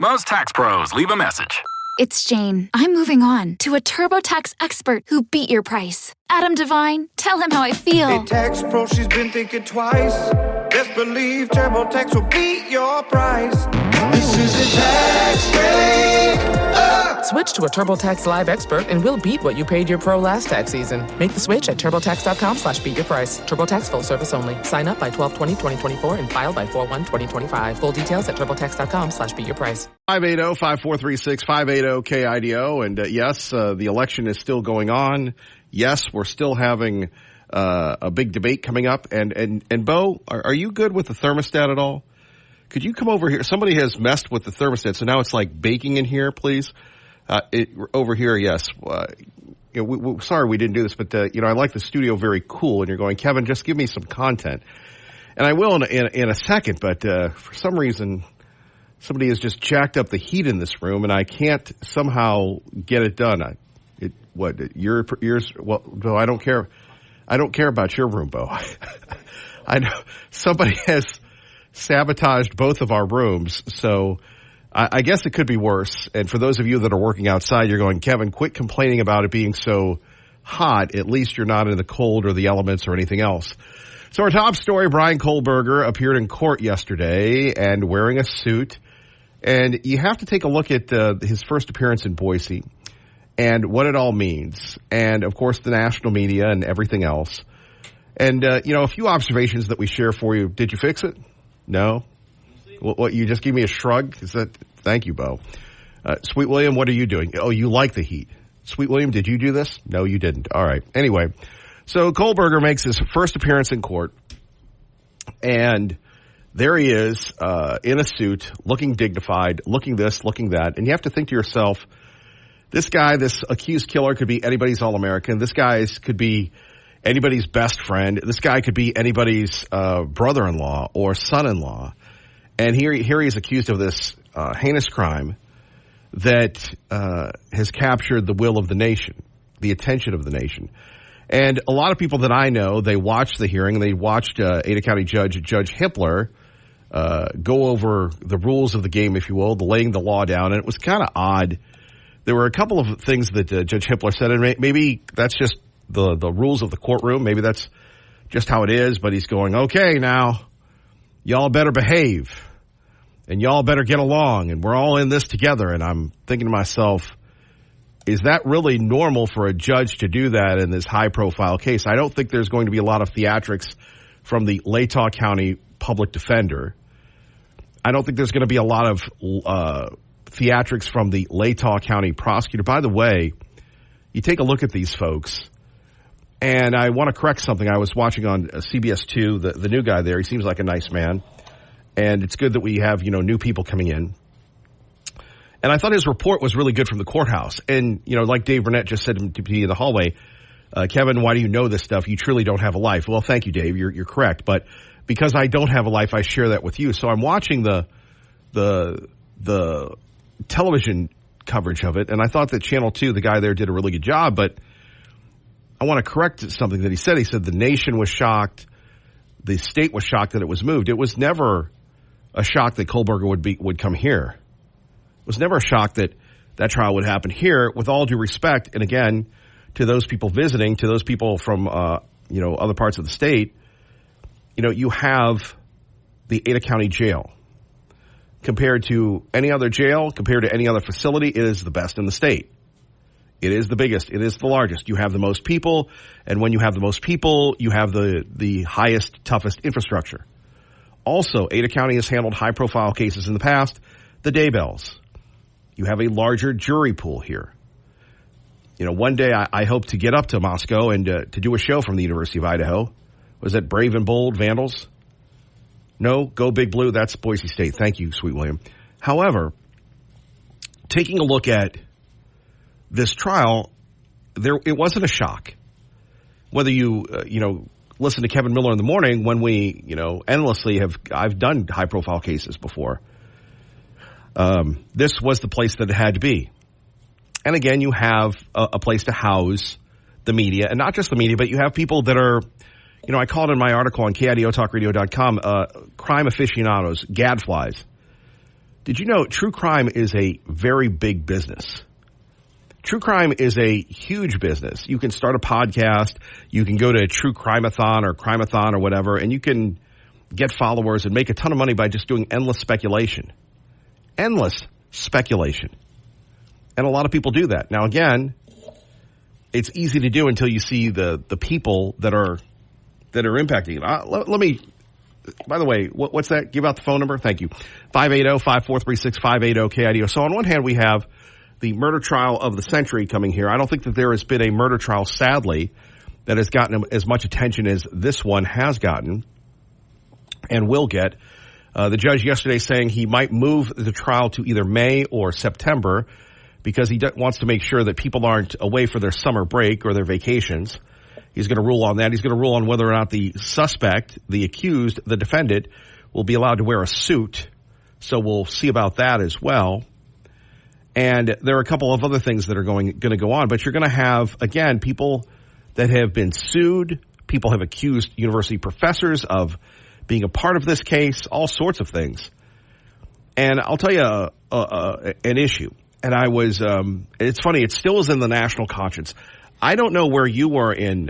Most tax pros leave a message. It's Jane. I'm moving on to a TurboTax expert who beat your price. Adam Devine, tell him how I feel. Hey, tax pro, she's been thinking twice. Best believe TurboTax will beat your price. This is a tax break. Switch to a TurboTax Live expert and we'll beat what you paid your pro last tax season. Make the switch at TurboTax.com/beatyourprice. TurboTax full service only. Sign up by 12/20/2024 and file by 4/1/2025. Full details at TurboTax.com/beatyourprice. 580-5436, 580-KIDO. And yes, the election is still going on. Yes, we're still having a big debate coming up. And Bo, are you good with the thermostat at all? Could you come over here? Somebody has messed with the thermostat, so now it's like baking in here, please. Over here, yes. Sorry we didn't do this, but, I like the studio very cool. And you're going, Kevin, just give me some content. And I will in a second, but for some reason, somebody has just jacked up the heat in this room, and I can't somehow get it done. Yours? Well, Bo, I don't care. I don't care about your room, Bo. I know somebody has sabotaged both of our rooms, so I guess it could be worse. And for those of you that are working outside, you're going, Kevin, quit complaining about it being so hot. At least you're not in the cold or the elements or anything else. So our top story, Brian Kohlberger appeared in court yesterday and wearing a suit. And you have to take a look at his first appearance in Boise and what it all means. And, of course, the national media and everything else. And, a few observations that we share for you. Did you fix it? No? What, you just give me a shrug? Thank you, Bo. Sweet William, what are you doing? Oh, you like the heat. Sweet William, did you do this? No, you didn't. All right. Anyway, so Kohlberger makes his first appearance in court, and there he is in a suit, looking dignified, looking this, looking that, and you have to think to yourself, this guy, this accused killer, could be anybody's All-American. This guy could be anybody's best friend. This guy could be anybody's brother-in-law or son-in-law. And here he is accused of this heinous crime that has captured the will of the nation, the attention of the nation. And a lot of people that I know, they watched the hearing. They watched Ada County Judge Hippler go over the rules of the game, if you will, the laying the law down. And it was kind of odd. There were a couple of things that Judge Hippler said, and maybe that's just the rules of the courtroom. Maybe that's just how it is. But he's going, okay, now, y'all better behave. And y'all better get along. And we're all in this together. And I'm thinking to myself, is that really normal for a judge to do that in this high-profile case? I don't think there's going to be a lot of theatrics from the Latah County public defender. I don't think there's going to be a lot of theatrics from the Latah County prosecutor. By the way, you take a look at these folks, and I want to correct something. I was watching on CBS 2, the new guy there. He seems like a nice man, and it's good that we have, new people coming in. And I thought his report was really good from the courthouse. And, like Dave Burnett just said to me in the hallway, Kevin, why do you know this stuff? You truly don't have a life. Well, thank you, Dave. You're correct. But because I don't have a life, I share that with you. So I'm watching the television coverage of it, and I thought that Channel 2, the guy there, did a really good job. But I want to correct something that he said. He said the nation was shocked. The state was shocked that it was moved. It was never a shock that Kohlberger would come here. It was never a shock that trial would happen here, with all due respect. And again, to those people visiting, to those people from, other parts of the state, you have the Ada County Jail. Compared to any other jail, compared to any other facility, it is the best in the state. It is the biggest. It is the largest. You have the most people. And when you have the most people, you have the highest, toughest infrastructure. Also, Ada County has handled high-profile cases in the past. The Daybells. You have a larger jury pool here. One day I hope to get up to Moscow and to do a show from the University of Idaho. Was it Brave and Bold Vandals? No, Go Big Blue. That's Boise State. Thank you, Sweet William. However, taking a look at this trial, it wasn't a shock. Whether you listen to Kevin Miller in the morning, when we endlessly I've done high profile cases before. This was the place that it had to be. And again, you have a place to house the media, and not just the media, but you have people that are, I called in my article on KIDOtalkradio.com, crime aficionados, gadflies. Did you know true crime is a very big business? True crime is a huge business. You can start a podcast. You can go to a True Crime-a-thon or Crime-a-thon or whatever, and you can get followers and make a ton of money by just doing endless speculation. Endless speculation. And a lot of people do that. Now, again, it's easy to do until you see the people that are impacting it. Let me, by the way, what's that? Give out the phone number. Thank you. 580-5436-580-KIDO. So on one hand, we have the murder trial of the century coming here. I don't think that there has been a murder trial, sadly, that has gotten as much attention as this one has gotten and will get. The judge yesterday saying he might move the trial to either May or September because he wants to make sure that people aren't away for their summer break or their vacations. He's going to rule on that. He's going to rule on whether or not the suspect, the accused, the defendant, will be allowed to wear a suit. So we'll see about that as well. And there are a couple of other things that are going to go on. But you're going to have, again, people that have been sued. People have accused university professors of being a part of this case, all sorts of things. And I'll tell you an issue. And I was, it's funny, it still is in the national conscience. I don't know where you were in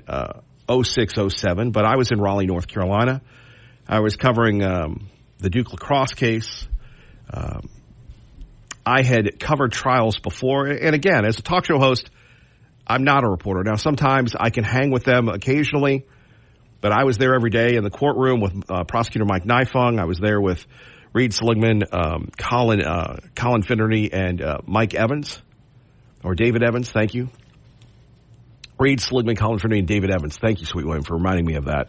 06, 07, but I was in Raleigh, North Carolina. I was covering the Duke lacrosse case. I had covered trials before. And again, as a talk show host, I'm not a reporter. Now, sometimes I can hang with them occasionally, but I was there every day in the courtroom with Prosecutor Mike Nifung. I was there with Reed Seligman, Colin Finnerty, and Mike Evans, or David Evans. Thank you. Reed Seligman, Colin Finnerty, and David Evans. Thank you, Sweet William, for reminding me of that.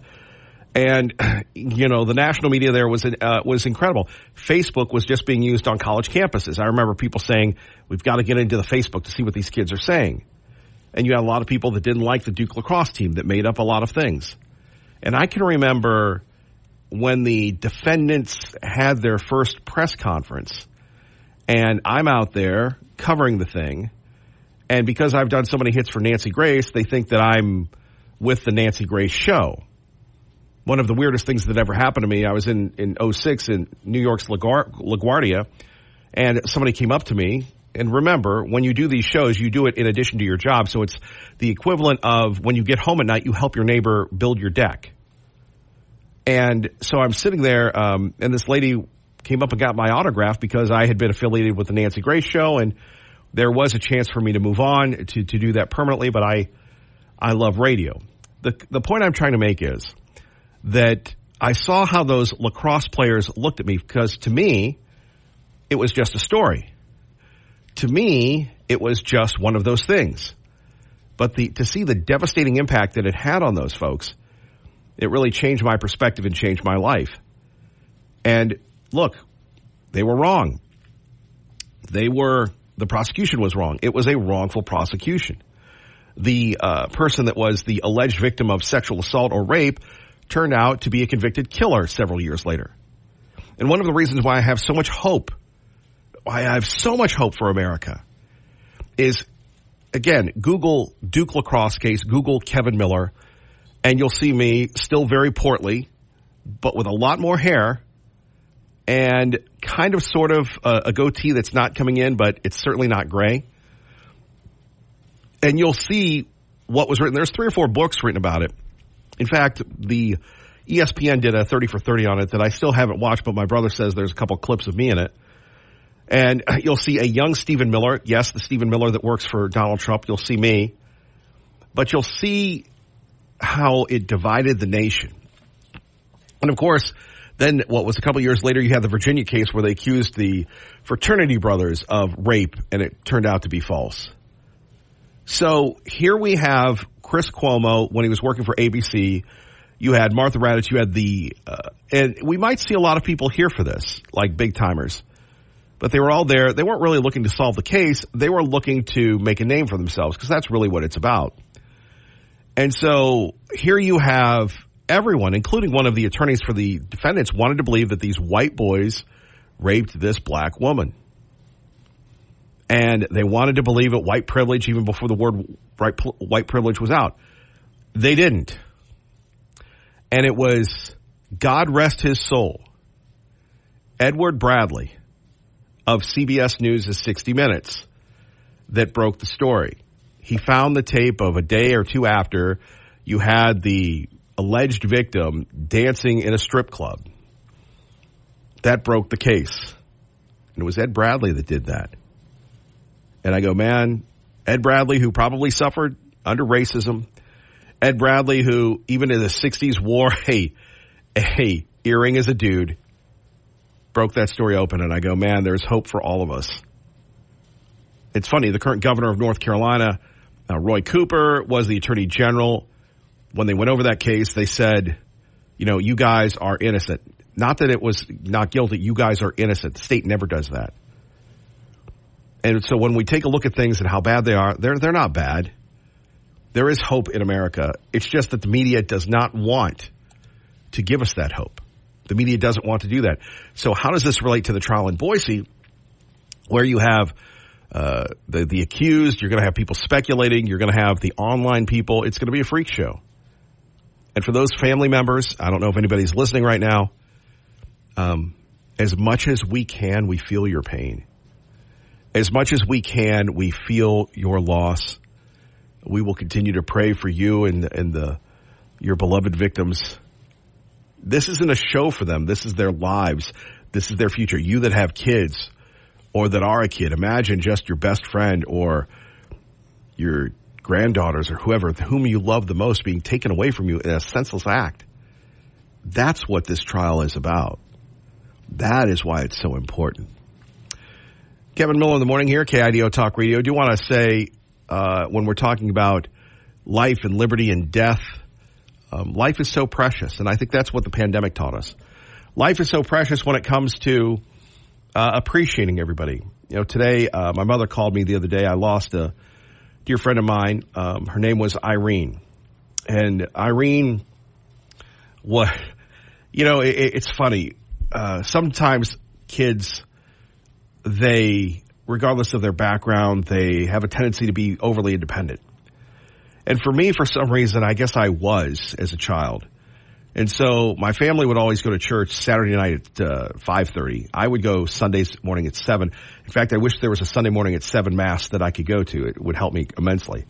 And, you know, the national media there was incredible. Facebook was just being used on college campuses. I remember people saying, we've got to get into the Facebook to see what these kids are saying. And you had a lot of people that didn't like the Duke lacrosse team that made up a lot of things. And I can remember when the defendants had their first press conference, and I'm out there covering the thing. And because I've done so many hits for Nancy Grace, they think that I'm with the Nancy Grace show. One of the weirdest things that ever happened to me, I was in 06 in New York's LaGuardia, and somebody came up to me. And remember, when you do these shows, you do it in addition to your job. So it's the equivalent of when you get home at night, you help your neighbor build your deck. And so I'm sitting there, and this lady came up and got my autograph because I had been affiliated with the Nancy Grace show, and there was a chance for me to move on to do that permanently, but I love radio. The point I'm trying to make is that I saw how those lacrosse players looked at me, because to me, it was just a story. To me, it was just one of those things. But to see the devastating impact that it had on those folks, it really changed my perspective and changed my life. And look, they were wrong. The prosecution was wrong. It was a wrongful prosecution. The person that was the alleged victim of sexual assault or rape turned out to be a convicted killer several years later. And one of the reasons why I have so much hope for America is, again, Google Duke lacrosse case, Google Kevin Miller, and you'll see me still very portly, but with a lot more hair and kind of sort of a goatee that's not coming in, but it's certainly not gray. And you'll see what was written. There's 3 or 4 books written about it. In fact, the ESPN did a 30 for 30 on it that I still haven't watched, but my brother says there's a couple clips of me in it. And you'll see a young Stephen Miller. Yes, the Stephen Miller that works for Donald Trump. You'll see me. But you'll see how it divided the nation. And, of course, then what was a couple years later, you had the Virginia case where they accused the fraternity brothers of rape, and it turned out to be false. So here we have Chris Cuomo when he was working for ABC. You had Martha Raddatz. You had and we might see a lot of people here for this, like big timers. But they were all there. They weren't really looking to solve the case. They were looking to make a name for themselves, because that's really what it's about. And so here you have everyone, including one of the attorneys for the defendants, wanted to believe that these white boys raped this black woman. And they wanted to believe it white privilege even before the word white privilege was out. They didn't. And it was, God rest his soul, Edward Bradley, of CBS News' 60 Minutes that broke the story. He found the tape of a day or two after you had the alleged victim dancing in a strip club. That broke the case. And it was Ed Bradley that did that. And I go, man, Ed Bradley, who probably suffered under racism, Ed Bradley, who even in the 60s wore a earring as a dude, broke that story open. And I go, man, there's hope for all of us. It's funny, the current governor of North Carolina, Roy Cooper, was the attorney general. When they went over that case, they said, you know, you guys are innocent. Not that it was not guilty. You guys are innocent. The state never does that. And so when we take a look at things and how bad they are, they're not bad. There is hope in America. It's just that the media does not want to give us that hope. The media doesn't want to do that. So how does this relate to the trial in Boise, where you have the accused, you're going to have people speculating, you're going to have the online people. It's going to be a freak show. And for those family members, I don't know if anybody's listening right now, as much as we can, we feel your pain. As much as we can, we feel your loss. We will continue to pray for you and your beloved victims. This isn't a show for them. This is their lives. This is their future. You that have kids or that are a kid, imagine just your best friend or your granddaughters or whoever, whom you love the most, being taken away from you in a senseless act. That's what this trial is about. That is why it's so important. Kevin Miller in the morning here, KIDO Talk Radio. I do want to say, when we're talking about life and liberty and death, life is so precious, and I think that's what the pandemic taught us. Life is so precious when it comes to appreciating everybody. You know, today, my mother called me the other day. I lost a dear friend of mine. Her name was Irene. And Irene, it's funny. Sometimes kids, regardless of their background, they have a tendency to be overly independent. And for me, for some reason, I guess I was as a child. And so my family would always go to church Saturday night at 5:30. I would go Sundays morning at 7. In fact, I wish there was a Sunday morning at 7 mass that I could go to. It would help me immensely.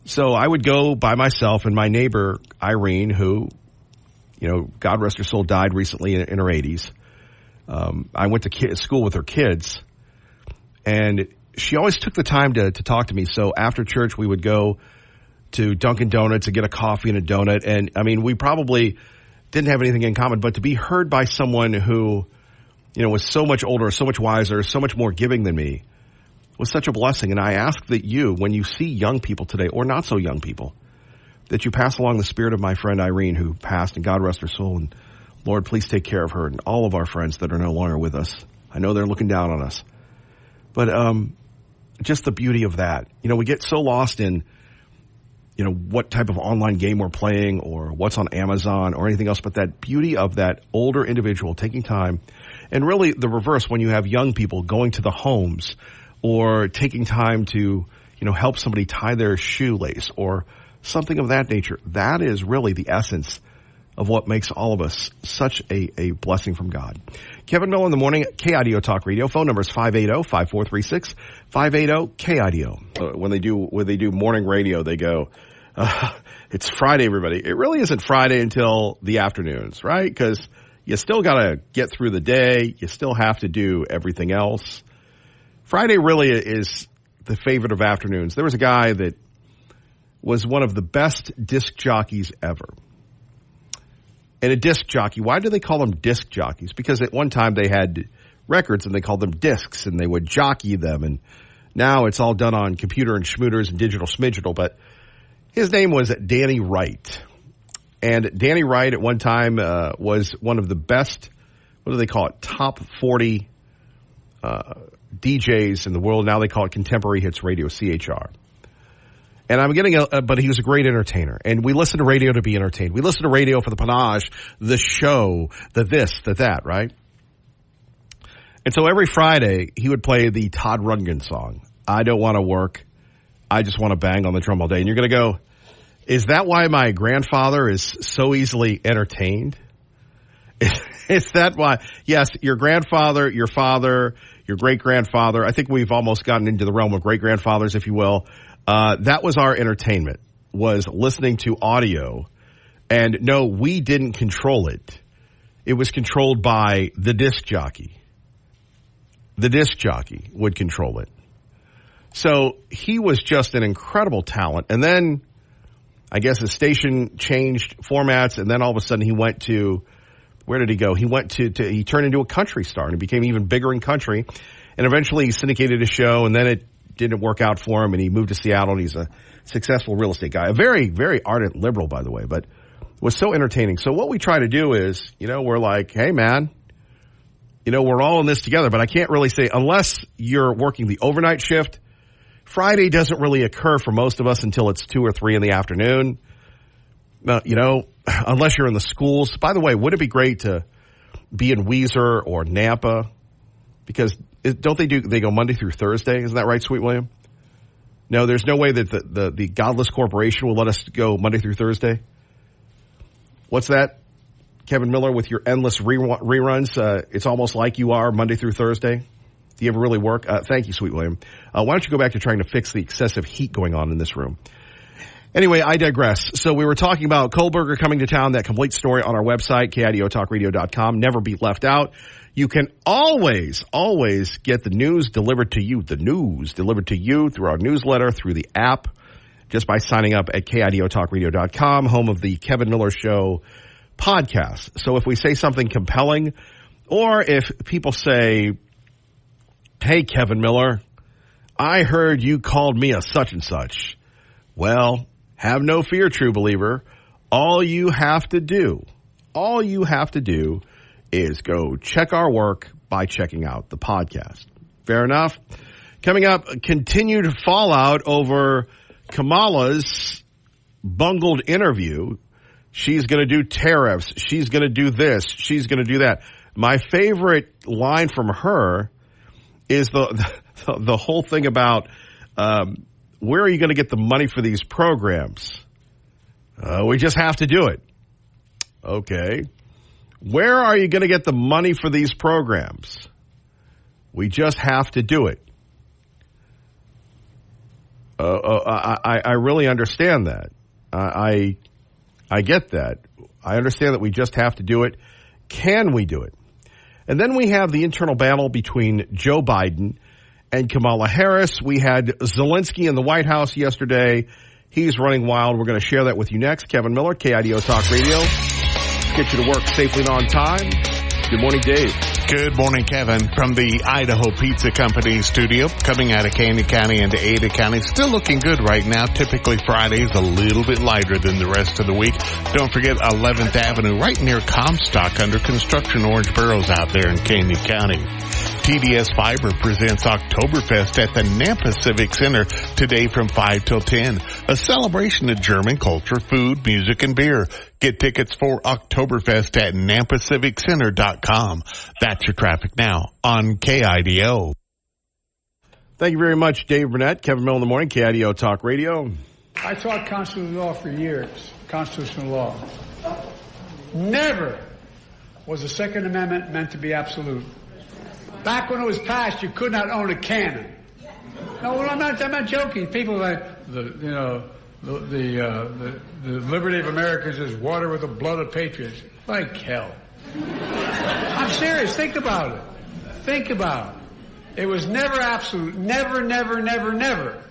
So I would go by myself, and my neighbor, Irene, who, you know, God rest her soul, died recently in her 80s. I went to school with her kids, and she always took the time to talk to me. So after church, we would go to Dunkin' Donuts to get a coffee and a donut. And, I mean, we probably didn't have anything in common, but to be heard by someone who, you know, was so much older, so much wiser, so much more giving than me was such a blessing. And I ask that you, when you see young people today, or not so young people, that you pass along the spirit of my friend Irene, who passed, and God rest her soul. And Lord, please take care of her and all of our friends that are no longer with us. I know they're looking down on us. But just the beauty of that. You know, we get so lost in, you know, what type of online game we're playing or what's on Amazon or anything else, but that beauty of that older individual taking time, and really the reverse when you have young people going to the homes or taking time to, you know, help somebody tie their shoelace or something of that nature. That is really the essence of what makes all of us such a blessing from God. Kevin Miller in the morning, KIDO Talk Radio. Phone number is 580-5436, 580-KIDO. When they do morning radio, they go, it's Friday, everybody. It really isn't Friday until the afternoons, right? Because you still got to get through the day. You still have to do everything else. Friday really is the favorite of afternoons. There was a guy that was one of the best disc jockeys ever. And a disc jockey, why do they call them disc jockeys? Because at one time they had records and they called them discs and they would jockey them. And now it's all done on computer and schmooters and digital smidgetal. But his name was Danny Wright. And Danny Wright at one time was one of the best, what do they call it, top 40 DJs in the world. Now they call it Contemporary Hits Radio, CHR. And I'm getting but he was a great entertainer. And we listen to radio to be entertained. We listen to radio for the panache, the show, the this, the that, right? And so every Friday, he would play the Todd Rundgren song, I Don't Want to Work, I Just Want to Bang on the Drum All Day. And you're going to go, is that why my grandfather is so easily entertained? Is that why? Yes, your grandfather, your father, your great-grandfather. I think we've almost gotten into the realm of great-grandfathers, if you will. That was our entertainment, was listening to audio. And no, we didn't control it. It was controlled by the disc jockey. The disc jockey would control it. So he was just an incredible talent. And then I guess his station changed formats, and then all of a sudden he went to, where did he go? He went he turned into a country star, and he became even bigger in country. And eventually he syndicated a show, and then it didn't work out for him, and he moved to Seattle, and he's a successful real estate guy. A very, very ardent liberal, by the way, but was so entertaining. So what we try to do is, we're like, hey, man, we're all in this together. But I can't really say, unless you're working the overnight shift, Friday doesn't really occur for most of us until it's 2 or 3 in the afternoon. Unless you're in the schools. By the way, would it be great to be in Weiser or Nampa? Because don't they go Monday through Thursday? Isn't that right, Sweet William? No, there's no way that the godless corporation will let us go Monday through Thursday. What's that, Kevin Miller, with your endless reruns? It's almost like you are Monday through Thursday. Do you ever really work? Thank you, Sweet William. Why don't you go back to trying to fix the excessive heat going on in this room? Anyway, I digress. So we were talking about Kohlberger coming to town, that complete story on our website, KIDOTalkRadio.com. Never be left out. You can always get the news delivered to you, through our newsletter, through the app, just by signing up at KIDOTalkRadio.com, home of the Kevin Miller Show podcast. So if we say something compelling, or if people say, hey, Kevin Miller, I heard you called me a such and such. Well, have no fear, true believer. All you have to do is go check our work by checking out the podcast. Fair enough? Coming up, continued fallout over Kamala's bungled interview. She's going to do tariffs. She's going to do this. She's going to do that. My favorite line from her is the whole thing about where are you going to get the money for these programs? We just have to do it. Okay. Where are you going to get the money for these programs? We just have to do it. I really understand that. I get that. I understand that we just have to do it. Can we do it? And then we have the internal battle between Joe Biden and Kamala Harris. We had Zelensky in the White House yesterday. He's running wild. We're going to share that with you next. Kevin Miller, KIDO Talk Radio. Get you to work safely and on time. Good morning, Dave. Good morning, Kevin. From the Idaho Pizza Company studio, coming out of Canyon County into Ada County. Still looking good right now. Typically Friday's a little bit lighter than the rest of the week. Don't forget 11th Avenue, right near Comstock, under construction, Orange Barrows out there in Canyon County. TDS Fiber presents Oktoberfest at the Nampa Civic Center today from 5 till 10. A celebration of German culture, food, music, and beer. Get tickets for Oktoberfest at NampaCivicCenter.com. That's your traffic now on KIDO. Thank you very much, Dave Burnett. Kevin Miller in the morning, KIDO Talk Radio. I taught constitutional law for years. Constitutional law. Never was the Second Amendment meant to be absolute. Back when it was passed, you could not own a cannon. No, I'm not joking. People like the liberty of Americans is water with the blood of patriots. Like hell. I'm serious. Think about it. Think about it. It was never absolute. Never, never, never, never.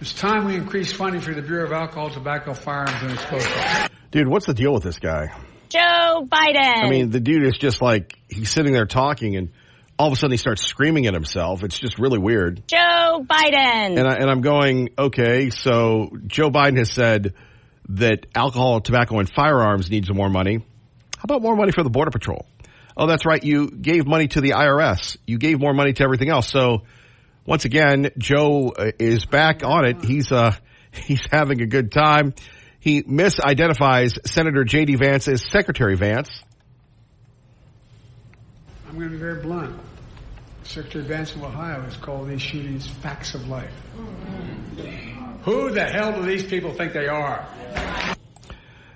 It's time we increase funding for the Bureau of Alcohol, Tobacco, Firearms, and Explosives. Dude, what's the deal with this guy? Joe Biden. I mean, the dude is just like, he's sitting there talking and all of a sudden he starts screaming at himself. It's just really weird. Joe Biden. And I'm going, okay, so Joe Biden has said that alcohol, tobacco, and firearms needs more money. How about more money for the Border Patrol? Oh, that's right. You gave money to the IRS. You gave more money to everything else. So once again, Joe is back on it. He's having a good time. He misidentifies Senator J.D. Vance as Secretary Vance. I'm going to be very blunt. Secretary Vance of Ohio has called these shootings facts of life. Who the hell do these people think they are?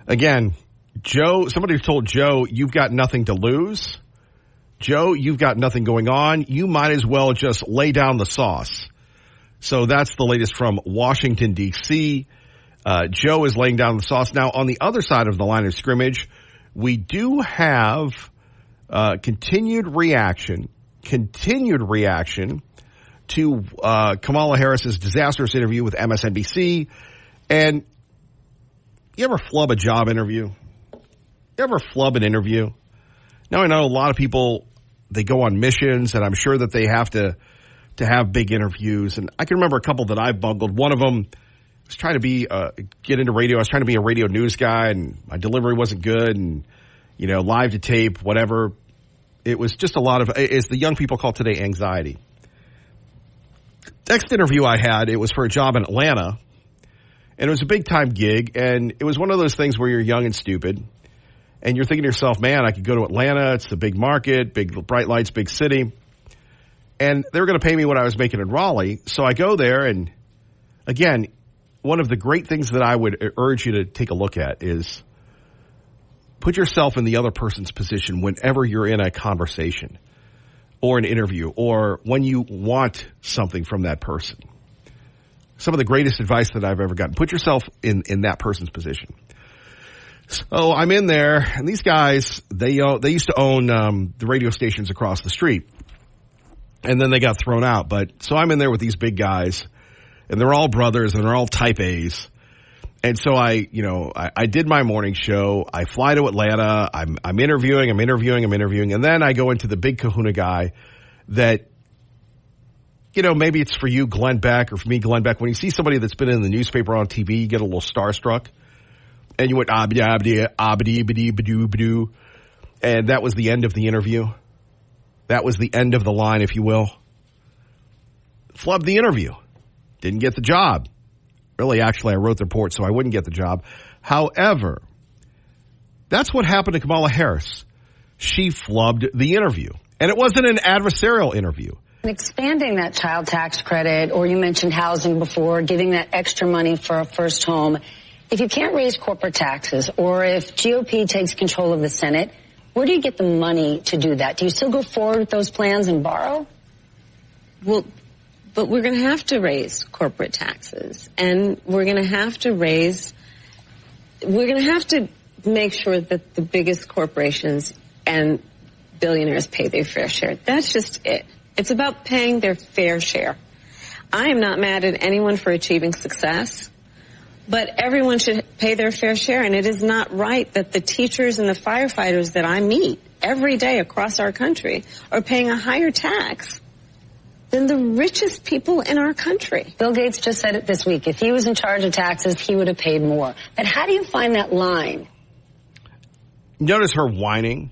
Again, Joe, somebody told Joe, you've got nothing to lose. Joe, you've got nothing going on. You might as well just lay down the sauce. So that's the latest from Washington, D.C. Joe is laying down the sauce. Now, on the other side of the line of scrimmage, we do have continued reaction to Kamala Harris's disastrous interview with MSNBC. And you ever flub a job interview? You ever flub an interview? Now, I know a lot of people, they go on missions, and I'm sure that they have to have big interviews. And I can remember a couple that I bungled. One of them was trying to get into radio. I was trying to be a radio news guy, and my delivery wasn't good, and, live to tape, whatever. It was just a lot of, as the young people call today, anxiety. Next interview I had, it was for a job in Atlanta, and it was a big-time gig, and it was one of those things where you're young and stupid, and you're thinking to yourself, man, I could go to Atlanta. It's the big market, big bright lights, big city. And they were going to pay me what I was making in Raleigh. So I go there, and again, one of the great things that I would urge you to take a look at is put yourself in the other person's position whenever you're in a conversation or an interview or when you want something from that person. Some of the greatest advice that I've ever gotten. Put yourself in that person's position. So I'm in there, and these guys, they used to own the radio stations across the street. And then they got thrown out. But so I'm in there with these big guys, and they're all brothers, and they're all type A's. And so I did my morning show. I fly to Atlanta. I'm interviewing. And then I go into the big kahuna guy that, maybe it's for you, Glenn Beck, or for me, Glenn Beck. When you see somebody that's been in the newspaper on TV, you get a little starstruck. And you went, abdi, badoo. And that was the end of the interview. That was the end of the line, if you will. Flubbed the interview. Didn't get the job. Really, actually, I wrote the report so I wouldn't get the job. However, that's what happened to Kamala Harris. She flubbed the interview. And it wasn't an adversarial interview. Expanding that child tax credit, or you mentioned housing before, giving that extra money for a first home. If you can't raise corporate taxes, or if GOP takes control of the Senate, where do you get the money to do that? Do you still go forward with those plans and borrow? Well, but we're going to have to raise corporate taxes, and we're going to have to make sure that the biggest corporations and billionaires pay their fair share. That's just it. It's about paying their fair share. I am not mad at anyone for achieving success. But everyone should pay their fair share, and it is not right that the teachers and the firefighters that I meet every day across our country are paying a higher tax than the richest people in our country. Bill Gates just said it this week. If he was in charge of taxes, he would have paid more. But how do you find that line? Notice her whining.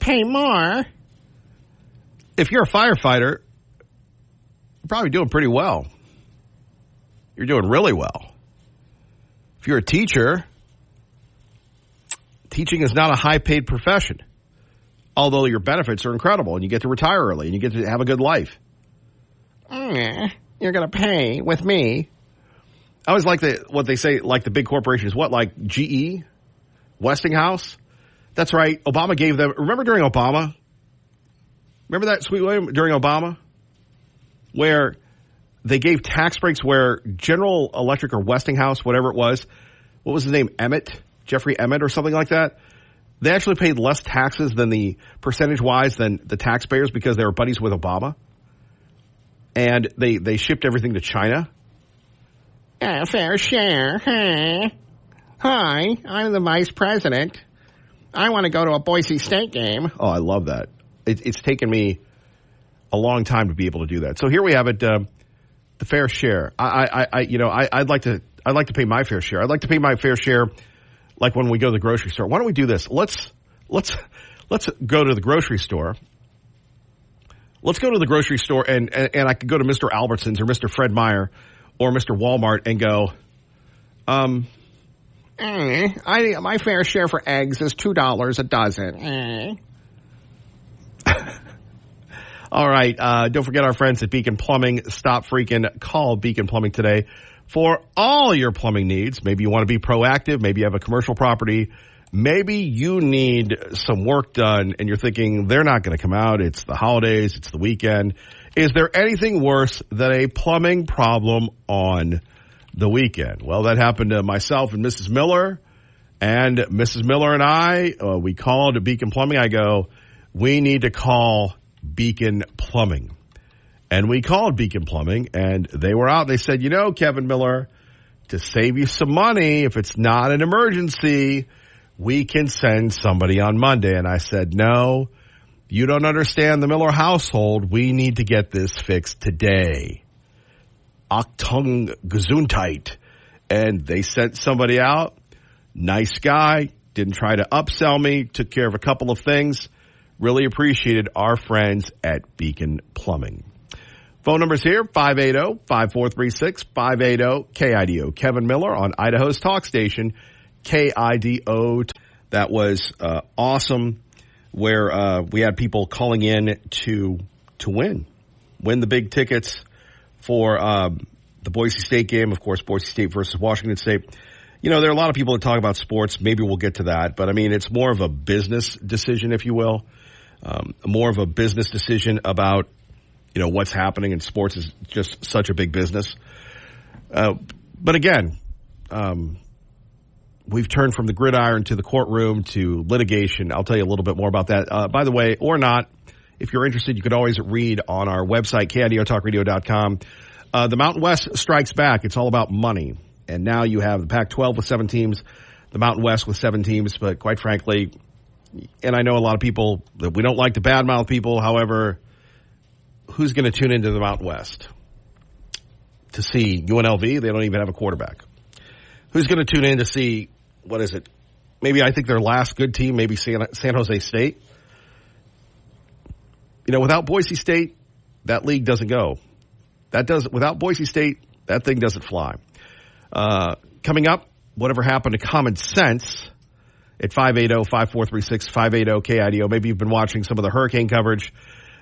Pay more. If you're a firefighter, you're probably doing pretty well. You're doing really well. If you're a teacher, teaching is not a high-paid profession, although your benefits are incredible and you get to retire early and you get to have a good life. You're going to pay with me. I always like what they say, like the big corporations. What, like GE? Westinghouse? That's right. Obama gave them, remember during Obama? Remember that, Sweet William, during Obama? Where they gave tax breaks where General Electric or Westinghouse, whatever it was, what was his name? Jeffrey Emmett or something like that. They actually paid less taxes than percentage-wise than the taxpayers because they were buddies with Obama. And they shipped everything to China. Fair share. Hey. Hi, I'm the vice president. I want to go to a Boise State game. Oh, I love that. It's taken me a long time to be able to do that. So here we have it. The fair share. I'd like to pay my fair share. I'd like to pay my fair share, like when we go to the grocery store. Why don't we do this? Let's go to the grocery store. Let's go to the grocery store and I could go to Mr. Albertsons or Mr. Fred Meyer or Mr. Walmart and go, my fair share for eggs is $2 a dozen. All right. Don't forget our friends at Beacon Plumbing. Stop freaking. Call Beacon Plumbing today for all your plumbing needs. Maybe you want to be proactive. Maybe you have a commercial property. maybe you need some work done and you're thinking they're not going to come out. It's the holidays. It's the weekend. Is there anything worse than a plumbing problem on the weekend? Well, that happened to myself and Mrs. Miller. And Mrs. Miller and I, we called Beacon Plumbing. I go, we need to call Beacon Plumbing. And we called Beacon Plumbing, and they were out. They said, Kevin Miller, to save you some money, if it's not an emergency, we can send somebody on Monday. And I said, no, you don't understand the Miller household. We need to get this fixed today. Achtung Gesundheit. And they sent somebody out. Nice guy. Didn't try to upsell me. Took care of a couple of things. Really appreciated our friends at Beacon Plumbing. Phone numbers here, 580-5436, 580-KIDO. Kevin Miller on Idaho's talk station, KIDO. That was awesome, where we had people calling in to win the big tickets for the Boise State game. Of course, Boise State versus Washington State. There are a lot of people that talk about sports. Maybe we'll get to that. But, it's more of a business decision, if you will. More of a business decision about, what's happening in sports is just such a big business. But again, we've turned from the gridiron to the courtroom to litigation. I'll tell you a little bit more about that. By the way, or not, if you're interested, you could always read on our website, KIDOTalkRadio.com. The Mountain West strikes back. It's all about money. And now you have the Pac-12 with 7 teams, the Mountain West with 7 teams. But quite frankly, and I know a lot of people that we don't like to badmouth people. However, who's going to tune into the Mountain West to see UNLV? They don't even have a quarterback. Who's going to tune in to see, what is it? Maybe I think their last good team, maybe San Jose State. Without Boise State, that league doesn't go. Without Boise State, that thing doesn't fly. Coming up, whatever happened to common sense at 580-5436, 580-KIDO. Maybe you've been watching some of the hurricane coverage.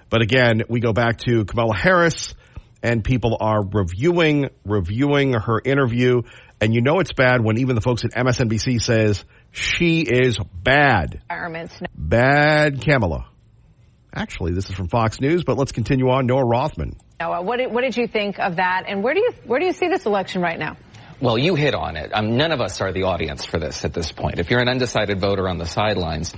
But again, we go back to Kamala Harris, and people are reviewing her interview. And it's bad when even the folks at MSNBC says she is bad. Bad Kamala. Actually, this is from Fox News, but let's continue on. Noah Rothman. Noah, what did you think of that? And where do you see this election right now? Well, you hit on it. None of us are the audience for this at this point. If you're an undecided voter on the sidelines,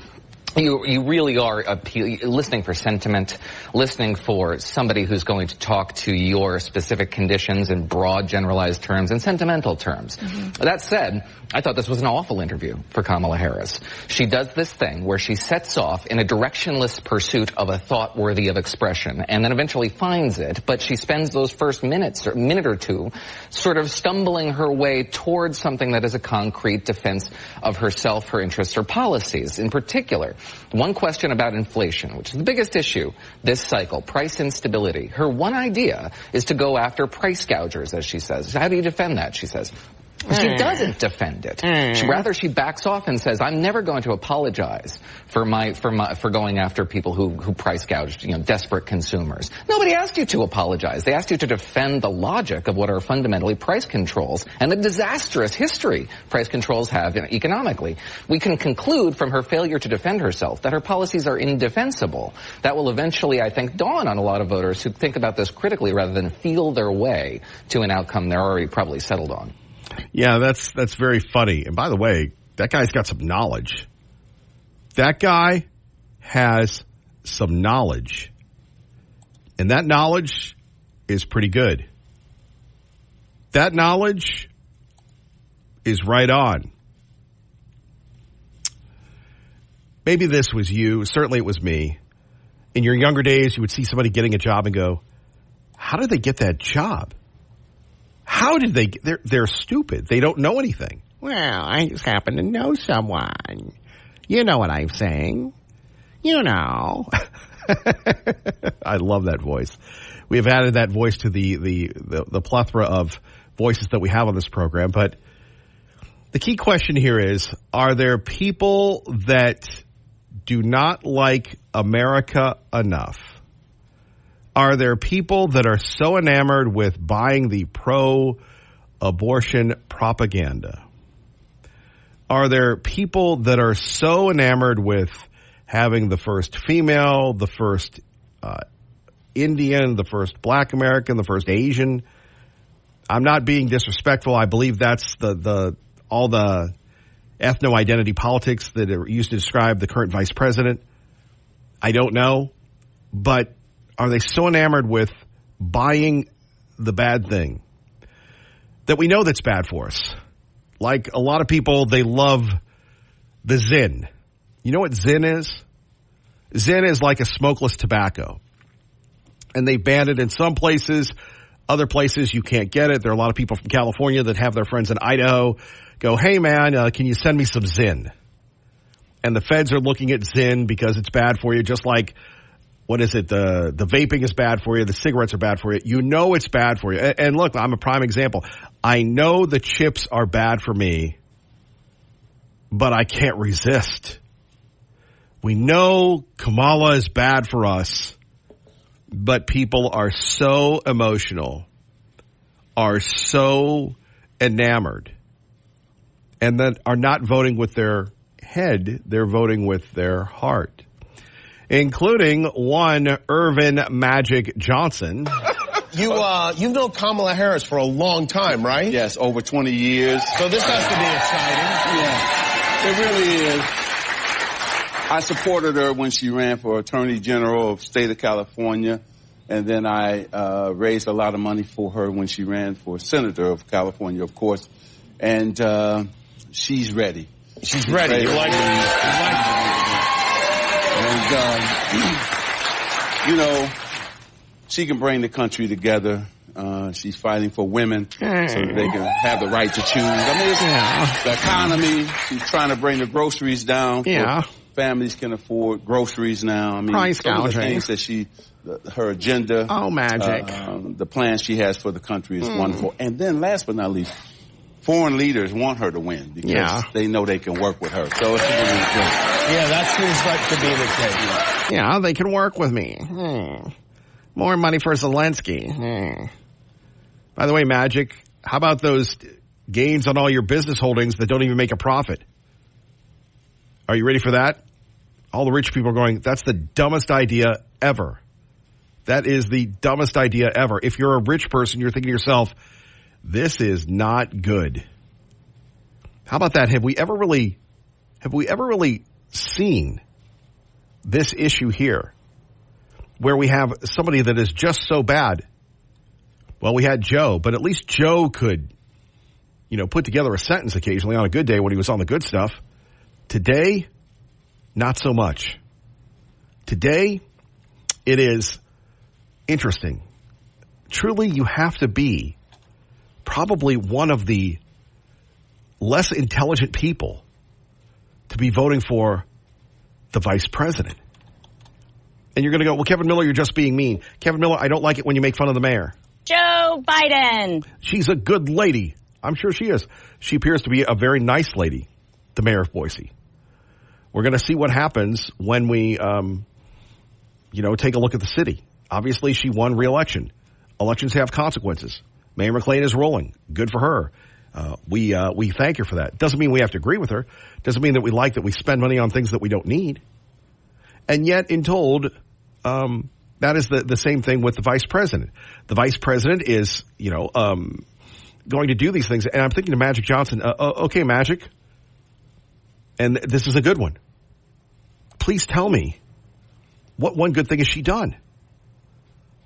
you really are listening for sentiment, listening for somebody who's going to talk to your specific conditions in broad, generalized terms and sentimental terms. Mm-hmm. That said, I thought this was an awful interview for Kamala Harris. She does this thing where she sets off in a directionless pursuit of a thought worthy of expression and then eventually finds it, but she spends those first minute or two sort of stumbling her way towards something that is a concrete defense of herself, her interests, her policies. In particular, one question about inflation, which is the biggest issue this cycle, price instability. Her one idea is to go after price gougers, as she says. How do you defend that, she says? She doesn't defend it. She backs off and says, "I'm never going to apologize for going after people who price gouged, desperate consumers." Nobody asked you to apologize. They asked you to defend the logic of what are fundamentally price controls and the disastrous history price controls have economically. We can conclude from her failure to defend herself that her policies are indefensible. That will eventually, I think, dawn on a lot of voters who think about this critically rather than feel their way to an outcome they're already probably settled on. Yeah, that's very funny. And by the way, that guy's got some knowledge. That guy has some knowledge. And that knowledge is pretty good. That knowledge is right on. Maybe this was you. Certainly it was me. In your younger days, you would see somebody getting a job and go, how did they get that job? How did they? They're stupid. They don't know anything. Well, I just happen to know someone. You know what I'm saying. You know. I love that voice. We have added that voice to the plethora of voices that we have on this program. But the key question here is, are there people that do not like America enough? Are there people that are so enamored with buying the pro-abortion propaganda Are there people that are so enamored with having the first female, the first Indian, the first Black American, the first Asian? I'm not being disrespectful. I believe that's all the ethno-identity politics that are used to describe the current vice president. I don't know. But are they so enamored with buying the bad thing that we know that's bad for us? Like a lot of people, they love the Zyn. You know what Zyn is? Zyn is like a smokeless tobacco. And they banned it in some places. Other places you can't get it. There are a lot of people from California that have their friends in Idaho go, hey, man, can you send me some Zyn? And the feds are looking at Zyn because it's bad for you, just like, what is it, the vaping is bad for you, the cigarettes are bad for you. You know it's bad for you. And look, I'm a prime example. I know the chips are bad for me, but I can't resist. We know Kamala is bad for us, but people are so emotional, are so enamored, and then are not voting with their head, they're voting with their heart. Including one Irvin Magic Johnson. You've known Kamala Harris for a long time, right? Yes, over 20 years. So this has to be exciting. Yeah, it really is. I supported her when she ran for Attorney General of the state of California, and then I raised a lot of money for her when she ran for Senator of California, of course. And she's ready. She's ready. You like her? And, you know, she can bring the country together. She's fighting for women so that they can have the right to choose. I mean, it's the economy. She's trying to bring the groceries down. Yeah. Families can afford groceries now. I mean, price some gouging. of the things that her agenda. Oh, Magic. The plan she has for the country is wonderful. And then last but not least, foreign leaders want her to win because they know they can work with her. So it's really good. Yeah, that seems like to be the case. Yeah, they can work with me. More money for Zelensky. By the way, Magic, how about those gains on all your business holdings that don't even make a profit? Are you ready for that? All the rich people are going, that's the dumbest idea ever. That is the dumbest idea ever. If you're a rich person, you're thinking to yourself, this is not good. How about that? Have we ever really seen this issue here where we have somebody that is just so bad? Well, we had Joe, but at least Joe could, put together a sentence occasionally on a good day when he was on the good stuff. Today, not so much. Today, it is interesting. Truly, you have to be probably one of the less intelligent people to be voting for the vice president. And you're going to go, well, Kevin Miller, you're just being mean. Kevin Miller, I don't like it when you make fun of the mayor. Joe Biden. She's a good lady. I'm sure she is. She appears to be a very nice lady, the mayor of Boise. We're going to see what happens when we, take a look at the city. Obviously, she won re-election. Elections have consequences. Mayor McLean is rolling. Good for her. We thank her for that. Doesn't mean we have to agree with her. Doesn't mean that we like that we spend money on things that we don't need. And yet, in told, that is the same thing with the vice president. The vice president is, going to do these things. And I'm thinking to Magic Johnson, okay, Magic, and this is a good one. Please tell me, what one good thing has she done?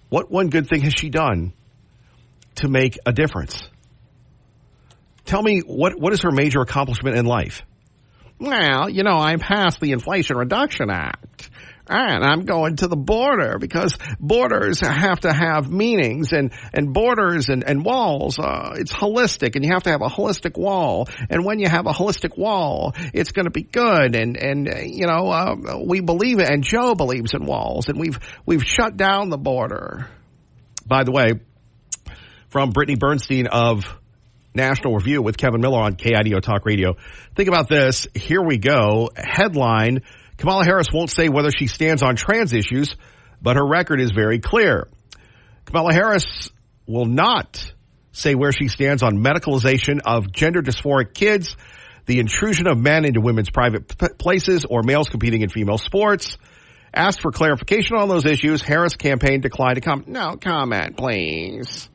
What one good thing has she done to make a difference? Tell me, what is her major accomplishment in life? Well, I passed the Inflation Reduction Act. And I'm going to the border because borders have to have meanings and borders and walls. It's holistic and you have to have a holistic wall. And when you have a holistic wall, it's going to be good. And we believe it. And Joe believes in walls and we've shut down the border. By the way, from Brittany Bernstein of National Review with Kevin Miller on KIDO Talk Radio. Think about this. Here we go. Headline: Kamala Harris won't say whether she stands on trans issues, but her record is very clear. Kamala Harris will not say where she stands on medicalization of gender dysphoric kids. the intrusion of men into women's private places or males competing in female sports. Asked for clarification on those issues, Harris' campaign declined to comment. No comment, please.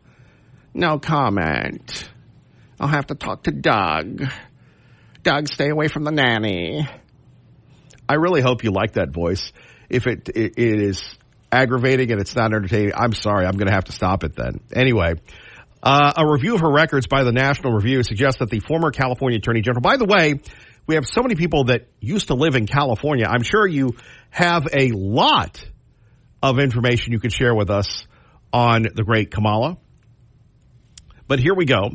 No comment. I'll have to talk to Doug. Doug, stay away from the nanny. I really hope you like that voice. If it is aggravating and it's not entertaining, I'm sorry. I'm going to have to stop it then. Anyway, a review of her records by the National Review suggests that the former California Attorney General, by the way, we have so many people that used to live in California. I'm sure you have a lot of information you could share with us on the great Kamala. But here we go.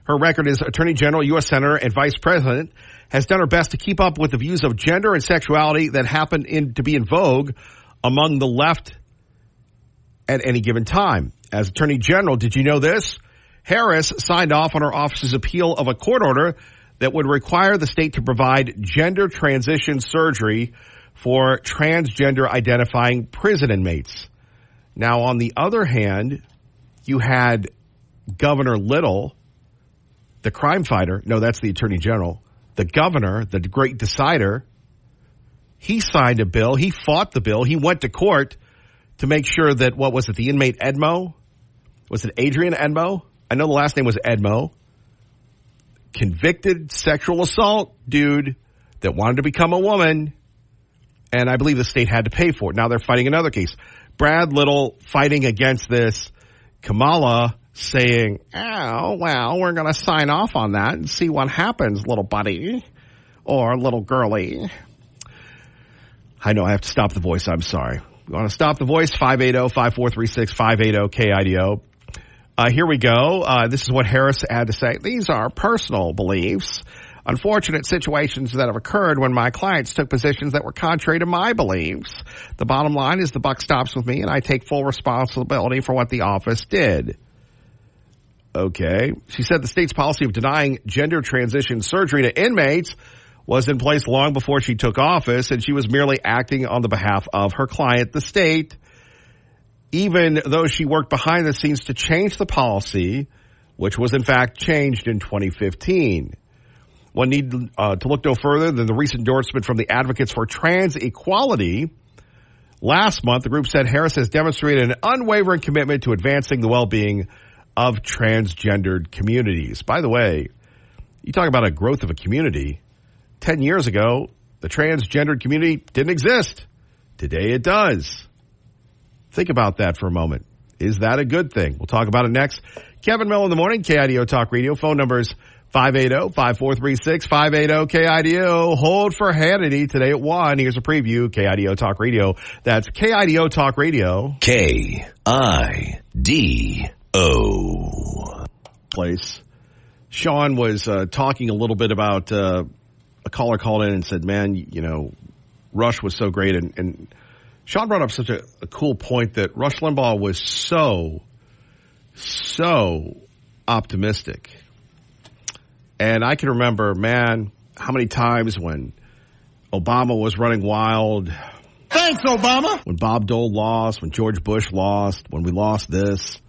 Her record is Attorney General, U.S. Senator, and Vice President, has done her best to keep up with the views of gender and sexuality that happen to be in vogue among the left at any given time. As Attorney General, did you know this? Harris signed off on her office's appeal of a court order that would require the state to provide gender transition surgery for transgender identifying prison inmates. Now, on the other hand, you had Governor Little, the crime fighter. No, that's the Attorney General. The governor, the great decider, he signed a bill. He fought the bill. He went to court to make sure that, what was it, the inmate Edmo? Was it Adrian Edmo? I know the last name was Edmo. Convicted sexual assault dude that wanted to become a woman, and I believe the state had to pay for it. Now they're fighting another case. Brad Little fighting against this. Kamala saying, oh, well, we're going to sign off on that and see what happens, little buddy or little girly. I know I have to stop the voice. I'm sorry. You want to stop the voice? 580-5436-580-KIDO. Here we go. This is what Harris had to say. These are personal beliefs. Unfortunate situations that have occurred when my clients took positions that were contrary to my beliefs. The bottom line is the buck stops with me, and I take full responsibility for what the office did. Okay. She said the state's policy of denying gender transition surgery to inmates was in place long before she took office, and she was merely acting on the behalf of her client, the state, even though she worked behind the scenes to change the policy, which was in fact changed in 2015. One need to look no further than the recent endorsement from the Advocates for Trans Equality. Last month, the group said Harris has demonstrated an unwavering commitment to advancing the well-being of transgendered communities. By the way, you talk about a growth of a community. 10 years ago, the transgendered community didn't exist. Today it does. Think about that for a moment. Is that a good thing? We'll talk about it next. Kevin Miller in the morning, KIDO Talk Radio. Phone numbers 580-5436-580-KIDO. Hold for Hannity today at 1. Here's a preview. KIDO Talk Radio. That's KIDO Talk Radio. KIDO. Place. Sean was talking a little bit about a caller called in and said, man, you know, Rush was so great. And Sean brought up such a cool point that Rush Limbaugh was so optimistic. And I can remember, man, how many times when Obama was running wild. Thanks, Obama. When Bob Dole lost, when George Bush lost, when we lost this.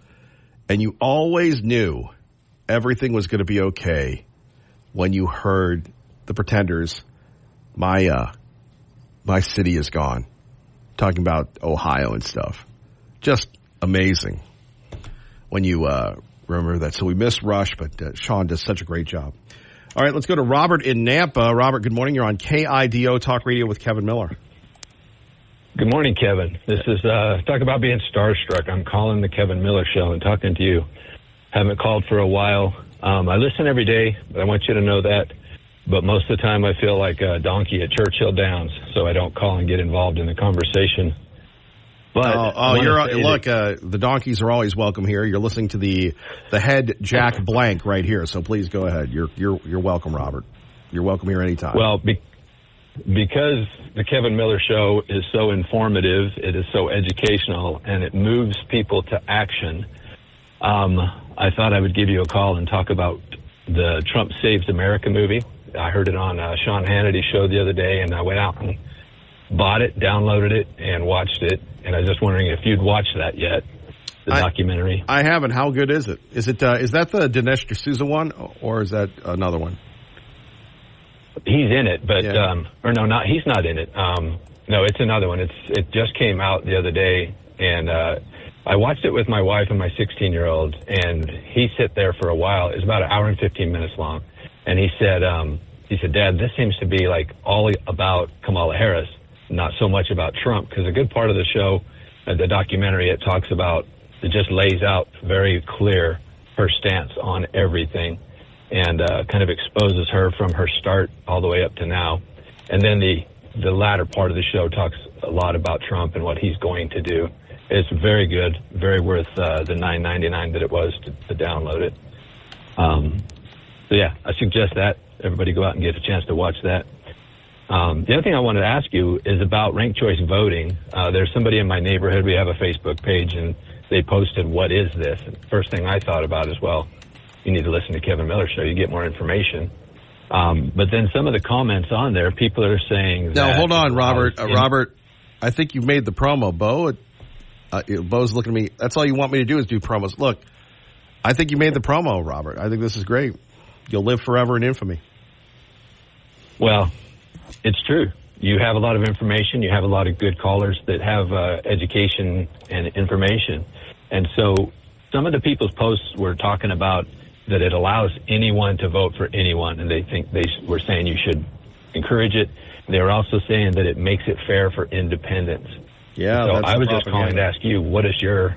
And you always knew everything was going to be okay when you heard the Pretenders, my city is gone. Talking about Ohio and stuff. Just amazing when you remember that. So we miss Rush, but Sean does such a great job. All right, let's go to Robert in Nampa. Robert, good morning. You're on KIDO Talk Radio with Kevin Miller. Good morning, Kevin. This is talk about being starstruck. I'm calling the Kevin Miller Show and talking to you. Haven't called for a while. I listen every day, but I want you to know that. But most of the time I feel like a donkey at Churchill Downs, so I don't call and get involved in the conversation. But the donkeys are always welcome here. You're listening to the head Jack Blank right here, so please go ahead. You're welcome, Robert. You're welcome here anytime. Well, because the Kevin Miller Show is so informative, it is so educational, and it moves people to action, I thought I would give you a call and talk about the Trump Saves America movie. I heard it on Sean Hannity's show the other day, and I went out and bought it, downloaded it, and watched it. And I was just wondering if you'd watched that yet, the documentary. I haven't. How good is it? Is that the Dinesh D'Souza one, or is that another one? He's in it, but or no, not he's not in it. No, it's another one. It just came out the other day, and I watched it with my wife and my 16-year-old, and he sat there for a while. It was about an hour and 15 minutes long, and he said, Dad, this seems to be like all about Kamala Harris, not so much about Trump, because a good part of the show, the documentary, it talks about, it just lays out very clear her stance on everything, and kind of exposes her from her start all the way up to now. And then the latter part of the show talks a lot about Trump and what he's going to do. It's very good, very worth the $9.99 that it was to download it. So yeah, I suggest that everybody go out and get a chance to watch that. The other thing I wanted to ask you is about ranked choice voting. There's somebody in my neighborhood, we have a Facebook page, and they posted, "What is this?" And the first thing I thought about is, well, you need to listen to Kevin Miller's show. You get more information. But then some of the comments on there, people are saying that... Now, hold on, Robert. Robert, I think you've made the promo. Bo's looking at me. That's all you want me to do is do promos. Look, I think you made the promo, Robert. I think this is great. You'll live forever in infamy. Well, it's true. You have a lot of information. You have a lot of good callers that have education and information. And so some of the people's posts were talking about that it allows anyone to vote for anyone, and they were saying you should encourage it. They were also saying that it makes it fair for independents. Yeah, so I was just calling to ask you, what is your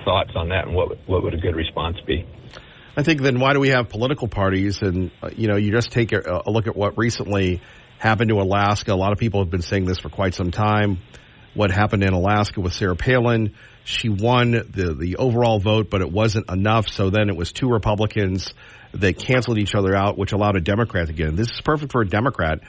thoughts on that, and what would a good response be? I think then why do we have political parties? And you just take a look at what recently happened to Alaska. A lot of people have been saying this for quite some time. What happened in Alaska with Sarah Palin? She won the overall vote, but it wasn't enough. So then it was two Republicans that canceled each other out, which allowed a Democrat to get in. This is perfect for a Democrat.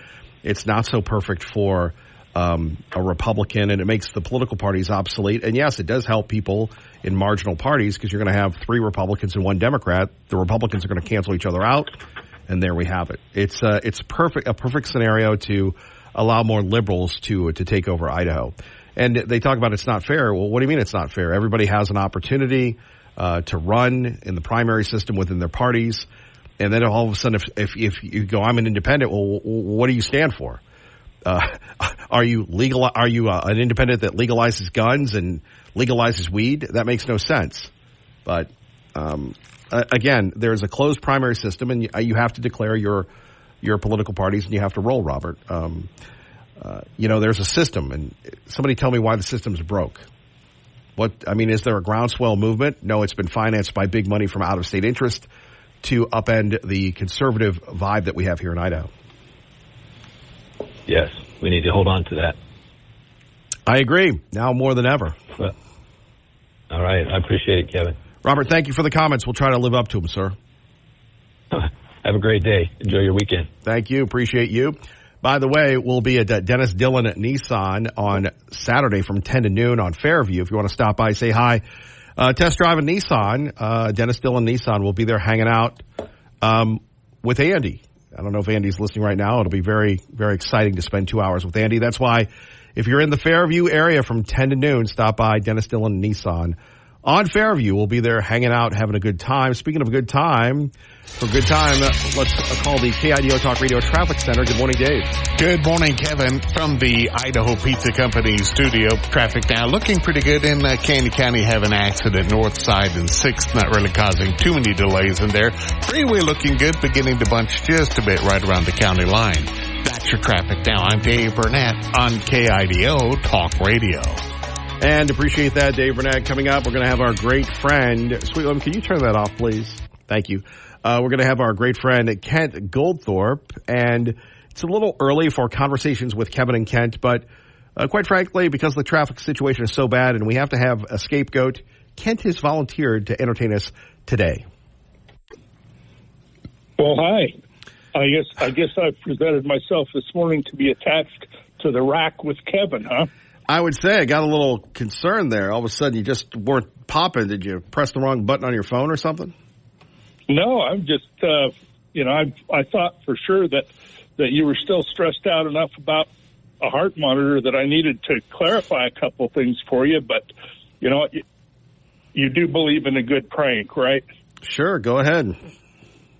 It's not so perfect for a Republican, and it makes the political parties obsolete. And yes, it does help people in marginal parties because you're going to have three Republicans and one Democrat. The Republicans are going to cancel each other out, and there we have it. It's a perfect scenario to allow more liberals to take over Idaho. And they talk about it's not fair. Well, what do you mean it's not fair? Everybody has an opportunity to run in the primary system within their parties, and then all of a sudden, if you go, I'm an independent. Well, what do you stand for? Are you legal? Are you an independent that legalizes guns and legalizes weed? That makes no sense. But again, there's a closed primary system, and you have to declare your political parties, and you have to roll, Robert. There's a system, and somebody tell me why the system's broke. Is there a groundswell movement? No, it's been financed by big money from out-of-state interest to upend the conservative vibe that we have here in Idaho. Yes, we need to hold on to that. I agree. Now more than ever. Well, all right. I appreciate it, Kevin. Robert, thank you for the comments. We'll try to live up to them, sir. Have a great day. Enjoy your weekend. Thank you. Appreciate you. By the way, we'll be at Dennis Dillon at Nissan on Saturday from 10 to noon on Fairview. If you want to stop by, say hi. Test drive a Nissan. Dennis Dillon Nissan will be there hanging out with Andy. I don't know if Andy's listening right now. It'll be very, very exciting to spend 2 hours with Andy. That's why if you're in the Fairview area from 10 to noon, stop by Dennis Dillon Nissan on Fairview. We'll be there hanging out, having a good time. Speaking of a good time, let's call the KIDO Talk Radio Traffic Center. Good morning, Dave. Good morning, Kevin. From the Idaho Pizza Company studio, traffic now looking pretty good in Candy County. Have an accident north side and 6th, not really causing too many delays in there. Freeway looking good, beginning to bunch just a bit right around the county line. That's your traffic now. I'm Dave Burnett on KIDO Talk Radio. And appreciate that, Dave Burnett. Coming up, we're going to have our great friend, Sweetlam, can you turn that off, please? Thank you. We're going to have our great friend, Kent Goldthorpe, and it's a little early for conversations with Kevin and Kent, but quite frankly, because the traffic situation is so bad and we have to have a scapegoat, Kent has volunteered to entertain us today. Well, hi. I guess I presented myself this morning to be attached to the rack with Kevin, huh? I would say I got a little concerned there. All of a sudden, you just weren't popping. Did you press the wrong button on your phone or something? No, I'm just, I thought for sure that you were still stressed out enough about a heart monitor that I needed to clarify a couple things for you. But, you do believe in a good prank, right? Sure, go ahead.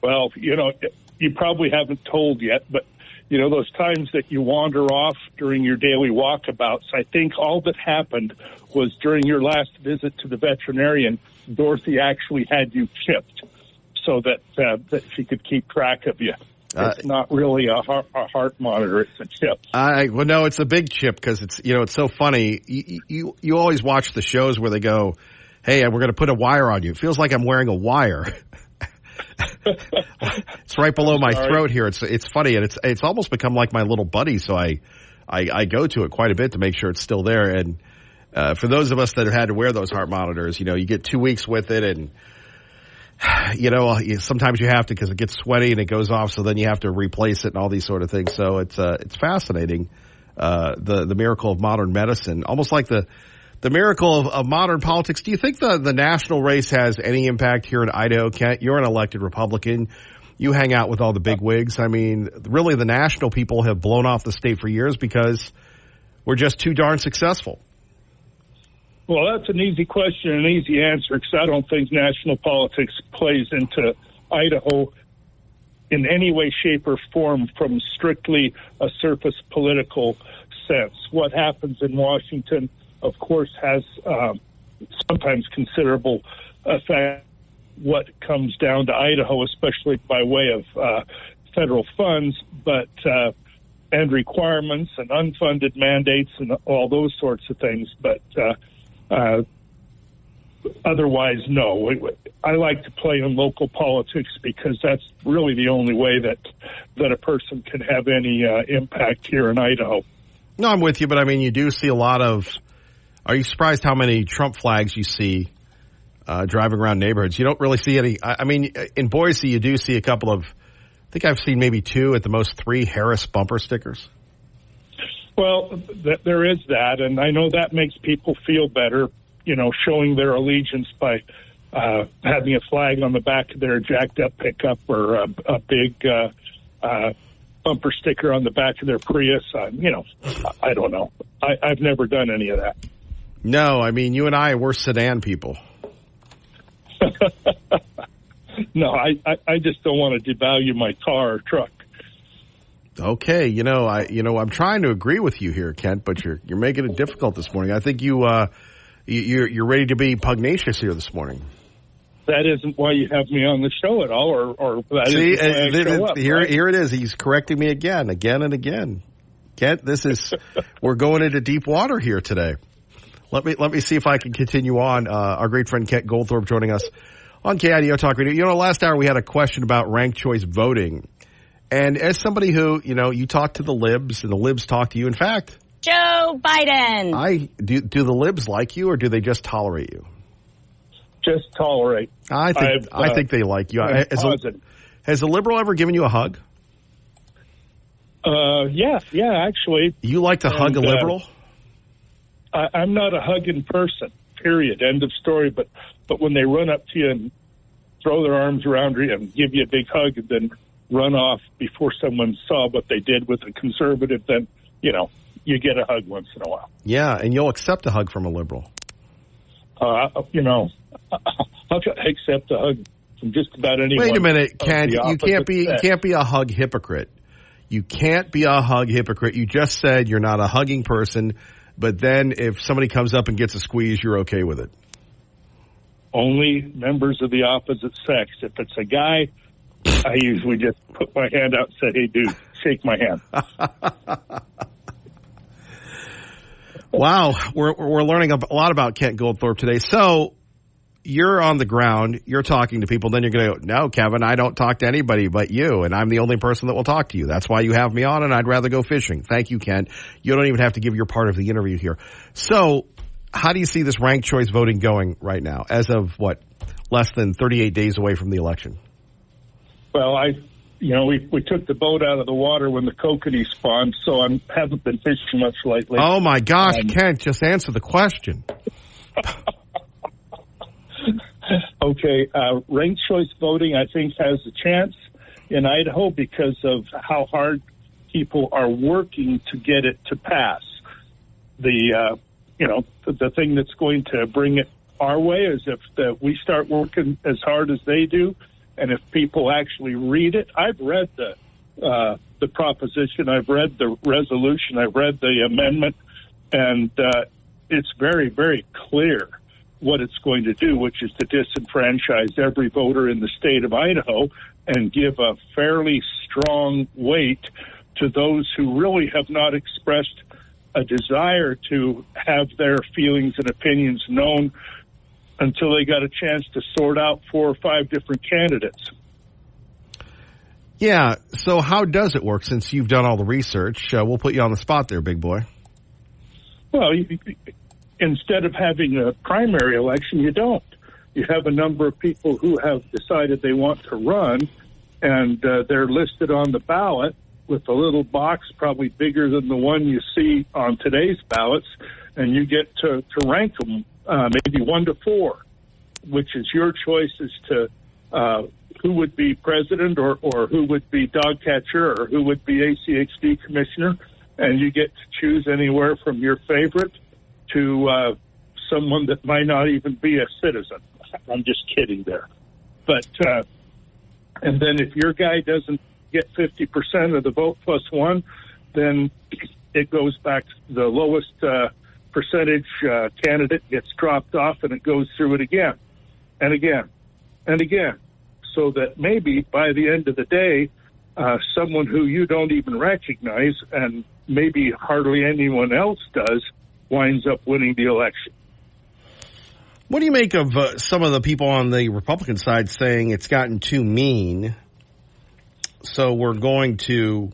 Well, you probably haven't told yet, but those times that you wander off during your daily walkabouts, I think all that happened was during your last visit to the veterinarian, Dorothy actually had you chipped so that she could keep track of you. It's not really a heart monitor; it's a chip. Well, no, it's a big chip because it's so funny. You always watch the shows where they go, "Hey, we're going to put a wire on you." It feels like I'm wearing a wire. It's right below my throat here. It's funny, and it's almost become like my little buddy. So I go to it quite a bit to make sure it's still there. And for those of us that have had to wear those heart monitors, you get 2 weeks with it, and sometimes you have to because it gets sweaty and it goes off. So then you have to replace it and all these sort of things. So it's fascinating, the miracle of modern medicine, almost like the miracle of modern politics. Do you think the national race has any impact here in Idaho, Kent? You're an elected Republican. You hang out with all the big wigs. I mean, really, the national people have blown off the state for years because we're just too darn successful. Well, that's an easy question, an easy answer, because I don't think national politics plays into Idaho in any way, shape, or form from strictly a surface political sense. What happens in Washington, of course, has sometimes considerable effect. What comes down to Idaho, especially by way of federal funds, and requirements and unfunded mandates and all those sorts of things. But otherwise, no. I like to play in local politics because that's really the only way that a person can have any impact here in Idaho. No, I'm with you, but I mean, you do see a lot of. Are you surprised how many Trump flags you see driving around neighborhoods? You don't really see any. I mean, in Boise, you do see a couple of. I think I've seen maybe 2, at the most 3 Harris bumper stickers. Well, there is that, and I know that makes people feel better, showing their allegiance by having a flag on the back of their jacked-up pickup or a big bumper sticker on the back of their Prius. I don't know. I've never done any of that. No, I mean, you and we're sedan people. No, I just don't want to devalue my car or truck. Okay, I'm trying to agree with you here, Kent, but you're making it difficult this morning. I think you're ready to be pugnacious here this morning. That isn't why you have me on the show at all, or that See, isn't why I show up. Here it is. He's correcting me again and again. Kent, we're going into deep water here today. Let me see if I can continue on. Our great friend Kent Goldthorpe joining us on KIDO Talk Radio. Last hour we had a question about ranked choice voting. And as somebody who, you talk to the libs and the libs talk to you. In fact, Joe Biden. Do the libs like you or do they just tolerate you? Just tolerate. I think they like you. Has a liberal ever given you a hug? Yeah, actually. You like to hug a liberal? I'm not a hugging person, period, end of story. But when they run up to you and throw their arms around you and give you a big hug and then run off before someone saw what they did with a conservative, then, you get a hug once in a while. Yeah, and you'll accept a hug from a liberal. I'll accept a hug from just about anyone. Wait a minute, Ken. You can't be a hug hypocrite. You can't be a hug hypocrite. You just said you're not a hugging person, but then if somebody comes up and gets a squeeze, you're okay with it. Only members of the opposite sex. If it's a guy, I usually just put my hand out and say, "Hey, dude, shake my hand." Wow, we're learning a lot about Kent Goldthorpe today. So you're on the ground, you're talking to people, then you're going to go, "No, Kevin, I don't talk to anybody but you, and I'm the only person that will talk to you. That's why you have me on, and I'd rather go fishing." Thank you, Kent. You don't even have to give your part of the interview here. So how do you see this ranked choice voting going right now, as of less than 38 days away from the election? Well, we took the boat out of the water when the kokanee spawned, so I haven't been fishing much lately. Oh, my gosh, Kent, just answer the question. Okay, ranked choice voting, I think, has a chance in Idaho because of how hard people are working to get it to pass. The thing that's going to bring it our way is if we start working as hard as they do, and if people actually read it. I've read the the proposition. I've read the resolution. I've read the amendment, and it's very, very clear what it's going to do, which is to disenfranchise every voter in the state of Idaho and give a fairly strong weight to those who really have not expressed a desire to have their feelings and opinions known until they got a chance to sort out 4 or 5 different candidates. Yeah, so how does it work since you've done all the research? We'll put you on the spot there, big boy. Well, instead of having a primary election, you don't. You have a number of people who have decided they want to run, and they're listed on the ballot with a little box probably bigger than the one you see on today's ballots, and you get to rank them maybe 1 to 4, which is your choice as to who would be president or who would be dog catcher or who would be ACHD commissioner, and you get to choose anywhere from your favorite to someone that might not even be a citizen. I'm just kidding there. But and then if your guy doesn't get 50% of the vote plus 1, then it goes back to the lowest percentage candidate gets dropped off, and it goes through it again and again and again, so that maybe by the end of the day, someone who you don't even recognize and maybe hardly anyone else does winds up winning the election. What do you make of some of the people on the Republican side saying it's gotten too mean, so we're going to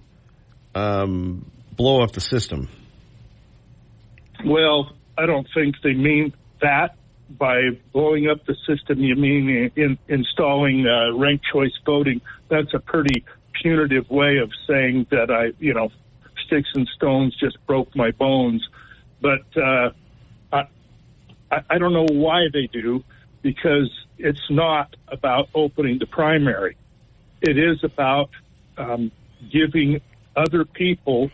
blow up the system? Well, I don't think they mean that. By blowing up the system, you mean installing ranked choice voting. That's a pretty punitive way of saying that sticks and stones just broke my bones. But I don't know why they do, because it's not about opening the primary. It is about giving other people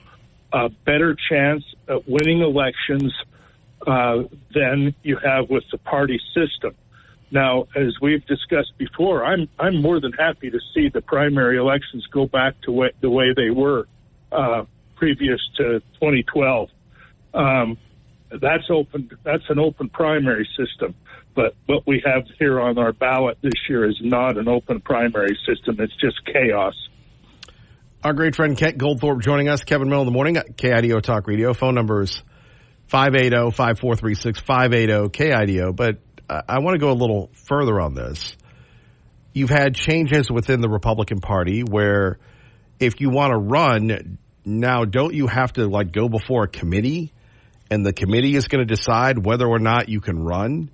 a better chance at winning elections than you have with the party system. Now, as we've discussed before, I'm more than happy to see the primary elections go back to the way they were previous to 2012. That's an open primary system. But what we have here on our ballot this year is not an open primary system. It's just chaos. Our great friend Kent Goldthorpe joining us. Kevin Mill in the morning. KIDO Talk Radio. Phone numbers 580-5436, 580-KIDO. But I want to go a little further on this. You've had changes within the Republican Party where if you want to run, now don't you have to go before a committee, and the committee is going to decide whether or not you can run?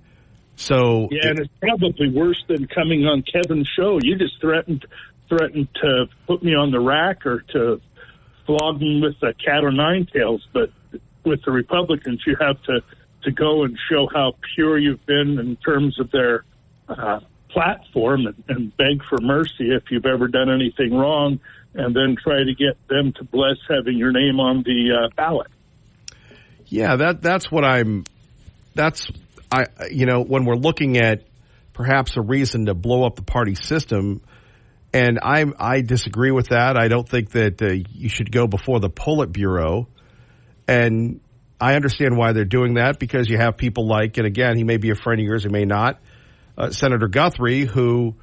So yeah, and it's probably worse than coming on Kevin's show. You just threatened to put me on the rack or to flog me with a cat o' nine tails. But with the Republicans, you have to go and show how pure you've been in terms of their platform and beg for mercy if you've ever done anything wrong, and then try to get them to bless having your name on the ballot. Yeah, that's what when we're looking at perhaps a reason to blow up the party system, and I disagree with that. I don't think that you should go before the Politburo, and I understand why they're doing that, because you have people like, and again, he may be a friend of yours, he may not, Senator Guthrie, who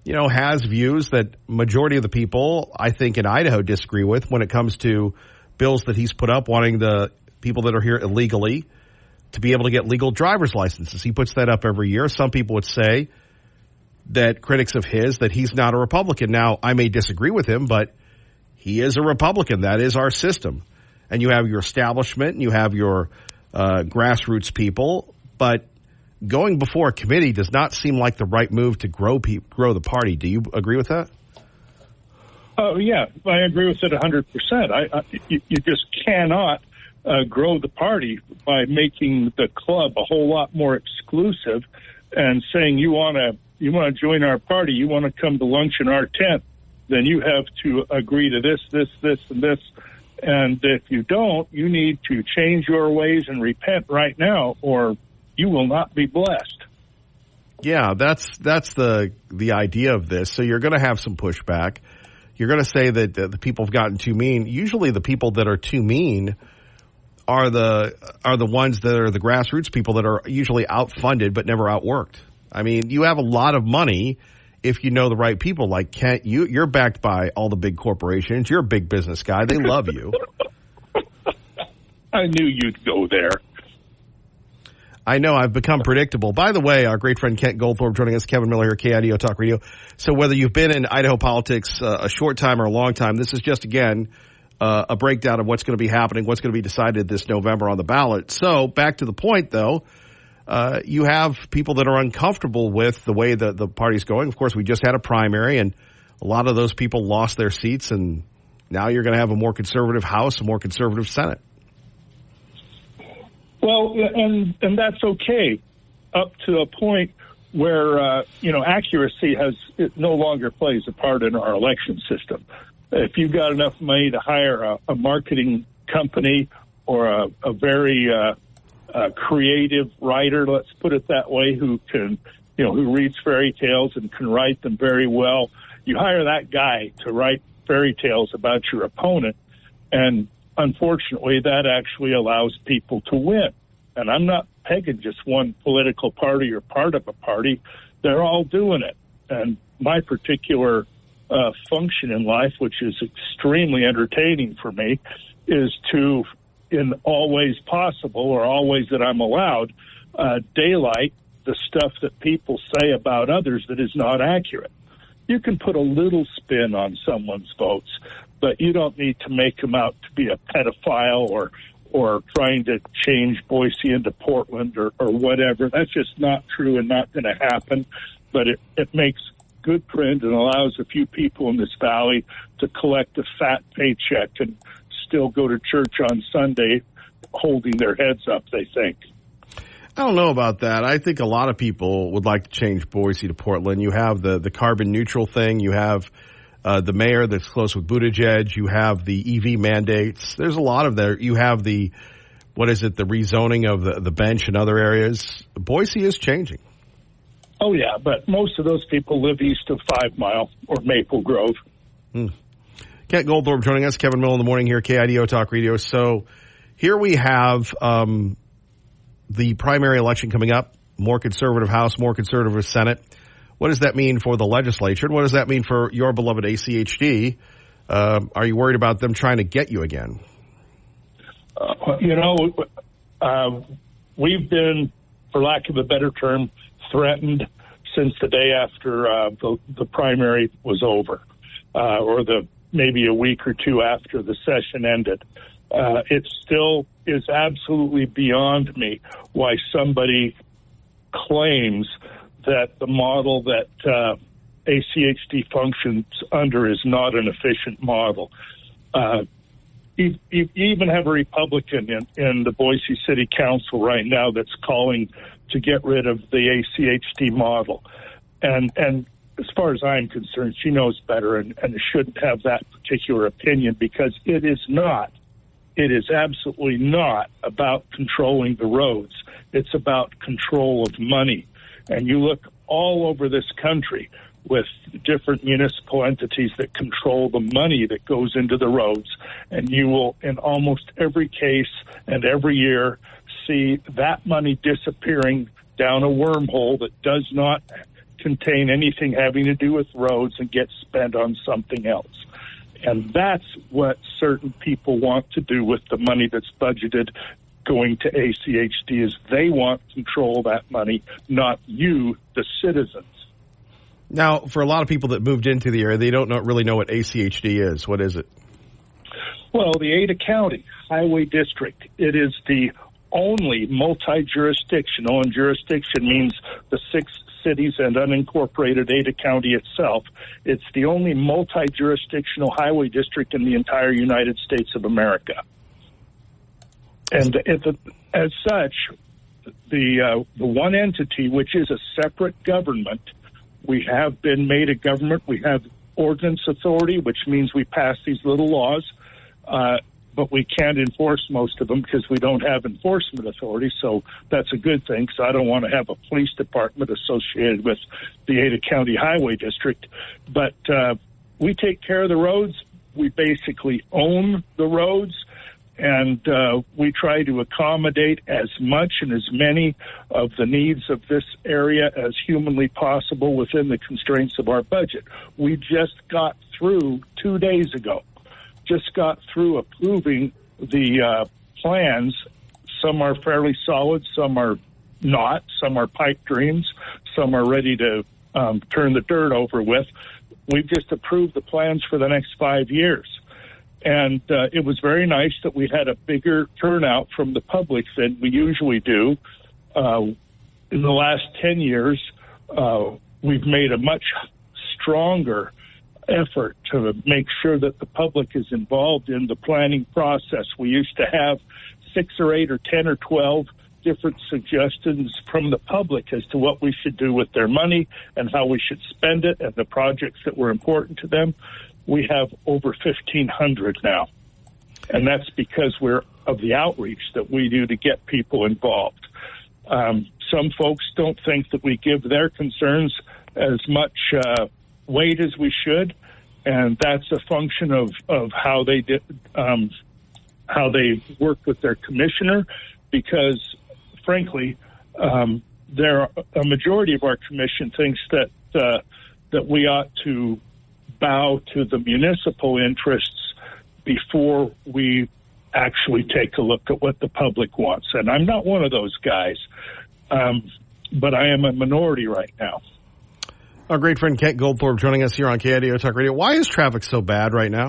has views that majority of the people, I think, in Idaho disagree with when it comes to bills that he's put up wanting the people that are here illegally to be able to get legal driver's licenses. He puts that up every year. Some people would say that critics of his, that he's not a Republican. Now, I may disagree with him, but he is a Republican. That is our system. And you have your establishment and you have your grassroots people. But going before a committee does not seem like the right move to grow the party. Do you agree with that? Oh, yeah, I agree with it 100%. You just cannot grow the party by making the club a whole lot more exclusive and saying you want to join our party, you want to come to lunch in our tent, then you have to agree to this, and this. And if you don't, you need to change your ways and repent right now, or you will not be blessed. Yeah, that's the idea of this. So you're going to have some pushback. you're going to say that the people have gotten too mean. Usually the people that are too mean are the ones that are the grassroots people that are usually outfunded but never outworked. I mean, you have a lot of money if you know the right people. Like Kent, you're backed by all the big corporations. You're a big business guy. They love you. I knew you'd go there. I know. I've become predictable. By the way, our great friend Kent Goldthorpe joining us, Kevin Miller here, KIDO Talk Radio. So whether you've been in Idaho politics a short time or a long time, this is just, again, a breakdown of what's going to be happening, what's going to be decided this November on the ballot. So back to the point, though, you have people that are uncomfortable with the way the party's going. Of course, we just had a primary, and a lot of those people lost their seats, and now you're going to have a more conservative House, a more conservative Senate. Well, and that's okay up to a point where, accuracy it no longer plays a part in our election system. If you've got enough money to hire a marketing company or a very creative writer, let's put it that way, who reads fairy tales and can write them very well, you hire that guy to write fairy tales about your opponent, and unfortunately, that actually allows people to win. And I'm not pegging just one political party or part of a party. They're all doing it. And my particular function in life, which is extremely entertaining for me, is to, in all ways possible or all ways that I'm allowed, daylight the stuff that people say about others that is not accurate. You can put a little spin on someone's votes, but you don't need to make them out to be a pedophile or trying to change Boise into Portland or whatever. That's just not true and not going to happen. But it makes good print and allows a few people in this valley to collect a fat paycheck and still go to church on Sunday holding their heads up, they think. I don't know about that. I think a lot of people would like to change Boise to Portland. You have the carbon neutral thing. You have the mayor that's close with Buttigieg. You have the EV mandates. There's a lot of there. You have the rezoning of the bench and other areas. Boise is changing. Oh, yeah, but most of those people live east of 5 Mile or Maple Grove. Kent Goldthorpe joining us. Kevin Miller in the morning here, KIDO Talk Radio. So here we have the primary election coming up, more conservative House, more conservative Senate. What does that mean for the legislature? And what does that mean for your beloved ACHD? Are you worried about them trying to get you again? We've been, for lack of a better term, threatened since the day after the primary was over, or maybe a week or two after the session ended. It still is absolutely beyond me why somebody claims that the model that ACHD functions under is not an efficient model. You even have a Republican in the Boise City Council right now that's calling to get rid of the ACHD model. And as far as I'm concerned, she knows better and shouldn't have that particular opinion, because it is absolutely not about controlling the roads. It's about control of money. And you look all over this country with different municipal entities that control the money that goes into the roads, and you will, in almost every case and every year, see that money disappearing down a wormhole that does not contain anything having to do with roads and gets spent on something else. And that's what certain people want to do with the money that's budgeted going to ACHD, is they want control of that money, not you, the citizens. Now, for a lot of people that moved into the area, they don't really know what ACHD is. What is it? Well, the Ada County Highway District, it is the only multi-jurisdictional, and jurisdiction means the 6 cities and unincorporated Ada County itself. It's the only multi-jurisdictional highway district in the entire United States of America. And as such, the one entity, which is a separate government, we have been made a government. We have ordinance authority, which means we pass these little laws, but we can't enforce most of them because we don't have enforcement authority. So that's a good thing, because I don't want to have a police department associated with the Ada County Highway District. But we take care of the roads. We basically own the roads, and we try to accommodate as much and as many of the needs of this area as humanly possible within the constraints of our budget. We just got through 2 days ago, approving the plans. Some are fairly solid, some are not, some are pipe dreams, some are ready to turn the dirt over with. We've just approved the plans for the next 5 years. And it was very nice that we had a bigger turnout from the public than we usually do. In the last 10 years, we've made a much stronger effort to make sure that the public is involved in the planning process. We used to have 6 or 8 or 10 or 12 different suggestions from the public as to what we should do with their money and how we should spend it and the projects that were important to them. We have over 1,500 now, and that's because we're of the outreach that we do to get people involved. Some folks don't think that we give their concerns as much weight as we should, and that's a function of how they did, how they work with their commissioner, because frankly, a majority of our commission thinks that we ought to bow to the municipal interests before we actually take a look at what the public wants. And I'm not one of those guys, but I am a minority right now. Our great friend Kent Goldthorpe joining us here on KIDO Talk Radio. Why is traffic so bad right now?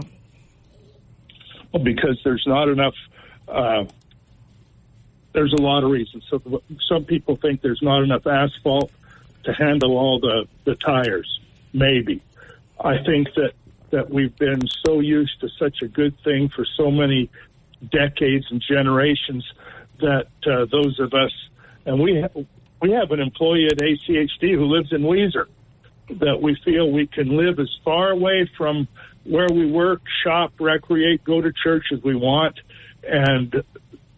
Well, because there's not enough. There's a lot of reasons. So some people think there's not enough asphalt to handle all the tires. Maybe. I think that we've been so used to such a good thing for so many decades and generations that those of us, and we have an employee at ACHD who lives in Weiser, that we feel we can live as far away from where we work, shop, recreate, go to church as we want, and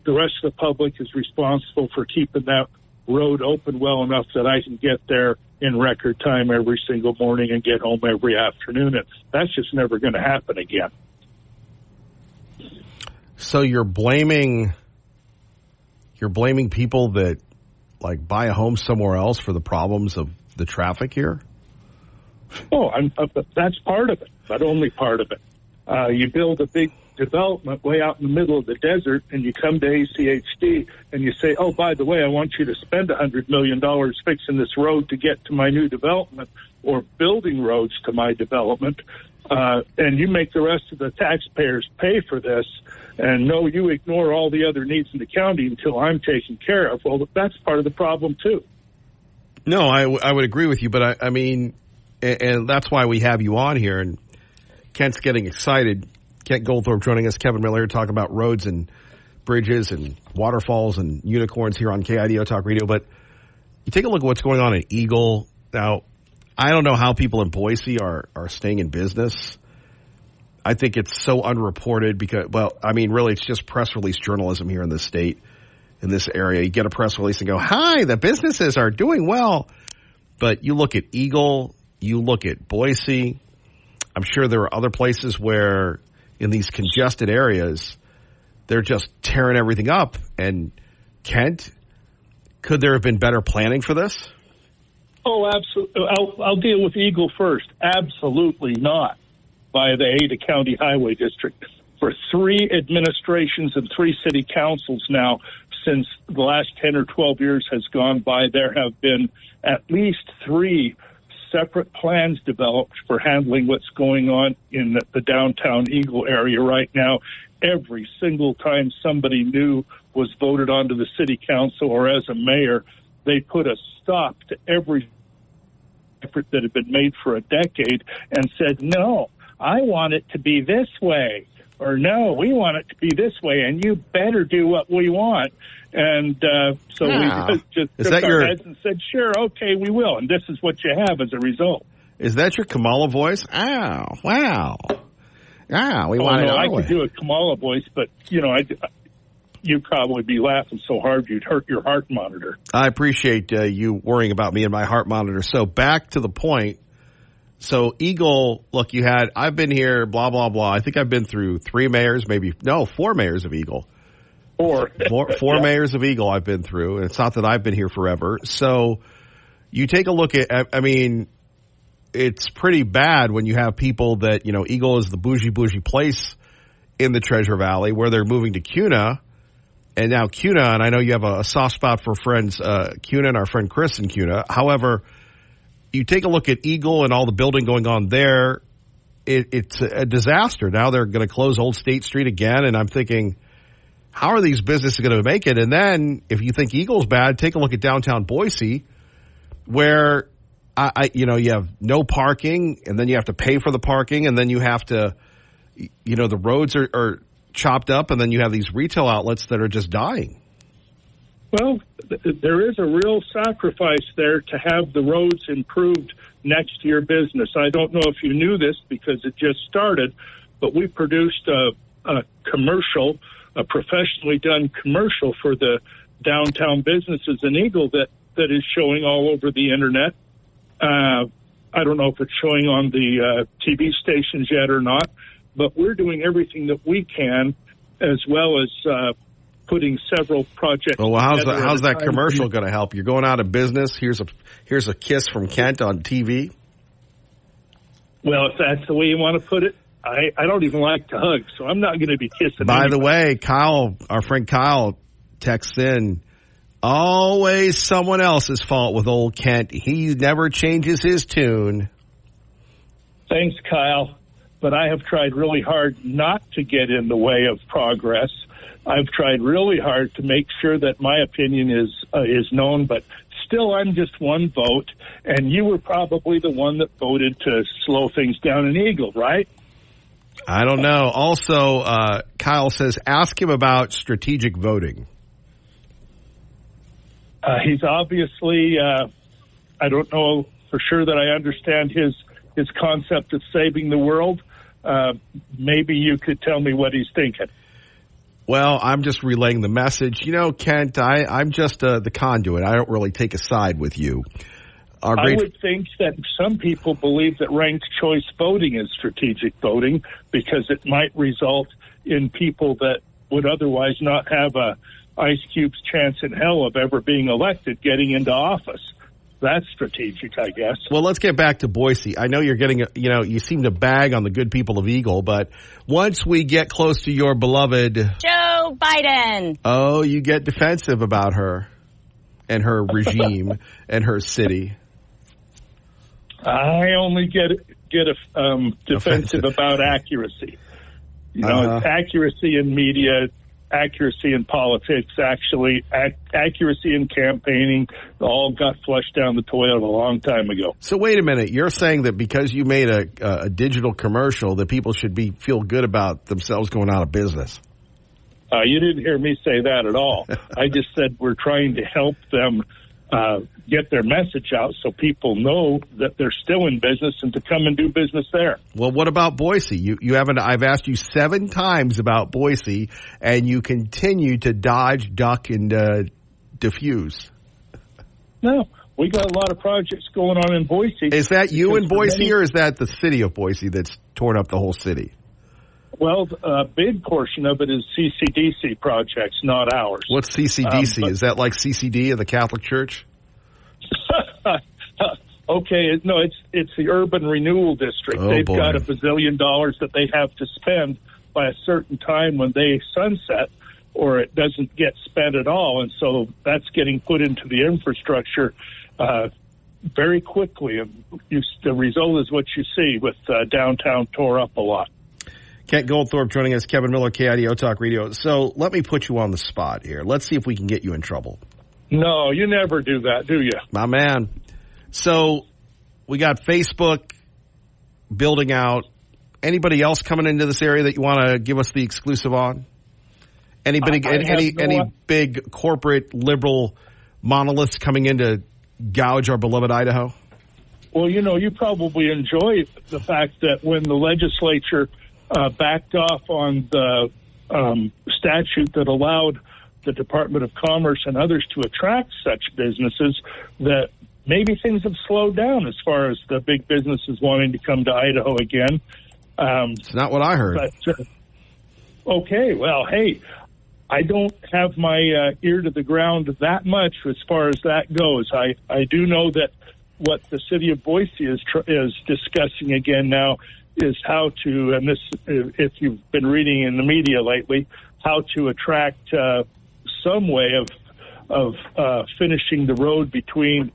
the rest of the public is responsible for keeping that road open well enough that I can get there in record time every single morning and get home every afternoon. And that's just never going to happen again. So you're blaming people that like buy a home somewhere else for the problems of the traffic here? Oh, that's part of it, but only part of it. You build a big development way out in the middle of the desert, and you come to ACHD and you say, oh, by the way, I want you to spend $100 million fixing this road to get to my new development or building roads to my development, and you make the rest of the taxpayers pay for this, and no, you ignore all the other needs in the county until I'm taken care of. Well, that's part of the problem, too. No, I would agree with you, but I mean, and that's why we have you on here, and Kent's getting excited. Kent Goldthorpe joining us, Kevin Miller here, talking about roads and bridges and waterfalls and unicorns here on KIDO Talk Radio. But you take a look at what's going on in Eagle. Now, I don't know how people in Boise are staying in business. I think it's so unreported because, well, I mean, really, it's just press release journalism here in this state, in this area. You get a press release and go, hi, the businesses are doing well. But you look at Eagle, you look at Boise. I'm sure there are other places where in these congested areas, they're just tearing everything up. And Kent, could there have been better planning for this? Oh, absolutely. I'll deal with Eagle first. Absolutely not by the Ada County Highway District. For 3 administrations and 3 city councils now, since the last 10 or 12 years has gone by, there have been at least 3 separate plans developed for handling what's going on in the downtown Eagle area right now. Every single time somebody new was voted onto the city council or as a mayor, they put a stop to every effort that had been made for a decade and said, no, I want it to be this way, or no, we want it to be this way, and you better do what we want. And so we just shook our heads and said, sure, okay, we will. And this is what you have as a result. Is that your Kamala voice? Oh, wow. Yeah, we want it our way. I could do a Kamala voice, but, you know, you'd probably be laughing so hard you'd hurt your heart monitor. I appreciate you worrying about me and my heart monitor. So back to the point. So Eagle, look, I've been here, blah, blah, blah. I think I've been through 4 mayors of Eagle. Four Yeah. mayors of Eagle I've been through. And it's not that I've been here forever. So you take a look at, I mean, it's pretty bad when you have people that, Eagle is the bougie place in the Treasure Valley where they're moving to Kuna. And now Kuna, and I know you have a soft spot for friends, Kuna and our friend Chris in Kuna. However, you take a look at Eagle and all the building going on there, it's a disaster. Now they're going to close Old State Street again, and I'm thinking, how are these businesses going to make it? And then if you think Eagle's bad, take a look at downtown Boise, where you have no parking, and then you have to pay for the parking, and then you have to, the roads are chopped up, and then you have these retail outlets that are just dying. Well, there is a real sacrifice there to have the roads improved next to your business. I don't know if you knew this because it just started, but we produced a commercial, a professionally done commercial for the downtown businesses in Eagle that is showing all over the internet. I don't know if it's showing on the TV stations yet or not, but we're doing everything that we can, as well as putting several projects. Well, how's that commercial going to help? You're going out of business. Here's a kiss from Kent on TV. Well, if that's the way you want to put it, I don't even like to hug, so I'm not going to be kissing. By anybody. the way, Kyle, our friend Kyle, texts in. Always someone else's fault with old Kent. He never changes his tune. Thanks, Kyle. But I have tried really hard not to get in the way of progress. I've tried really hard to make sure that my opinion is known, but still I'm just one vote, and you were probably the one that voted to slow things down in Eagle, right? I don't know. Also, Kyle says, ask him about strategic voting. He's obviously, I don't know for sure that I understand his concept of saving the world. Maybe you could tell me what he's thinking. Well, I'm just relaying the message. Kent, I'm just the conduit. I don't really take a side with you. I would think that some people believe that ranked choice voting is strategic voting because it might result in people that would otherwise not have a Ice Cube's chance in hell of ever being elected getting into office. That's strategic, I guess. Well, let's get back to Boise. I know you're getting, you seem to bag on the good people of Eagle, but once we get close to your beloved Joe Biden. Oh, you get defensive about her and her regime and her city. I only get defensive about accuracy. It's accuracy in media, accuracy in politics, actually, accuracy in campaigning, all got flushed down the toilet a long time ago. So wait a minute. You're saying that because you made a digital commercial that people should feel good about themselves going out of business? You didn't hear me say that at all. I just said we're trying to help them get their message out so people know that they're still in business and to come and do business there. Well, what about Boise? You haven't. I've asked you 7 times about Boise, and you continue to dodge, duck, and diffuse. No, we got a lot of projects going on in Boise. Is that you in Boise, or is that the city of Boise that's torn up the whole city? Well, a big portion of it is CCDC projects, not ours. What's CCDC? Is that like CCD of the Catholic Church? Okay, no, it's the Urban Renewal District. They've got $1 bazillion that they have to spend by a certain time when they sunset, or it doesn't get spent at all. And so that's getting put into the infrastructure very quickly. And the result is what you see with downtown tore up a lot. Kent Goldthorpe joining us, Kevin Miller, KIDO Talk Radio. So let me put you on the spot here. Let's see if we can get you in trouble. No, you never do that, do you? My man. So we got Facebook building out. Anybody else coming into this area that you want to give us the exclusive on? Anybody, any big corporate liberal monoliths coming in to gouge our beloved Idaho? Well, you probably enjoy the fact that when the legislature backed off on the statute that allowed the Department of Commerce and others to attract such businesses, that maybe things have slowed down as far as the big businesses wanting to come to Idaho again. It's not what I heard. But, okay, well, hey, I don't have my ear to the ground that much as far as that goes. I do know that what the city of Boise is discussing again now is how to, and this, if you've been reading in the media lately, how to attract some way of finishing the road between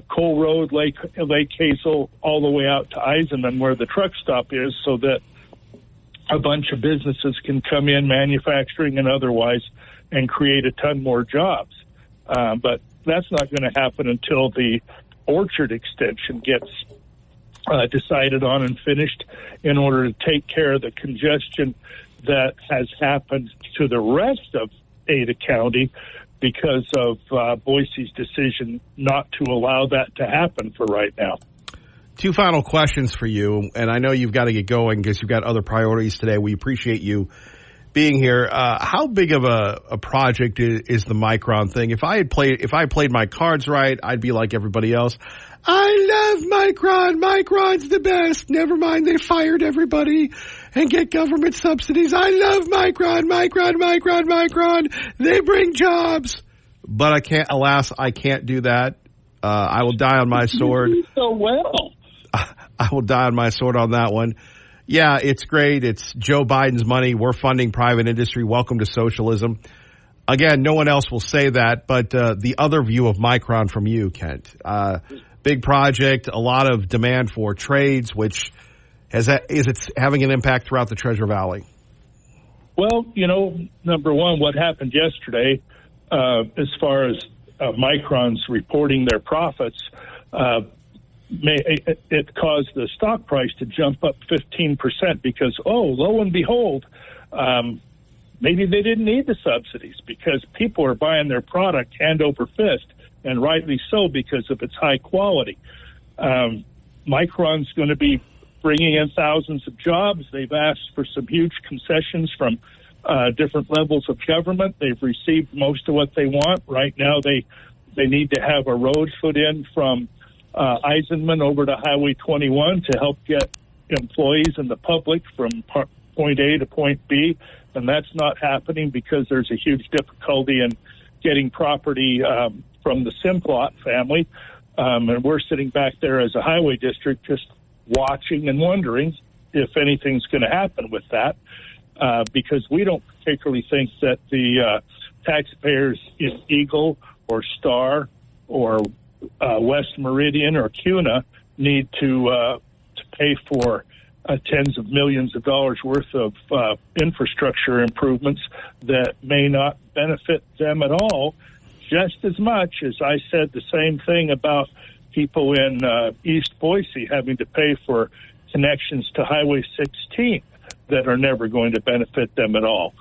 Cole Road, Lake Hazel, all the way out to Eisenman, where the truck stop is, so that a bunch of businesses can come in, manufacturing and otherwise, and create a ton more jobs. But that's not going to happen until the Orchard extension gets decided on and finished, in order to take care of the congestion that has happened to the rest of Ada County because of Boise's decision not to allow that to happen for right now. Two final questions for you, and I know you've got to get going because you've got other priorities today. We appreciate you being here. How big of a project is the Micron thing? If I played my cards right, I'd be like everybody else. I love Micron. Micron's the best. Never mind, they fired everybody and get government subsidies. I love Micron. Micron. They bring jobs. But I can't. Alas, I can't do that. I will die on my sword. You do so well. I will die on my sword on that one. Yeah, it's great. It's Joe Biden's money. We're funding private industry. Welcome to socialism. Again, no one else will say that, but the other view of Micron from you, Kent. Big project, a lot of demand for trades, which is it having an impact throughout the Treasure Valley? Well, number one, what happened yesterday, as far as Micron's reporting their profits, it caused the stock price to jump up 15% because, lo and behold, maybe they didn't need the subsidies because people are buying their product hand over fist, and rightly so because of its high quality. Micron's going to be bringing in thousands of jobs. They've asked for some huge concessions from different levels of government. They've received most of what they want. Right now, they need to have a road put in from Eisenman over to Highway 21 to help get employees and the public from point A to point B, and that's not happening because there's a huge difficulty in getting property from the Simplot family, and we're sitting back there as a highway district just watching and wondering if anything's going to happen with that, because we don't particularly think that the taxpayers in Eagle or Star or West Meridian or CUNA need to pay for tens of millions of dollars worth of infrastructure improvements that may not benefit them at all, just as much as I said the same thing about people in East Boise having to pay for connections to Highway 16 that are never going to benefit them at all.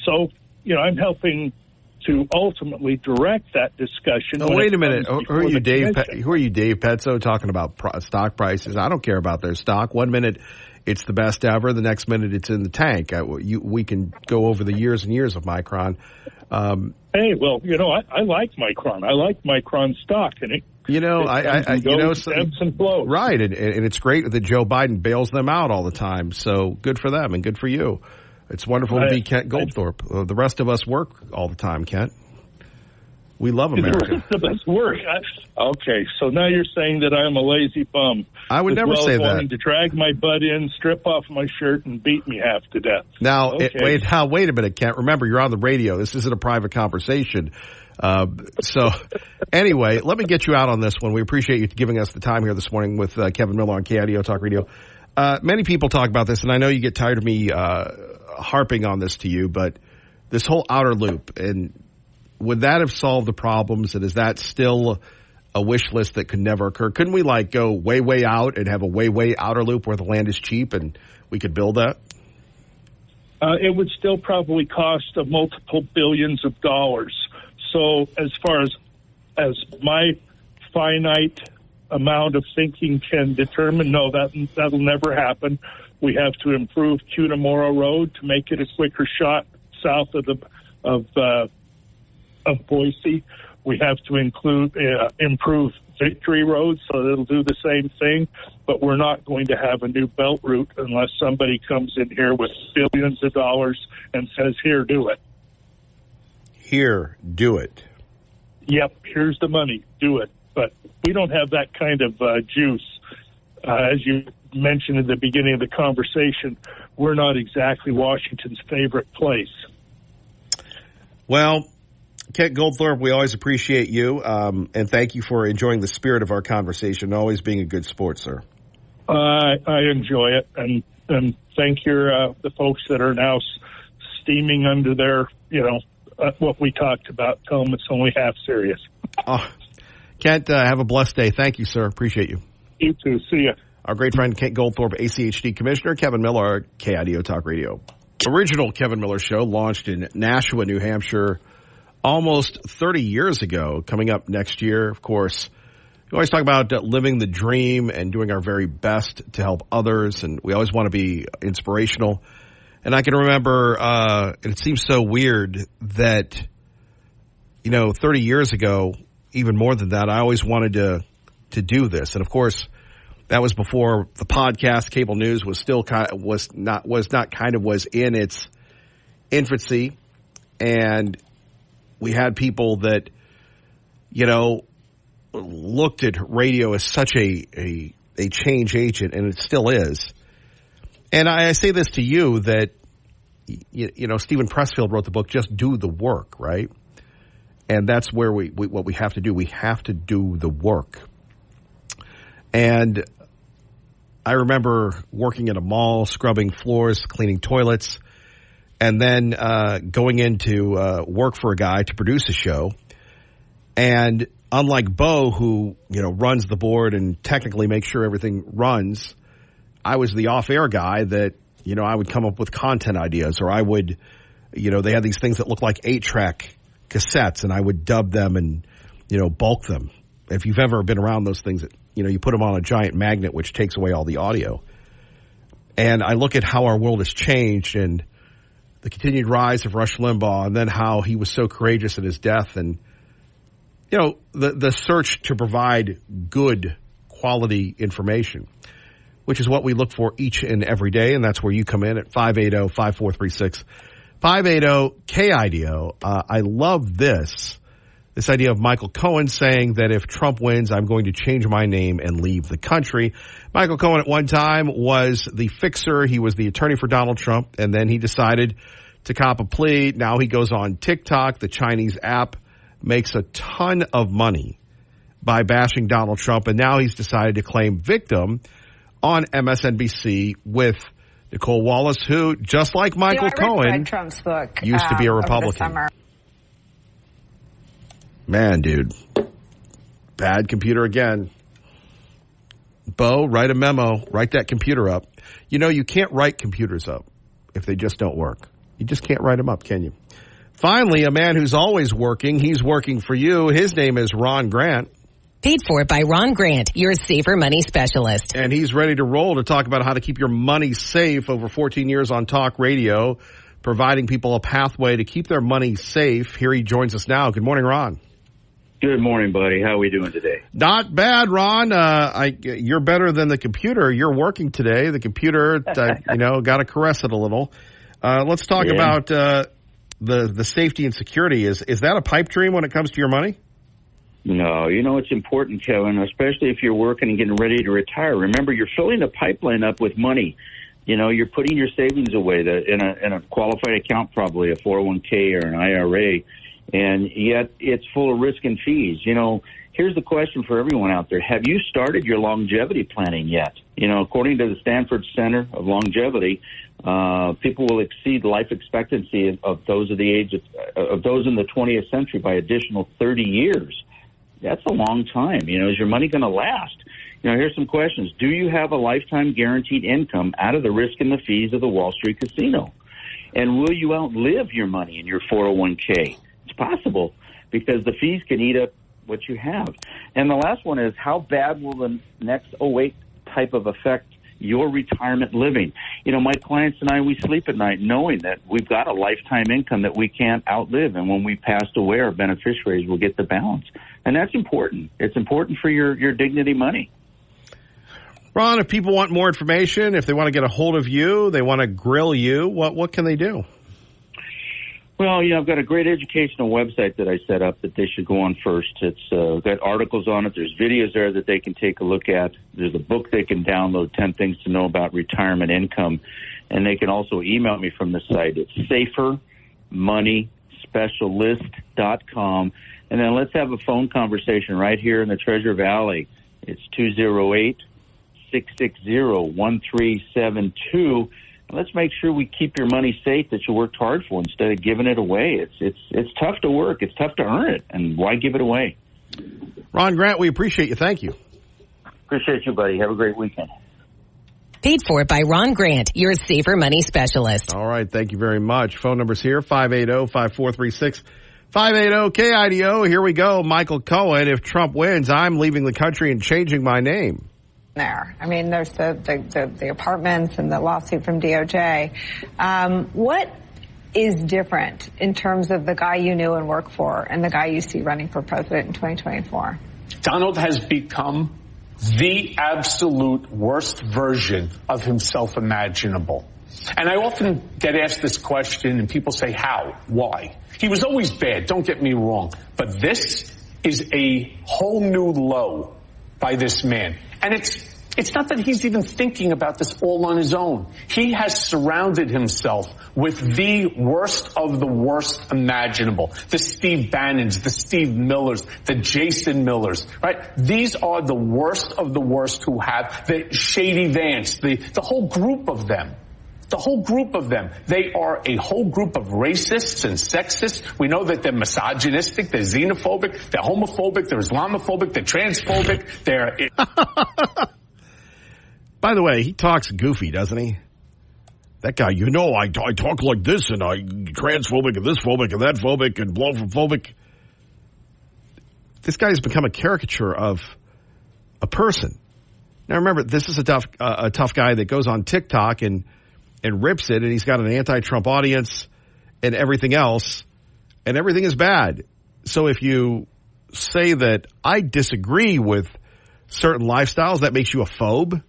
So, I'm helping to ultimately direct that discussion. Oh, wait a minute. Who are you, Dave Petzo, talking about stock prices? I don't care about their stock. 1 minute it's the best ever. The next minute it's in the tank. We can go over the years and years of Micron. Hey, well, I like Micron. I like Micron stock, and it ebbs and flows. Right, and it's great that Joe Biden bails them out all the time. So good for them and good for you. It's wonderful to be Kent Goldthorpe. The rest of us work all the time, Kent. We love America. The rest of us work. Okay, so now you're saying that I'm a lazy bum. I would never say that. Wanting to drag my butt in, strip off my shirt, and beat me half to death. Now, okay. Wait a minute, Kent. Remember, you're on the radio. This isn't a private conversation. So anyway, let me get you out on this one. We appreciate you giving us the time here this morning with Kevin Miller on KIDO Talk Radio. Many people talk about this, and I know you get tired of me harping on this to you, but this whole outer loop, and would that have solved the problems, and is that still a wish list that could never occur? Couldn't we go way, way out and have a way, way outer loop where the land is cheap and we could build that? It would still probably cost multiple billions of dollars. So as far as my finite amount of thinking can determine, no, that'll never happen. We have to improve Cunamora Road to make it a quicker shot south of Boise. We have to improve Victory Road so that it'll do the same thing, but we're not going to have a new belt route unless somebody comes in here with billions of dollars and says, here, do it. Here, do it. Yep, here's the money, do it. But we don't have that kind of juice. As you mentioned at the beginning of the conversation, we're not exactly Washington's favorite place. Well, Kent Goldthorpe, we always appreciate you, and thank you for enjoying the spirit of our conversation, always being a good sport, sir. I enjoy it, and thank the folks that are now steaming under their, what we talked about. Tell them it's only half serious. Kent, have a blessed day. Thank you, sir. Appreciate you. You too. See ya. Our great friend Kent Goldthorpe, ACHD Commissioner, Kevin Miller, KIDO Talk Radio. Original Kevin Miller Show launched in Nashua, New Hampshire, almost 30 years ago. Coming up next year, of course, we always talk about living the dream and doing our very best to help others, and we always want to be inspirational. And I can remember, it seems so weird that, 30 years ago, even more than that, I always wanted to do this. And of course, that was before the podcast. Cable news was still was in its infancy, and we had people that looked at radio as such a change agent, and it still is. And I say this to you that Stephen Pressfield wrote the book "Just Do the Work," right? And that's where what we have to do. We have to do the work. And I remember working at a mall, scrubbing floors, cleaning toilets, and then going into work for a guy to produce a show. And unlike Bo, who runs the board and technically makes sure everything runs, I was the off-air guy that I would come up with content ideas, or I would they had these things that looked like 8-track cassettes, and I would dub them and bulk them. If you've ever been around those things, you put them on a giant magnet, which takes away all the audio. And I look at how our world has changed and the continued rise of Rush Limbaugh, and then how he was so courageous at his death, and the search to provide good quality information, which is what we look for each and every day. And that's where you come in at 580-5436, 580-KIDO. I love this idea of Michael Cohen saying that if Trump wins, I'm going to change my name and leave the country. Michael Cohen at one time was the fixer. He was the attorney for Donald Trump, and then he decided to cop a plea. Now he goes on TikTok. The Chinese app makes a ton of money by bashing Donald Trump, and now he's decided to claim victim on MSNBC with Nicole Wallace, who, just like Michael Cohen, Trump's book, used to be a Republican. Man, dude. Bad computer again. Bo, write a memo. Write that computer up. You can't write computers up if they just don't work. You just can't write them up, can you? Finally, a man who's always working. He's working for you. His name is Ron Grant. Paid for by Ron Grant, your safer money specialist. And he's ready to roll to talk about how to keep your money safe. Over 14 years on talk radio, providing people a pathway to keep their money safe. Here he joins us now. Good morning, Ron. Good morning, buddy. How are we doing today? Not bad, Ron. You're better than the computer. You're working today. The computer, got to caress it a little. Let's talk about the safety and security. Is that a pipe dream when it comes to your money? No, it's important, Kevin, especially if you're working and getting ready to retire. Remember, you're filling the pipeline up with money. You're putting your savings away in a qualified account, probably a 401k or an IRA. And yet it's full of risk and fees. Here's the question for everyone out there. Have you started your longevity planning yet? According to the Stanford Center of Longevity, people will exceed life expectancy of those of the age of those in the 20th century by additional 30 years. That's a long time. Is your money going to last? Here's some questions. Do you have a lifetime guaranteed income out of the risk and the fees of the Wall Street casino? And will you outlive your money in your 401k? It's possible, because the fees can eat up what you have. And the last one is, how bad will the next 08 type of effect your retirement living. You know, my clients and I, we sleep at night knowing that we've got a lifetime income that we can't outlive. And when we passed away, our beneficiaries will get the balance. And that's important. It's important for your dignity money. Ron, if people want more information, if they want to get a hold of you, they want to grill you, what can they do? Well, you know, I've got a great educational website that I set up that they should go on first. It's got articles on it. There's videos there that they can take a look at. There's a book they can download, 10 Things to Know About Retirement Income. And they can also email me from the site. It's safermoneyspecialist.com. And then let's have a phone conversation right here in the Treasure Valley. It's 208-660-1372. Let's make sure we keep your money safe that you worked hard for instead of giving it away. It's tough to work. It's tough to earn it. And why give it away? Ron Grant, we appreciate you. Thank you. Appreciate you, buddy. Have a great weekend. Paid for by Ron Grant, your safer money specialist. All right. Thank you very much. Phone number's here, 580-5436. 580-KIDO. Here we go. Michael Cohen. If Trump wins, I'm leaving the country and changing my name. There. I mean, there's the apartments and the lawsuit from DOJ. What is different in terms of the guy you knew and worked for and the guy you see running for president in 2024? Donald has become the absolute worst version of himself imaginable. And I often get asked this question, and people say, how? Why? He was always bad, don't get me wrong. But this is a whole new low by this man. And it's not that he's even thinking about this all on his own. He has surrounded himself with the worst of the worst imaginable. The Steve Bannons, the Steve Millers, the Jason Millers, right? These are the worst of the worst who have the Shady Vance, the whole group of them. The whole group of them. They are a whole group of racists and sexists. We know that they're misogynistic, they're xenophobic, they're homophobic, they're Islamophobic, they're transphobic, they're... By the way, he talks goofy, doesn't he? That guy, you know, I talk like this, and I transphobic and this phobic and that phobic and blowphobic. This guy has become a caricature of a person. Now remember, this is a tough guy that goes on TikTok and rips it, and he's got an anti-Trump audience and everything else, and everything is bad. So if you say that I disagree with certain lifestyles, that makes you a phobe.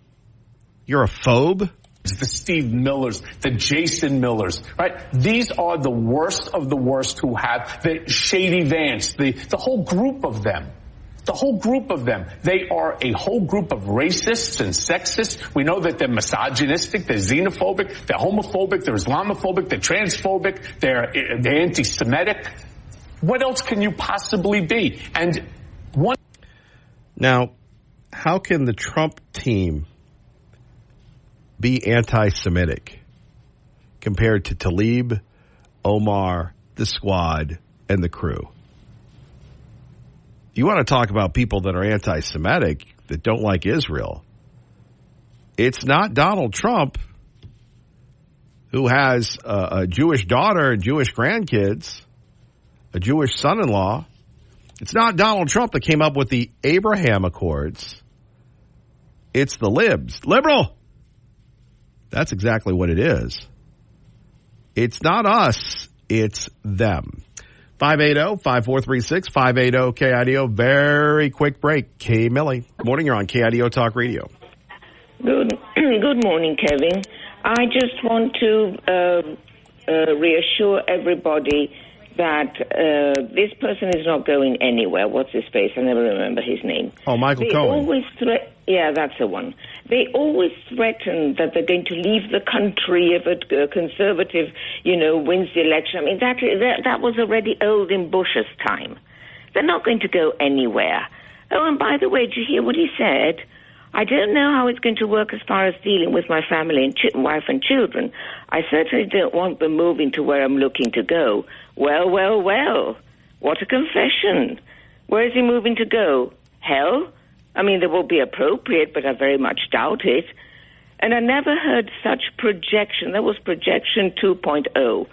You're a phobe. The Steve Millers, the Jason Millers, right? These are the worst of the worst who have the Shady Vance, the whole group of them. The whole group of them. They are a whole group of racists and sexists. We know that they're misogynistic, they're xenophobic, they're homophobic, they're Islamophobic, they're transphobic, they're anti-Semitic. What else can you possibly be? And one. Now, how can the Trump team be anti-Semitic compared to Tlaib, Omar, the squad, and the crew? You want to talk about people that are anti-Semitic, that don't like Israel. It's not Donald Trump, who has a Jewish daughter and Jewish grandkids, a Jewish son-in-law. It's not Donald Trump that came up with the Abraham Accords. It's the libs. Liberal! That's exactly what it is. It's not us, it's them. 580-5436, 580-KIDO. Very quick break. Kay Millie. Good morning. You're on KIDO Talk Radio. Good morning, Kevin. I just want to reassure everybody that this person is not going anywhere. What's his face? I never remember his name. Oh, Michael Cohen. Yeah, that's the one. They always threaten that they're going to leave the country if a conservative, wins the election. I mean, that was already old in Bush's time. They're not going to go anywhere. Oh, and by the way, did you hear what he said? I don't know how it's going to work as far as dealing with my family and wife and children. I certainly don't want them moving to where I'm looking to go. Well. What a confession. Where is he moving to go? Hell? I mean, that will be appropriate, but I very much doubt it. And I never heard such projection. That was projection 2.0,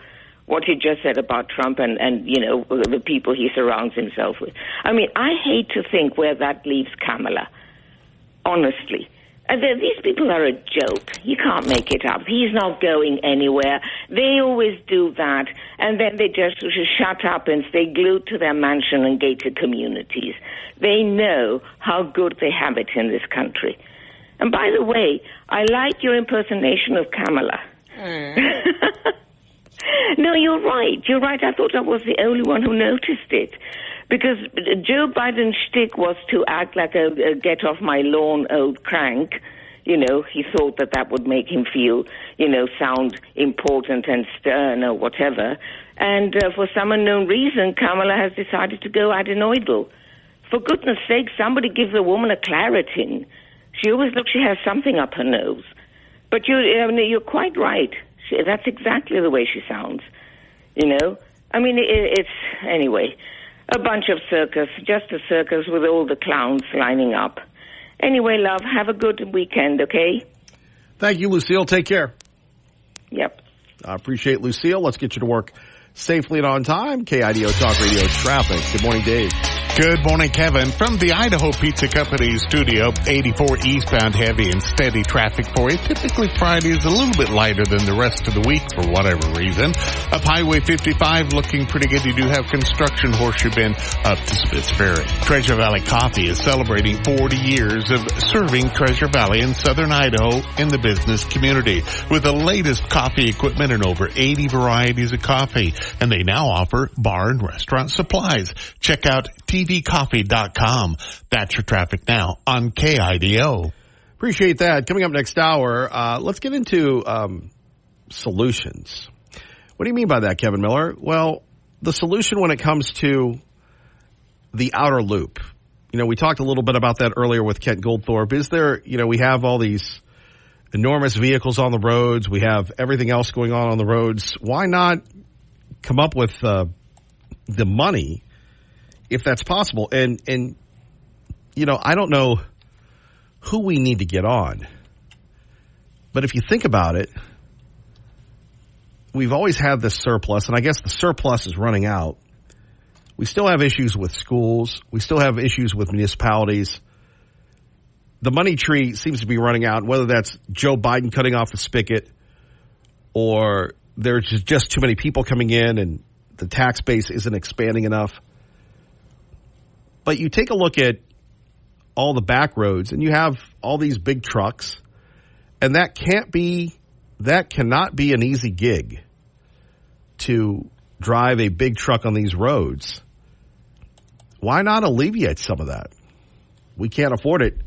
what he just said about Trump and the people he surrounds himself with. I mean, I hate to think where that leaves Kamala, honestly. These people are a joke. You can't make it up. He's not going anywhere. They always do that, and then they just shut up and stay glued to their mansion and gated communities. They know how good they have it in this country. And by the way, I like your impersonation of Kamala. No, you're right. You're right. I thought I was the only one who noticed it. Because Joe Biden's shtick was to act like a get-off-my-lawn old crank. You know, he thought that would make him feel, sound important and stern or whatever. And for some unknown reason, Kamala has decided to go adenoidal. For goodness sake, somebody give the woman a Claritin. She always looks she has something up her nose. But you're quite right. That's exactly the way she sounds. It's anyway, a bunch of circus, just a circus with all the clowns lining up. Anyway, love, have a good weekend, okay? Thank you, Lucille. Take care. Yep. I appreciate Lucille. Let's get you to work safely and on time. KIDO Talk Radio Traffic. Good morning, Dave. Good morning, Kevin. From the Idaho Pizza Company studio, 84 eastbound heavy and steady traffic for you. Typically Friday is a little bit lighter than the rest of the week for whatever reason. Up Highway 55 looking pretty good. You do have construction Horseshoe Bend up to Spitz Ferry. Treasure Valley Coffee is celebrating 40 years of serving Treasure Valley in southern Idaho in the business community with the latest coffee equipment and over 80 varieties of coffee. And they now offer bar and restaurant supplies. Check out tvcoffee.com. That's your traffic now on KIDO. Appreciate that. Coming up next hour, let's get into solutions. What do you mean by that, Kevin Miller? Well, the solution when it comes to the outer loop. We talked a little bit about that earlier with Kent Goldthorpe. Is there, we have all these enormous vehicles on the roads. We have everything else going on the roads. Why not come up with the money if that's possible? And I don't know who we need to get on, but if you think about it, we've always had this surplus, and I guess the surplus is running out. We still have issues with schools. We still have issues with municipalities. The money tree seems to be running out, whether that's Joe Biden cutting off the spigot or there's just too many people coming in and the tax base isn't expanding enough. But you take a look at all the back roads and you have all these big trucks, and that cannot be an easy gig to drive a big truck on these roads. Why not alleviate some of that? We can't afford it.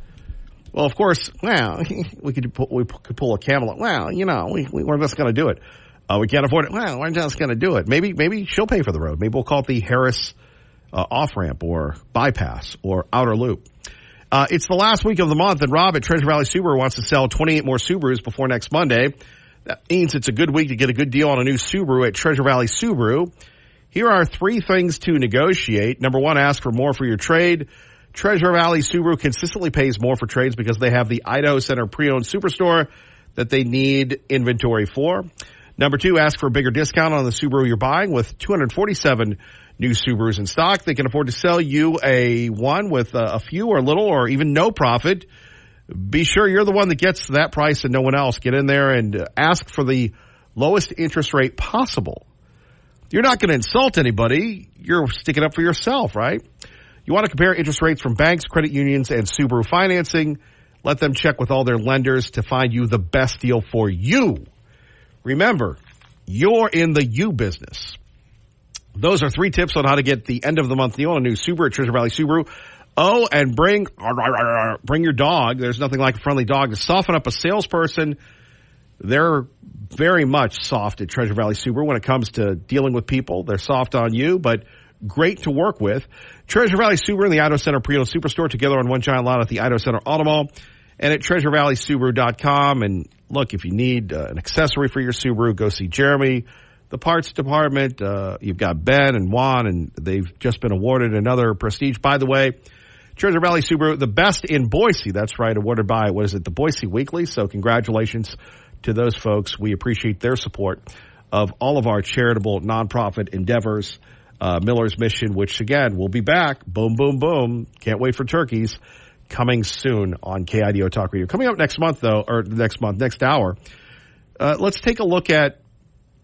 Well, of course, we could pull a Camelot. We're just going to do it. We can't afford it. Well, we're just going to do it. Maybe she'll pay for the road. Maybe we'll call it the Harris off-ramp or bypass or outer loop. It's the last week of the month, and Rob at Treasure Valley Subaru wants to sell 28 more Subarus before next Monday. That means it's a good week to get a good deal on a new Subaru at Treasure Valley Subaru. Here are 3 things to negotiate. Number 1, ask for more for your trade. Treasure Valley Subaru consistently pays more for trades because they have the Idaho Center pre-owned superstore that they need inventory for. Number 2, ask for a bigger discount on the Subaru you're buying. With 247 new Subarus in stock, they can afford to sell you a one with a few or little or even no profit. Be sure you're the one that gets that price and no one else. Get in there and ask for the lowest interest rate possible. You're not going to insult anybody. You're sticking up for yourself, right? You want to compare interest rates from banks, credit unions, and Subaru financing. Let them check with all their lenders to find you the best deal for you. Remember, you're in the you business. Those are 3 tips on how to get the end of the month deal on a new Subaru at Treasure Valley Subaru. Oh, and bring your dog. There's nothing like a friendly dog to soften up a salesperson. They're very much soft at Treasure Valley Subaru when it comes to dealing with people. They're soft on you, but great to work with. Treasure Valley Subaru and the Idaho Center Pre-Owned Superstore together on one giant lot at the Idaho Center Auto Mall and at TreasureValleySubaru.com. And look, if you need an accessory for your Subaru, go see Jeremy. The parts department, you've got Ben and Juan, and they've just been awarded another prestige. By the way, Treasure Valley Subaru, the best in Boise. That's right, awarded by, the Boise Weekly. So congratulations to those folks. We appreciate their support of all of our charitable nonprofit endeavors. Miller's Mission, which, again, will be back. Boom, boom, boom. Can't wait for turkeys. coming soon on KIDO Talk Radio. Coming up next month, though, or next hour, let's take a look at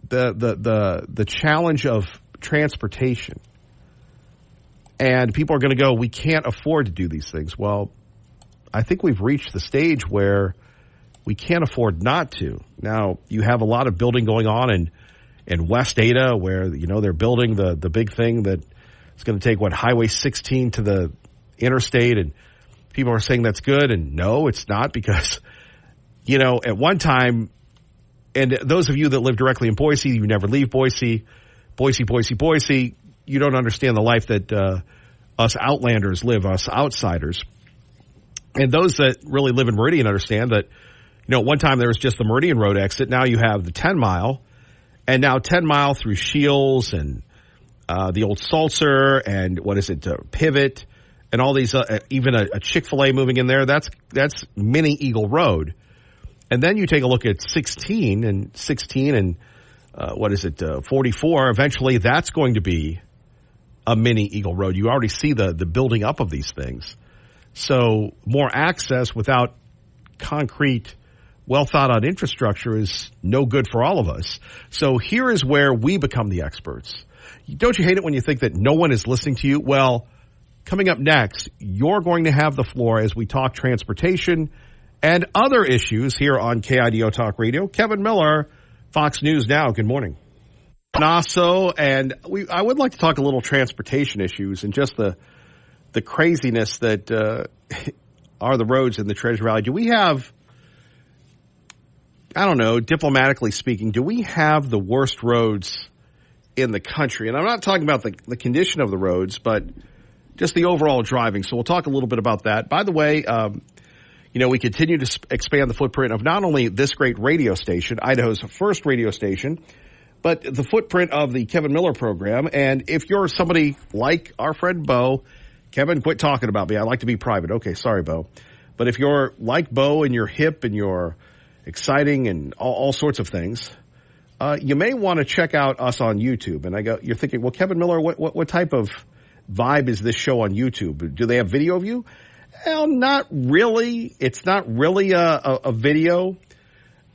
the challenge of transportation. And people are going to go, we can't afford to do these things. Well, I think we've reached the stage where we can't afford not to. Now, you have a lot of building going on in West Ada where, they're building the big thing that is going to take, Highway 16 to the interstate. And people are saying that's good. And no, it's not, because, at one time, and those of you that live directly in Boise, you never leave Boise, you don't understand the life that us outlanders live, us outsiders. And those that really live in Meridian understand that, at one time there was just the Meridian Road exit. Now you have the 10 mile, and now 10 mile through Shields and the old Salzer and Pivot, and all these, even a Chick-fil-A moving in there. That's Mini Eagle Road. And then you take a look at 16 and 44. Eventually that's going to be a Mini Eagle Road. You already see the building up of these things. So more access without concrete, well-thought-out infrastructure is no good for all of us. So here is where we become the experts. Don't you hate it when you think that no one is listening to you? Well, coming up next, you're going to have the floor as we talk transportation and other issues here on KIDO Talk Radio. Kevin Miller, Fox News Now. Good morning. Also, and I would like to talk a little transportation issues and just the craziness that are the roads in the Treasure Valley. Do we have, I don't know, diplomatically speaking, do we have the worst roads in the country? And I'm not talking about the condition of the roads, but just the overall driving. So we'll talk a little bit about that. By the way, we continue to expand the footprint of not only this great radio station, Idaho's first radio station, but the footprint of the Kevin Miller program. And if you're somebody like our friend Bo, Kevin, quit talking about me. I like to be private. Okay, sorry, Bo. But if you're like Bo and you're hip and you're exciting and all sorts of things, you may want to check out us on YouTube. And you're thinking, well, Kevin Miller, what type of vibe is this show on YouTube? Do they have video of you? Well, not really. It's not really a video.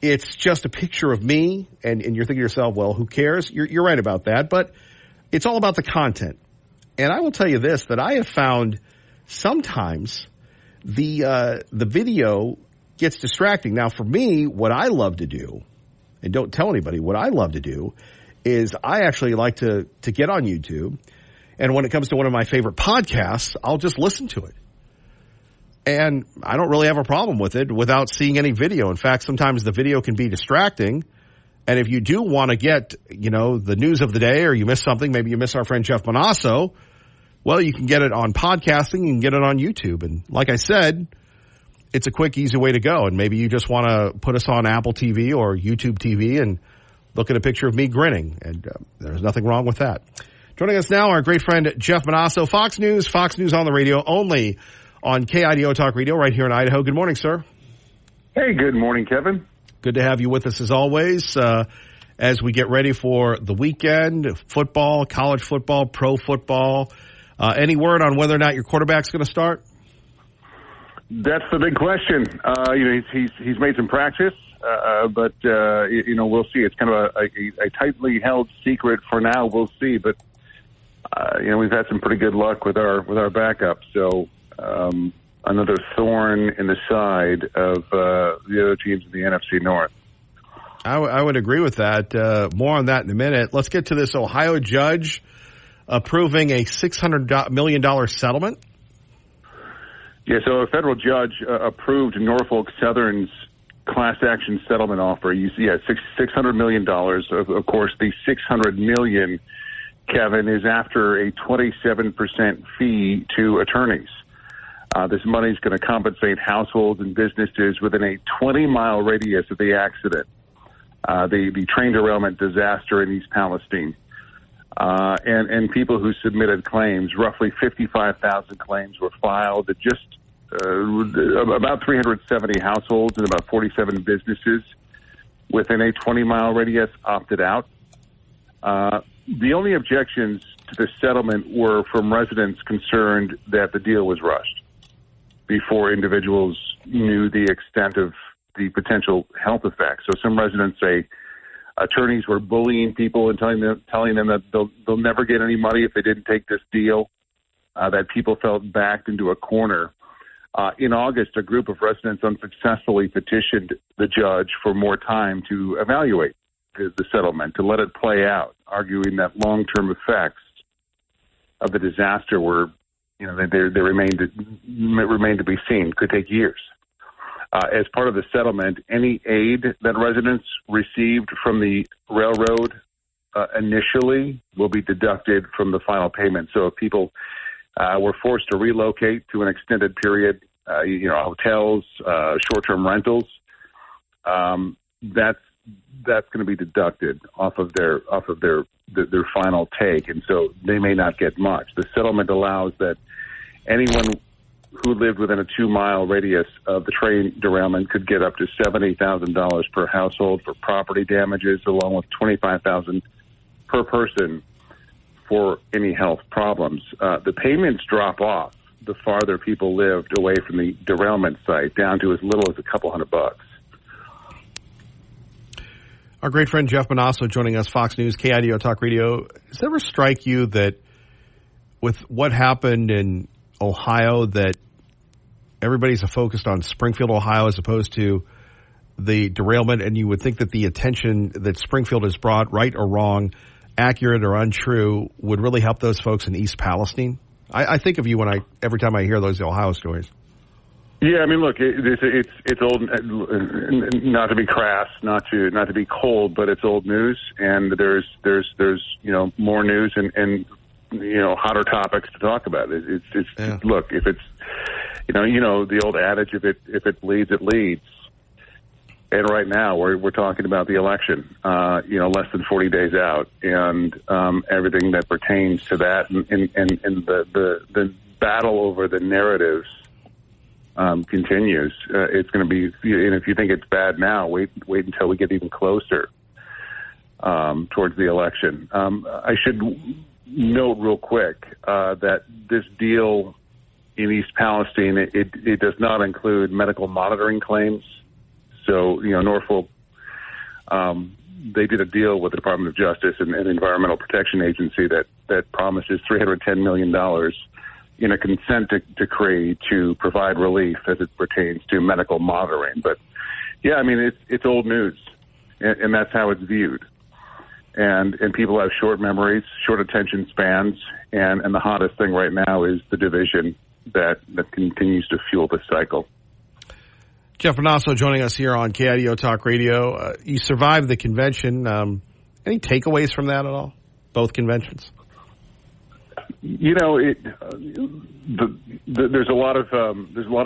It's just a picture of me. And you're thinking to yourself, well, who cares? You're right about that. But it's all about the content. And I will tell you this, that I have found sometimes the video gets distracting. Now, for me, what I love to do, and don't tell anybody, what I love to do is I actually like to get on YouTube. And when it comes to one of my favorite podcasts, I'll just listen to it. And I don't really have a problem with it without seeing any video. In fact, sometimes the video can be distracting. And if you do want to get, the news of the day, or you miss something, maybe you miss our friend Jeff Bonasso, well, you can get it on podcasting, you can get it on YouTube. And like I said, it's a quick, easy way to go. And maybe you just want to put us on Apple TV or YouTube TV and look at a picture of me grinning. And there's nothing wrong with that. Joining us now, our great friend Jeff Bonasso, Fox News on the radio, only on KIDO Talk Radio right here in Idaho. Good morning, sir. Hey, good morning, Kevin. Good to have you with us as always. As we get ready for the weekend, football, college football, pro football. Any word on whether or not your quarterback's going to start? That's the big question. He's made some practice, but we'll see. It's kind of a tightly held secret for now. We'll see, but we've had some pretty good luck with our backup. So another thorn in the side of the other teams in the NFC North. I would agree with that. More on that in a minute. Let's get to this Ohio judge approving a $600 million settlement. Yeah, so a federal judge approved Norfolk Southern's class action settlement offer. $600 million. Of course, the $600 million, Kevin, is after a 27% fee to attorneys. This money is going to compensate households and businesses within a 20-mile radius of the accident, the train derailment disaster in East Palestine. And people who submitted claims, roughly 55,000 claims were filed. Just about 370 households and about 47 businesses within a 20-mile radius opted out. The only objections to the settlement were from residents concerned that the deal was rushed. before individuals knew the extent of the potential health effects. So some residents say attorneys were bullying people and telling them that they'll never get any money if they didn't take this deal, that people felt backed into a corner. In August, a group of residents unsuccessfully petitioned the judge for more time to evaluate the settlement, to let it play out, arguing that long-term effects of the disaster were, they remained to be seen, could take years. As part of the settlement, any aid that residents received from the railroad initially will be deducted from the final payment. So if people were forced to relocate to an extended period, hotels, short-term rentals, that's going to be deducted off of their final take, and so they may not get much. The settlement allows that anyone who lived within a 2-mile radius of the train derailment could get up to $70,000 per household for property damages, along with $25,000 per person for any health problems. The payments drop off the farther people lived away from the derailment site, down to as little as a couple $100. Our great friend Jeff Manasso joining us, Fox News, KIDO Talk Radio. Does it ever strike you that with what happened in Ohio, that everybody's focused on Springfield, Ohio, as opposed to the derailment, and you would think that the attention that Springfield has brought, right or wrong, accurate or untrue, would really help those folks in East Palestine? I think of you every time I hear those Ohio stories. Yeah, I mean, look, it's old. Not to be crass, not to be cold, but it's old news, and there's more news and hotter topics to talk about. Look, if it's the old adage, if it bleeds, it leads. And right now we're talking about the election, less than 40 days out, and everything that pertains to that, and the battle over the narratives continues. It's going to be, and if you think it's bad now, wait until we get even closer towards the election. I should note real quick that this deal in East Palestine, it does not include medical monitoring claims. So, Norfolk, they did a deal with the Department of Justice and the Environmental Protection Agency that promises $310 million in a consent decree to provide relief as it pertains to medical monitoring. But, yeah, I mean, it's old news, and that's how it's viewed. And people have short memories, short attention spans, and the hottest thing right now is the division that continues to fuel the cycle. Jeff Manasso joining us here on KIDO Talk Radio. You survived the convention. Any takeaways from that at all? Both conventions? There's a lot of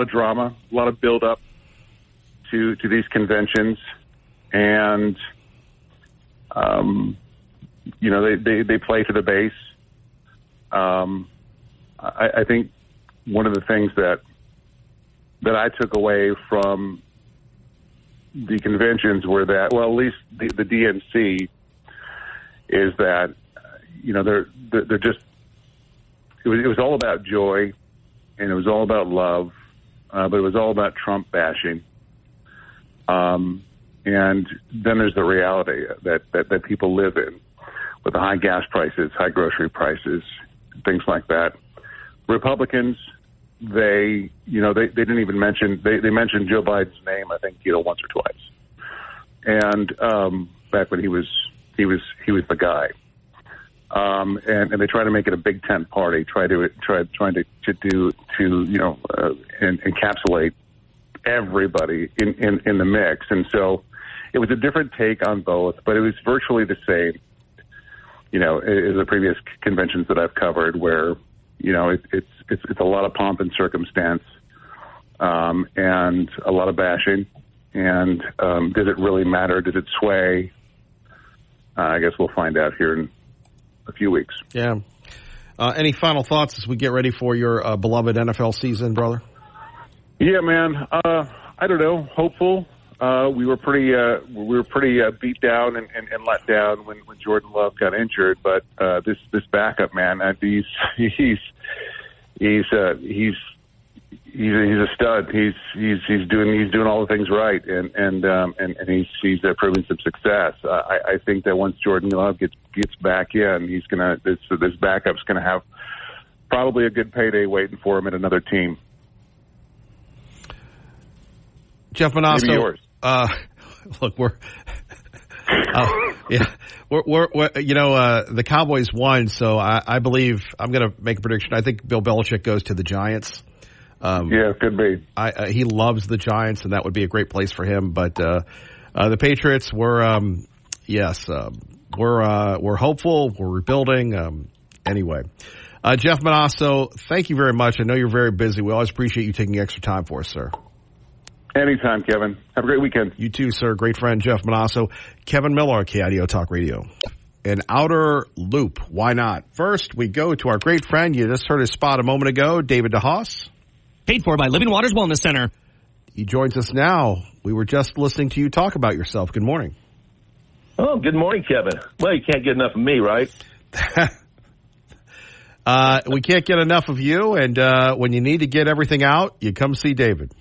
drama, a lot of build up to these conventions, and they play to the base. I think one of the things that I took away from the conventions were that, well, at least the DNC is that, they're just, it was all about joy, and it was all about love, but it was all about Trump bashing. And then there's the reality that people live in with the high gas prices, high grocery prices, things like that. Republicans, they didn't even mention, they mentioned Joe Biden's name, I think, once or twice. And back when he was the guy. And they try to make it a big tent party, trying to encapsulate everybody in the mix. And so it was a different take on both, but it was virtually the same, as the previous conventions that I've covered, where, it's a lot of pomp and circumstance, and a lot of bashing. And does it really matter? Does it sway? I guess we'll find out here in a few weeks. Yeah. Any final thoughts as we get ready for your beloved NFL season, brother? Yeah, man. I don't know. Hopeful. We were pretty beat down and let down when Jordan Love got injured. But this backup, man, he's a stud. He's doing all the things right, and he's proving some success. I think that once Jordan Love gets back in, this backup's gonna have probably a good payday waiting for him at another team. Jeff Manasso, maybe yours. Look, we're the Cowboys won, so I believe I'm going to make a prediction. I think Bill Belichick goes to the Giants. Yeah, could be. He loves the Giants, and that would be a great place for him. But the Patriots were, we're hopeful. We're rebuilding. Anyway, Jeff Manasso, thank you very much. I know you're very busy. We always appreciate you taking extra time for us, sir. Anytime, Kevin. Have a great weekend. You too, sir. Great friend, Jeff Manasso. Kevin Miller, KIDO Talk Radio. An outer loop. Why not? First, we go to our great friend. You just heard his spot a moment ago, David DeHaas. Paid for by Living Waters Wellness Center. He joins us now. We were just listening to you talk about yourself. Good morning. Oh, good morning, Kevin. Well, you can't get enough of me, right? We can't get enough of you, and when you need to get everything out, you come see David.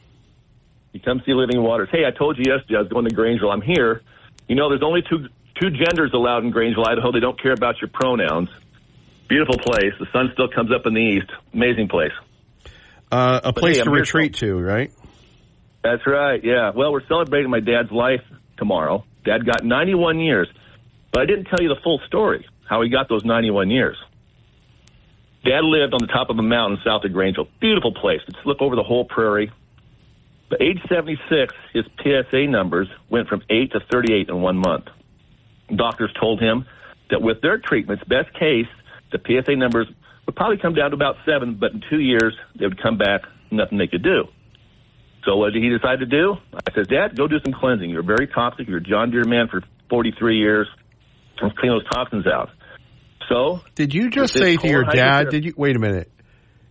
You come see Living Waters. Hey, I told you yesterday I was going to Grangeville. I'm here. You know, there's only two genders allowed in Grangeville, Idaho. They don't care about your pronouns. Beautiful place. The sun still comes up in the east. Amazing place. A place to retreat to, right? That's right, yeah. Well, we're celebrating my dad's life tomorrow. Dad got 91 years. But I didn't tell you the full story, how he got those 91 years. Dad lived on the top of a mountain south of Grangeville. Beautiful place. It's look over the whole prairie. But age 76, his PSA numbers went from 8 to 38 in 1 month. Doctors told him that with their treatments, best case, the PSA numbers would probably come down to about 7, but in 2 years, they would come back, nothing they could do. So what did he decide to do? I said, Dad, go do some cleansing. You're very toxic. You're a John Deere man for 43 years. Let's clean those toxins out. So did you just say to your dad, wait a minute.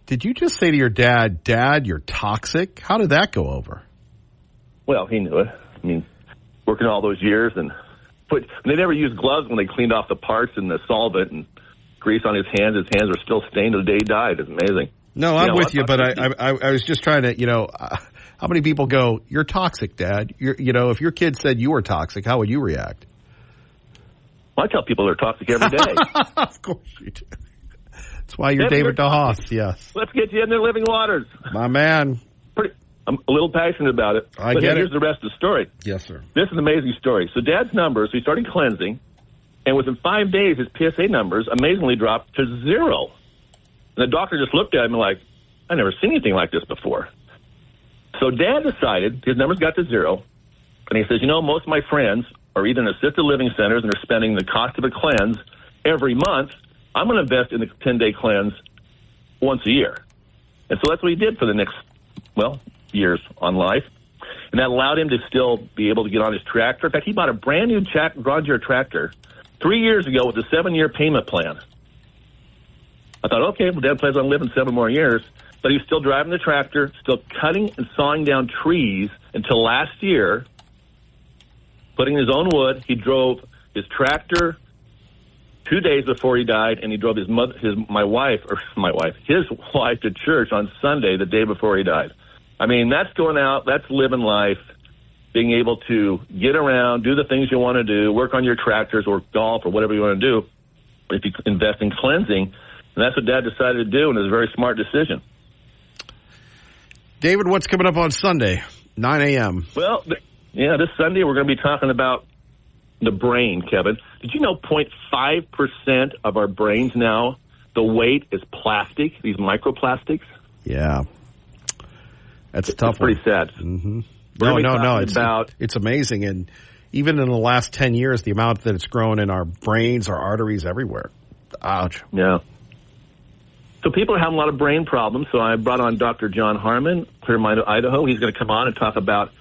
Did you just say to your dad, Dad, you're toxic? How did that go over? Well, he knew it. I mean, working all those years, and they never used gloves when they cleaned off the parts and the solvent and grease on his hands. His hands were still stained to the day he died. It's amazing. No, I'm with you, but I was just trying to, how many people go, you're toxic, Dad? If your kid said you were toxic, how would you react? Well, I tell people they're toxic every day. Of course you do. That's why you're David DeHaas, yes. Let's get you in the Living Waters. My man. I'm a little passionate about it. I get it. Here's the rest of the story. Yes, sir. This is an amazing story. So Dad's numbers, he started cleansing, and within 5 days, his PSA numbers amazingly dropped to 0. And the doctor just looked at him like, I've never seen anything like this before. So Dad decided, his numbers got to 0, and he says, most of my friends are either in assisted living centers and are spending the cost of a cleanse every month. I'm going to invest in the 10-day cleanse once a year. And so that's what he did for the next, years on life. And that allowed him to still be able to get on his tractor. In fact, he bought a brand new John Deere tractor 3 years ago with a 7-year payment plan. I thought, okay, well, Dad plans on living 7 more years. But he was still driving the tractor, still cutting and sawing down trees until last year, putting his own wood. He drove his tractor 2 days before he died, and he drove his wife to church on Sunday, the day before he died. I mean, that's going out, that's living life, being able to get around, do the things you want to do, work on your tractors or golf or whatever you want to do. If you invest in cleansing, and that's what Dad decided to do, and it was a very smart decision. David, what's coming up on Sunday, 9 a.m.? Well, this Sunday we're going to be talking about the brain, Kevin. Did you know 0.5% of our brains now, the weight is plastic, these microplastics? Yeah. That's a tough one. It's pretty sad. Mm-hmm. No. It's amazing. And even in the last 10 years, the amount that it's grown in our brains, our arteries, everywhere. Ouch. Yeah. So people are having a lot of brain problems. So I brought on Dr. John Harmon, Clear-Minded, Idaho. He's going to come on and talk about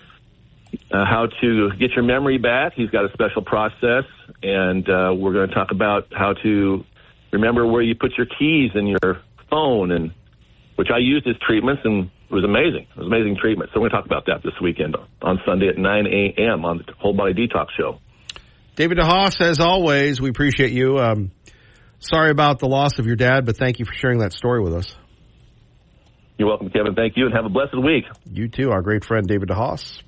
how to get your memory back. He's got a special process. And we're going to talk about how to remember where you put your keys in your phone, and which I used as treatments, and it was amazing. It was amazing treatment. So we're going to talk about that this weekend on Sunday at 9 a.m. on the Whole Body Detox Show. David DeHaas, as always, we appreciate you. Sorry about the loss of your dad, but thank you for sharing that story with us. You're welcome, Kevin. Thank you, and have a blessed week. You too, our great friend David DeHaas.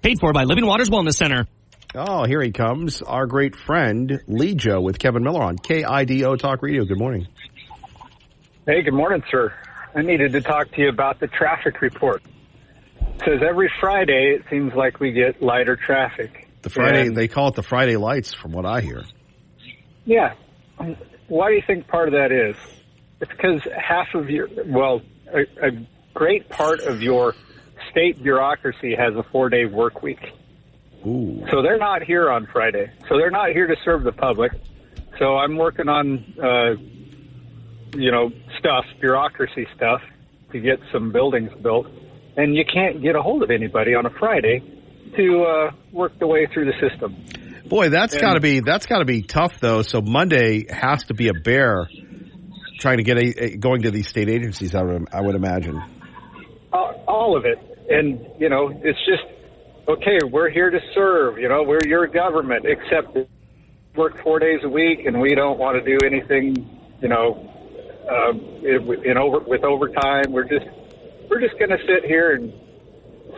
Paid for by Living Waters Wellness Center. Oh, here he comes, our great friend Lee Joe with Kevin Miller on KIDO Talk Radio. Good morning. Hey, good morning, sir. I needed to talk to you about the traffic report. It says every Friday it seems like we get lighter traffic. They call it the Friday lights, from what I hear. Yeah. Why do you think part of that is? It's because a great part of your state bureaucracy has a 4-day work week. Ooh. So they're not here on Friday. So they're not here to serve the public. So I'm working on, bureaucracy stuff to get some buildings built. And you can't get a hold of anybody on a Friday to work the way through the system. Boy, that's got to be tough, though. So Monday has to be a bear trying to get going to these state agencies, I would imagine. All of it. And, it's just, okay, we're here to serve, we're your government, except work 4 days a week and we don't want to do anything, with overtime. We're just going to sit here and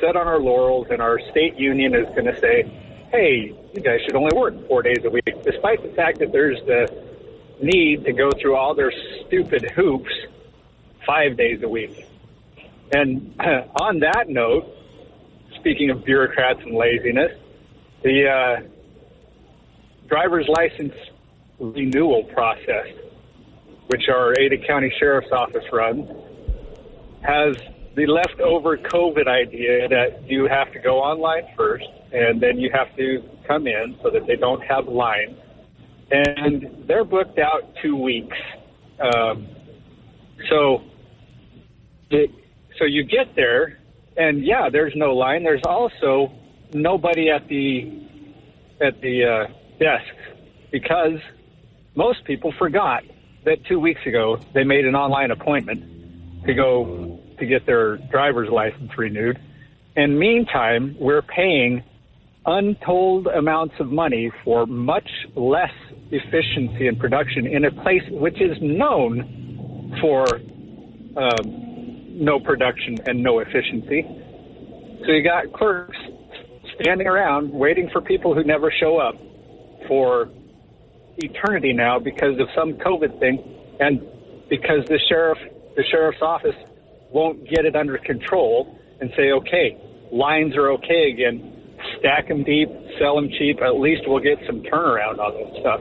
sit on our laurels, and our state union is going to say, hey, you guys should only work 4 days a week, despite the fact that there's the need to go through all their stupid hoops 5 days a week. And on that note, speaking of bureaucrats and laziness, the driver's license renewal process, which our Ada County Sheriff's Office runs, has the leftover COVID idea that you have to go online first, and then you have to come in so that they don't have lines. And they're booked out 2 weeks. So you get there, and yeah, there's no line. There's also nobody at the desk, because most people forgot that 2 weeks ago they made an online appointment to go to get their driver's license renewed. And meantime, we're paying untold amounts of money for much less efficiency and production in a place which is known for no production and no efficiency. So you got clerks standing around waiting for people who never show up for eternity now because of some COVID thing, and because the sheriff's office won't get it under control and say, okay, lines are okay again, stack them deep, sell them cheap, at least we'll get some turnaround on this stuff.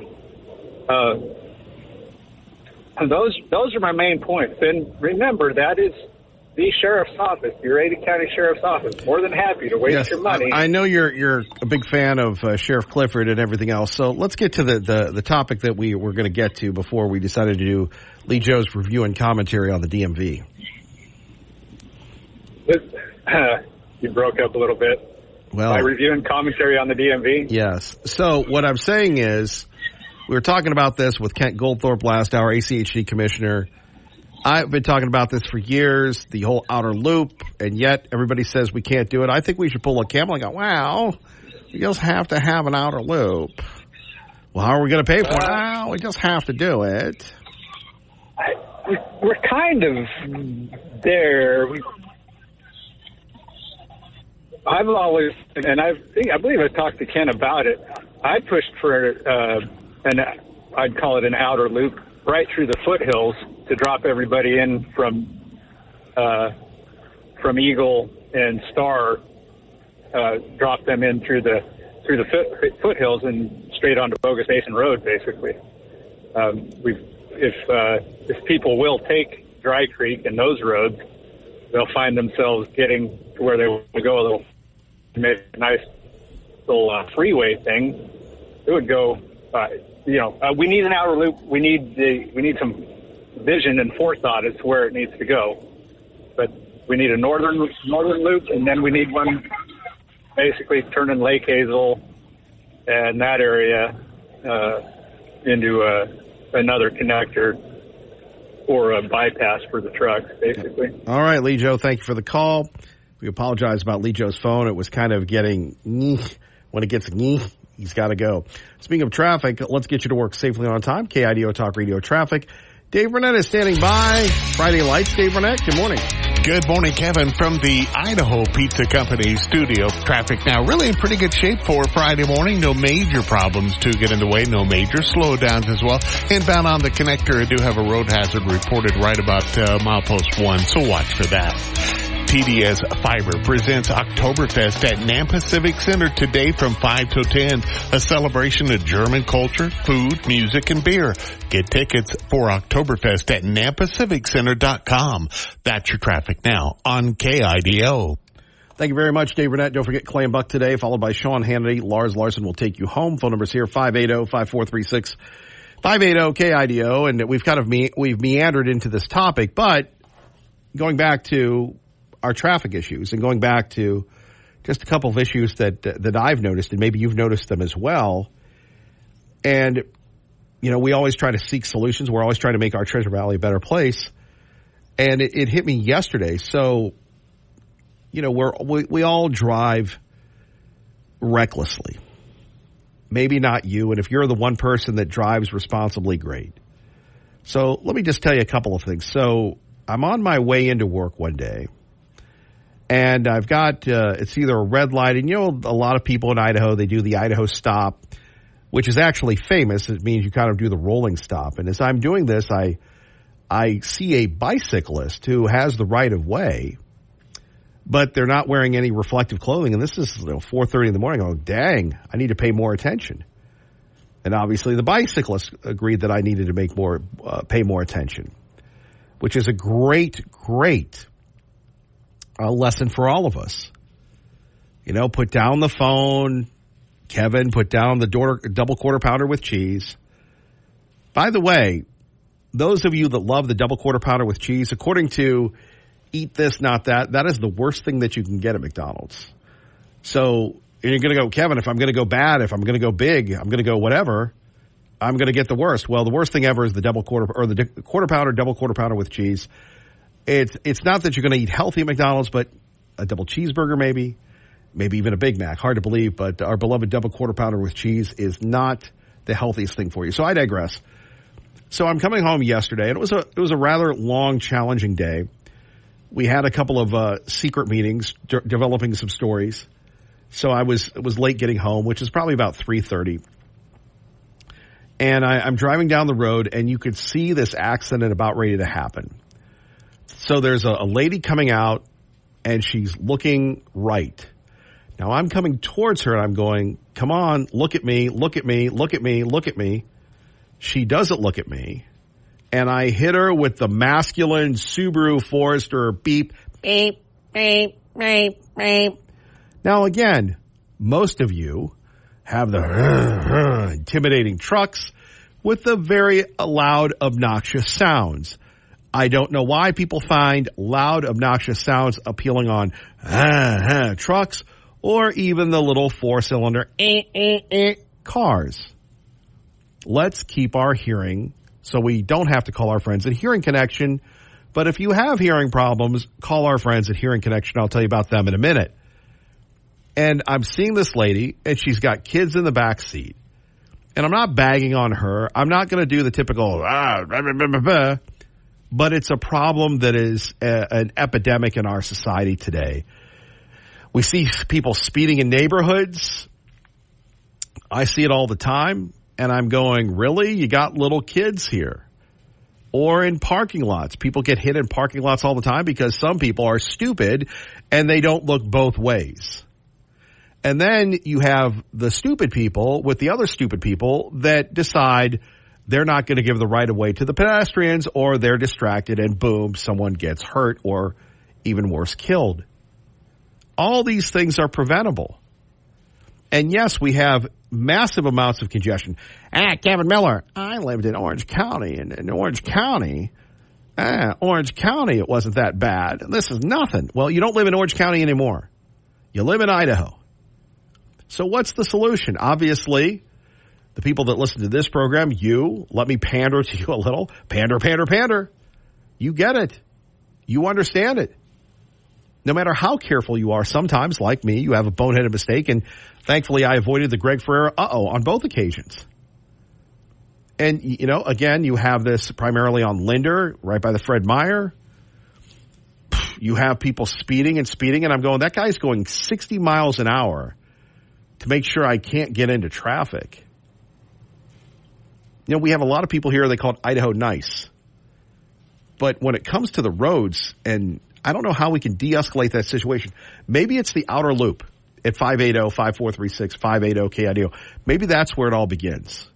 And those are my main points. And remember, that is the sheriff's office, your Ada County Sheriff's Office. More than happy to waste your money. I know you're a big fan of Sheriff Clifford and everything else, so let's get to the topic that we were going to get to before we decided to do Lee Joe's review and commentary on the DMV. You broke up a little bit. Well, my review and commentary on the DMV? Yes. So what I'm saying is, we were talking about this with Kent Goldthorpe last hour, ACHD commissioner. I've been talking about this for years, the whole outer loop, and yet everybody says we can't do it. I think we should pull a camel and go, wow, we just have to have an outer loop. Well, how are we going to pay for it? Well, we just have to do it. We're kind of there. I've always, and I believe I talked to Ken about it, I pushed for I'd call it an outer loop right through the foothills to drop everybody in from Eagle and Star, drop them in through the foothills and straight onto Bogus Basin Road, basically. If people will take Dry Creek and those roads, they'll find themselves getting to where they want to go. They'll make a nice little freeway thing. It would go. We need an outer loop. We need some vision and forethought as to where it needs to go. But we need a northern loop, and then we need one basically turning Lake Hazel and that area into another connector or a bypass for the trucks, basically. All right, Lee Joe, thank you for the call. We apologize about Lee Joe's phone. It was kind of getting when it gets he's got to go. Speaking of traffic, let's get you to work safely on time. KIDO Talk Radio Traffic. Dave Burnett is standing by. Friday Lights, Dave Burnett, good morning. Good morning, Kevin, from the Idaho Pizza Company studio. Traffic now really in pretty good shape for Friday morning. No major problems to get in the way. No major slowdowns as well. Inbound on the connector, I do have a road hazard reported right about milepost 1, so watch for that. TDS Fiber presents Oktoberfest at Nampa Civic Center today from 5 to 10. A celebration of German culture, food, music, and beer. Get tickets for Oktoberfest at NampaCivicCenter.com. That's your traffic now on KIDO. Thank you very much, Dave Burnett. Don't forget Clay and Buck today, followed by Sean Hannity. Lars Larson will take you home. Phone numbers here, 580-5436. 580-KIDO. And we've meandered into this topic, but going back to our traffic issues and going back to just a couple of issues that I've noticed, and maybe you've noticed them as well. And, you know, we always try to seek solutions. We're always trying to make our Treasure Valley a better place. And it hit me yesterday. So, you know, we all drive recklessly. Maybe not you. And if you're the one person that drives responsibly, great. So let me just tell you a couple of things. So I'm on my way into work one day. And I've got, it's either a red light, and you know, a lot of people in Idaho, they do the Idaho stop, which is actually famous. It means you kind of do the rolling stop. And as I'm doing this, I see a bicyclist who has the right of way, but they're not wearing any reflective clothing. And this is 4:30 in the morning. Oh, dang, I need to pay more attention. And obviously the bicyclist agreed that I needed to pay more attention, which is a great a lesson for all of us. You know, put down the phone. Kevin, put down the double quarter pounder with cheese. By the way, those of you that love the double quarter pounder with cheese, according to Eat This, Not That, that is the worst thing that you can get at McDonald's. So you're going to go, Kevin, if I'm going to go bad, if I'm going to go big, I'm going to go whatever, I'm going to get the worst. Well, the worst thing ever is the quarter pounder, double quarter pounder with cheese. It's not that you're going to eat healthy at McDonald's, but a double cheeseburger maybe even a Big Mac. Hard to believe, but our beloved double quarter pounder with cheese is not the healthiest thing for you. So I digress. So I'm coming home yesterday, and it was a rather long, challenging day. We had a couple of secret meetings, developing some stories. So it was late getting home, which is probably about 3:30. And I'm driving down the road, and you could see this accident about ready to happen. So there's a lady coming out, and she's looking right. Now I'm coming towards her, and I'm going, come on, look at me, look at me, look at me, look at me. She doesn't look at me, and I hit her with the masculine Subaru Forester beep, beep, beep, beep, beep. Now again, most of you have the intimidating trucks with the very loud, obnoxious sounds. I don't know why people find loud, obnoxious sounds appealing on trucks or even the little four-cylinder cars. Let's keep our hearing so we don't have to call our friends at Hearing Connection. But if you have hearing problems, call our friends at Hearing Connection. I'll tell you about them in a minute. And I'm seeing this lady, and she's got kids in the back seat. And I'm not bagging on her. I'm not going to do the typical but it's a problem that is an epidemic in our society today. We see people speeding in neighborhoods. I see it all the time, and I'm going, really? You got little kids here? Or in parking lots. People get hit in parking lots all the time because some people are stupid and they don't look both ways. And then you have the stupid people with the other stupid people that decide they're not going to give the right of way to the pedestrians, or they're distracted and boom, someone gets hurt or even worse, killed. All these things are preventable. And yes, we have massive amounts of congestion. Kevin Miller, I lived in Orange County, and in Orange County, it wasn't that bad. This is nothing. Well, you don't live in Orange County anymore. You live in Idaho. So what's the solution? Obviously, the people that listen to this program, let me pander to you a little. Pander. You get it. You understand it. No matter how careful you are, sometimes, like me, you have a boneheaded mistake, and thankfully I avoided the Greg Ferrer on both occasions. And, you know, again, you have this primarily on Linder, right by the Fred Meyer. you have people speeding, and I'm going, that guy's going 60 miles an hour to make sure I can't get into traffic. You know, we have a lot of people here, they call it Idaho nice. But when it comes to the roads, and I don't know how we can de-escalate that situation. Maybe it's the outer loop at 580-5436, 580-KIDO. Maybe that's where it all begins.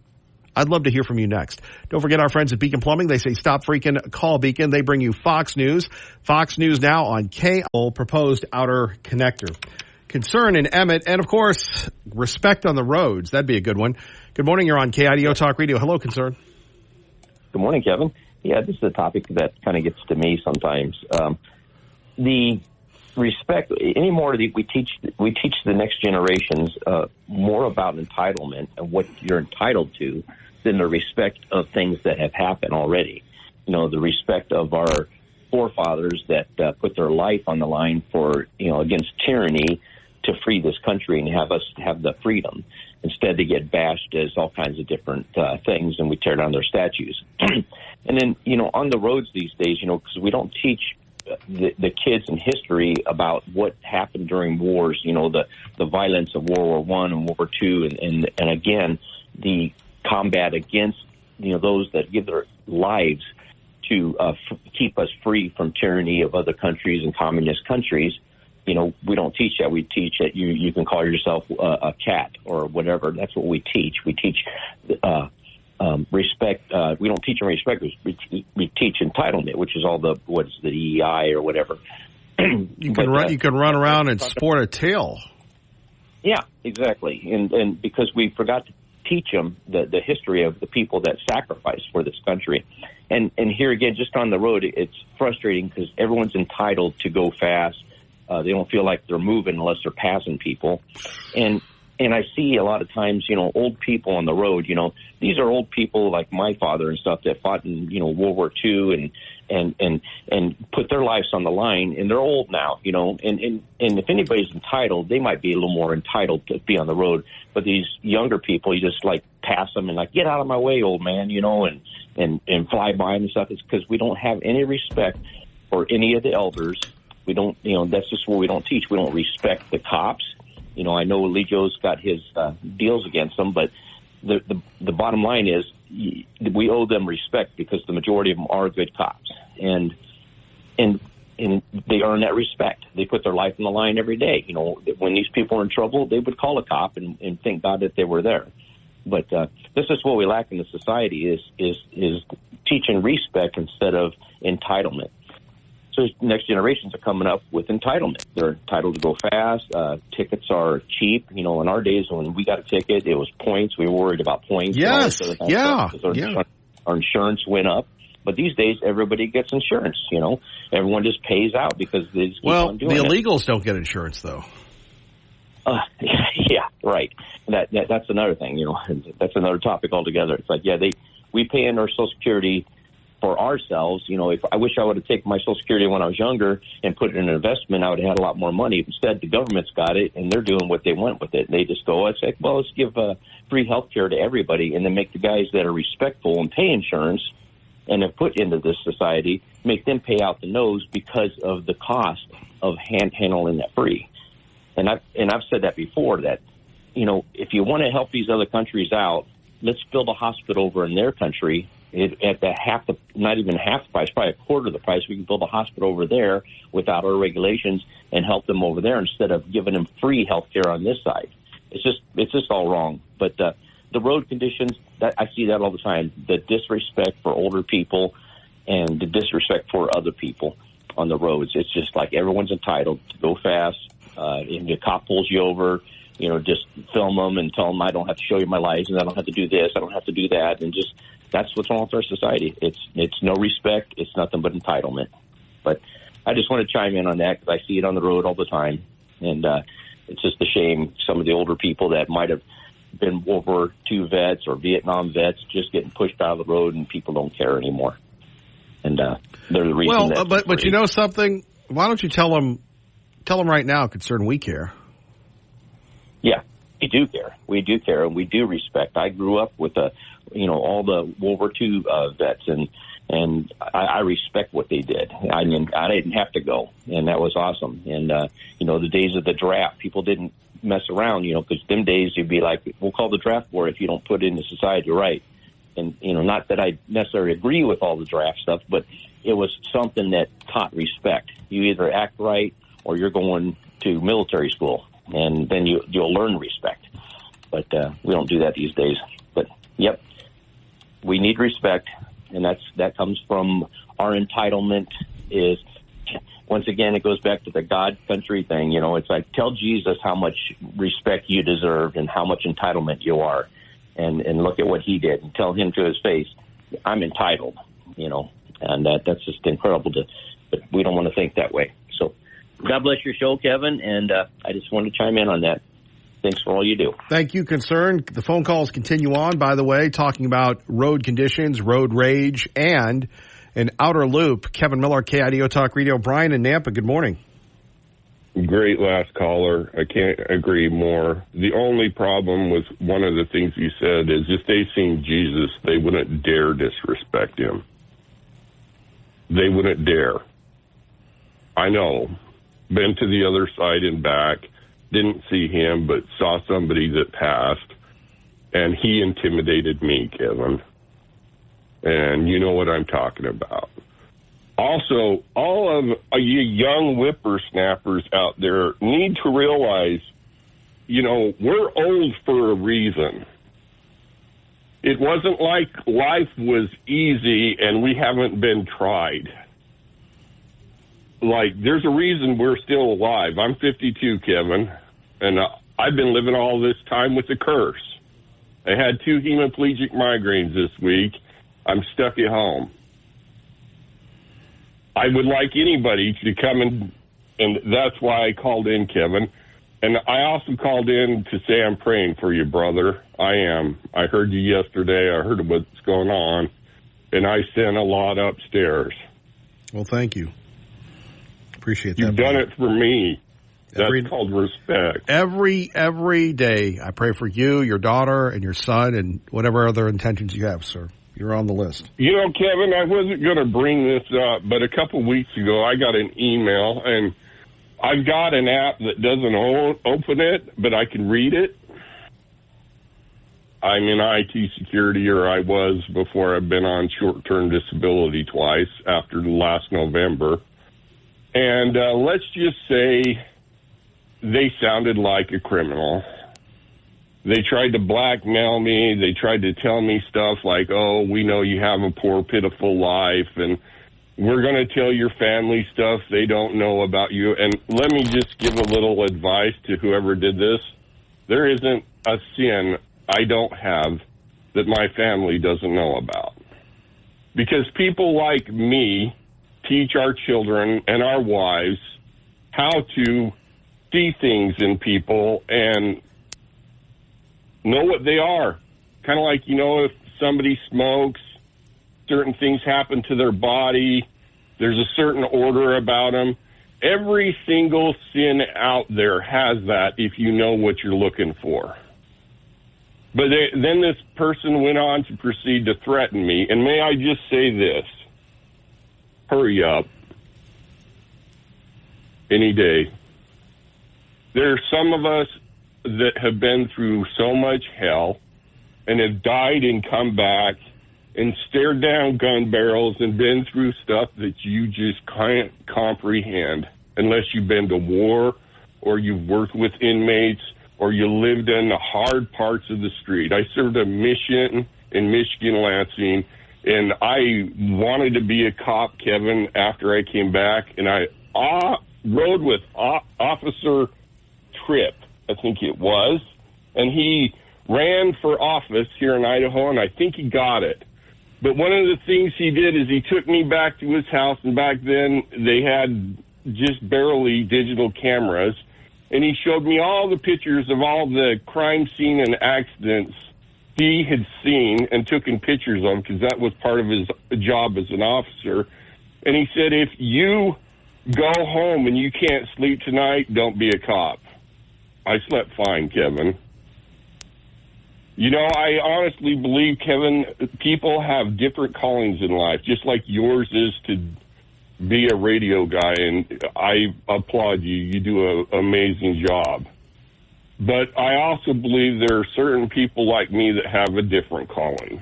I'd love to hear from you next. Don't forget our friends at Beacon Plumbing. They say stop freaking, call Beacon. They bring you Fox News. Fox News now on proposed outer connector. Concern in Emmett, and of course, respect on the roads. That'd be a good one. Good morning. You're on KIDO Talk Radio. Hello, Concern. Good morning, Kevin. Yeah, this is a topic that kind of gets to me sometimes. The respect anymore. We teach the next generations more about entitlement and what you're entitled to than the respect of things that have happened already. You know, the respect of our forefathers that put their life on the line for, you know, against tyranny to free this country and have us have the freedom. Instead, they get bashed as all kinds of different things, and we tear down their statues. And then, you know, on the roads these days, you know, because we don't teach the kids in history about what happened during wars, you know, the violence of World War I and World War II, and again, the combat against, you know, those that give their lives to keep us free from tyranny of other countries and communist countries. You know, we don't teach that. We teach that you can call yourself a cat or whatever. That's what we teach. We teach respect. We don't teach them respect. We teach entitlement, which is all the DEI or whatever. You can run around and sport a tail. Yeah, exactly. And because we forgot to teach them the history of the people that sacrificed for this country. And here again, just on the road, it's frustrating because everyone's entitled to go fast. They don't feel like they're moving unless they're passing people. And I see a lot of times, you know, old people on the road, you know, these are old people like my father and stuff that fought in, you know, World War II and put their lives on the line, and they're old now, you know, and if anybody's entitled, they might be a little more entitled to be on the road. But these younger people, you just like pass them and like, get out of my way, old man, you know, and fly by them and stuff. It's because we don't have any respect for any of the elders. We don't, you know, that's just what we don't teach. We don't respect the cops. You know, I know Lee Joe's got his deals against them, but the bottom line is we owe them respect because the majority of them are good cops, and they earn that respect. They put their life on the line every day. You know, when these people are in trouble, they would call a cop and thank God that they were there. But this is what we lack in the society is teaching respect instead of entitlement. So next generations are coming up with entitlement. They're entitled to go fast. Tickets are cheap. You know, in our days when we got a ticket, it was points. We were worried about points. Yes, Our insurance went up. But these days, everybody gets insurance, you know. Everyone just pays out because they just keep on doing it. The illegals don't get insurance, though. Yeah, right. That's another thing, you know. That's another topic altogether. It's like, yeah, we pay in our Social Security for ourselves. You know, if I wish I would have taken my Social Security when I was younger and put it in an investment, I would have had a lot more money. Instead, the government's got it, and they're doing what they want with it. They just go, it's like, well, let's give free health care to everybody, and then make the guys that are respectful and pay insurance and have put into this society, make them pay out the nose because of the cost of handling that free. And I've said that before, that, you know, if you want to help these other countries out, let's build a hospital over in their country at not even half the price, probably a quarter of the price. We can build a hospital over there without our regulations and help them over there instead of giving them free health care on this side. It's just all wrong. But the road conditions, I see that all the time. The disrespect for older people and the disrespect for other people on the roads. It's just like everyone's entitled to go fast. If the cop pulls you over, you know, just film them and tell them I don't have to show you my license, I don't have to do this, I don't have to do that, and just that's what's wrong with our society. It's no respect. It's nothing but entitlement. But I just want to chime in on that because I see it on the road all the time, and it's just a shame some of the older people that might have been World War II vets or Vietnam vets just getting pushed out of the road, and people don't care anymore. And they're the reason. Well, but you know something? Why don't you tell them right now, concerned we care? Yeah, we do care. We do care, and we do respect. I grew up with all the World War II vets, and And I respect what they did. I mean, I didn't have to go, and that was awesome. And, the days of the draft, people didn't mess around, because them days you'd be like, we'll call the draft board if you don't put in the society right. And, not that I necessarily agree with all the draft stuff, but it was something that taught respect. You either act right or you're going to military school, and then you'll learn respect. But we don't do that these days. But, yep, we need respect, and that comes from our entitlement is, once again, it goes back to the God country thing. It's like, tell Jesus how much respect you deserve and how much entitlement you are. And look at what he did, and tell him to his face, I'm entitled, and that's just incredible but we don't want to think that way. So God bless your show, Kevin, and I just wanted to chime in on that. Thanks for all you do. Thank you, Concern. The phone calls continue on, by the way, talking about road conditions, road rage, and an outer loop. Kevin Miller, KIDO Talk Radio. Brian in Nampa, good morning. Great last caller. I can't agree more. The only problem with one of the things you said is if they seen Jesus, they wouldn't dare disrespect him. They wouldn't dare. I know. Been to the other side and back. Didn't see him, but saw somebody that passed. And he intimidated me, Kevin. And you know what I'm talking about. Also, all of you young whippersnappers out there need to realize, we're old for a reason. It wasn't like life was easy and we haven't been tried. Like, there's a reason we're still alive. I'm 52, Kevin, and I've been living all this time with a curse. I had 2 hemiplegic migraines this week. I'm stuck at home. I would like anybody to come in, and that's why I called in, Kevin. And I also called in to say I'm praying for you, brother. I am. I heard you yesterday. I heard what's going on, and I sent a lot upstairs. Well, thank you. Appreciate that. You've done it for me. That's called respect. Every day, I pray for you, your daughter, and your son, and whatever other intentions you have, sir. You're on the list. Kevin, I wasn't going to bring this up, but a couple weeks ago, I got an email, and I've got an app that doesn't open it, but I can read it. I'm in IT security, or I was before. I've been on short-term disability twice after last November. And let's just say they sounded like a criminal. They tried to blackmail me. They tried to tell me stuff like, oh, we know you have a poor, pitiful life, and we're going to tell your family stuff they don't know about you. And let me just give a little advice to whoever did this. There isn't a sin I don't have that my family doesn't know about. Because people like me teach our children and our wives how to see things in people and know what they are. Kind of like, if somebody smokes, certain things happen to their body. There's a certain order about them. Every single sin out there has that if you know what you're looking for. But then this person went on to proceed to threaten me. And may I just say this? Hurry up. Any day. There are some of us that have been through so much hell and have died and come back and stared down gun barrels and been through stuff that you just can't comprehend unless you've been to war or you've worked with inmates or you lived in the hard parts of the street. I served a mission in Michigan, Lansing, and I wanted to be a cop, Kevin, after I came back, and I rode with Officer Tripp, I think it was, and he ran for office here in Idaho, and I think he got it. But one of the things he did is he took me back to his house, and back then they had just barely digital cameras, and he showed me all the pictures of all the crime scene and accidents he had seen and taken pictures of, because that was part of his job as an officer. And he said, if you go home and you can't sleep tonight, don't be a cop. I slept fine, Kevin. You know, I honestly believe, Kevin, people have different callings in life, just like yours is to be a radio guy, and I applaud you. You do an amazing job. But I also believe there are certain people like me that have a different calling.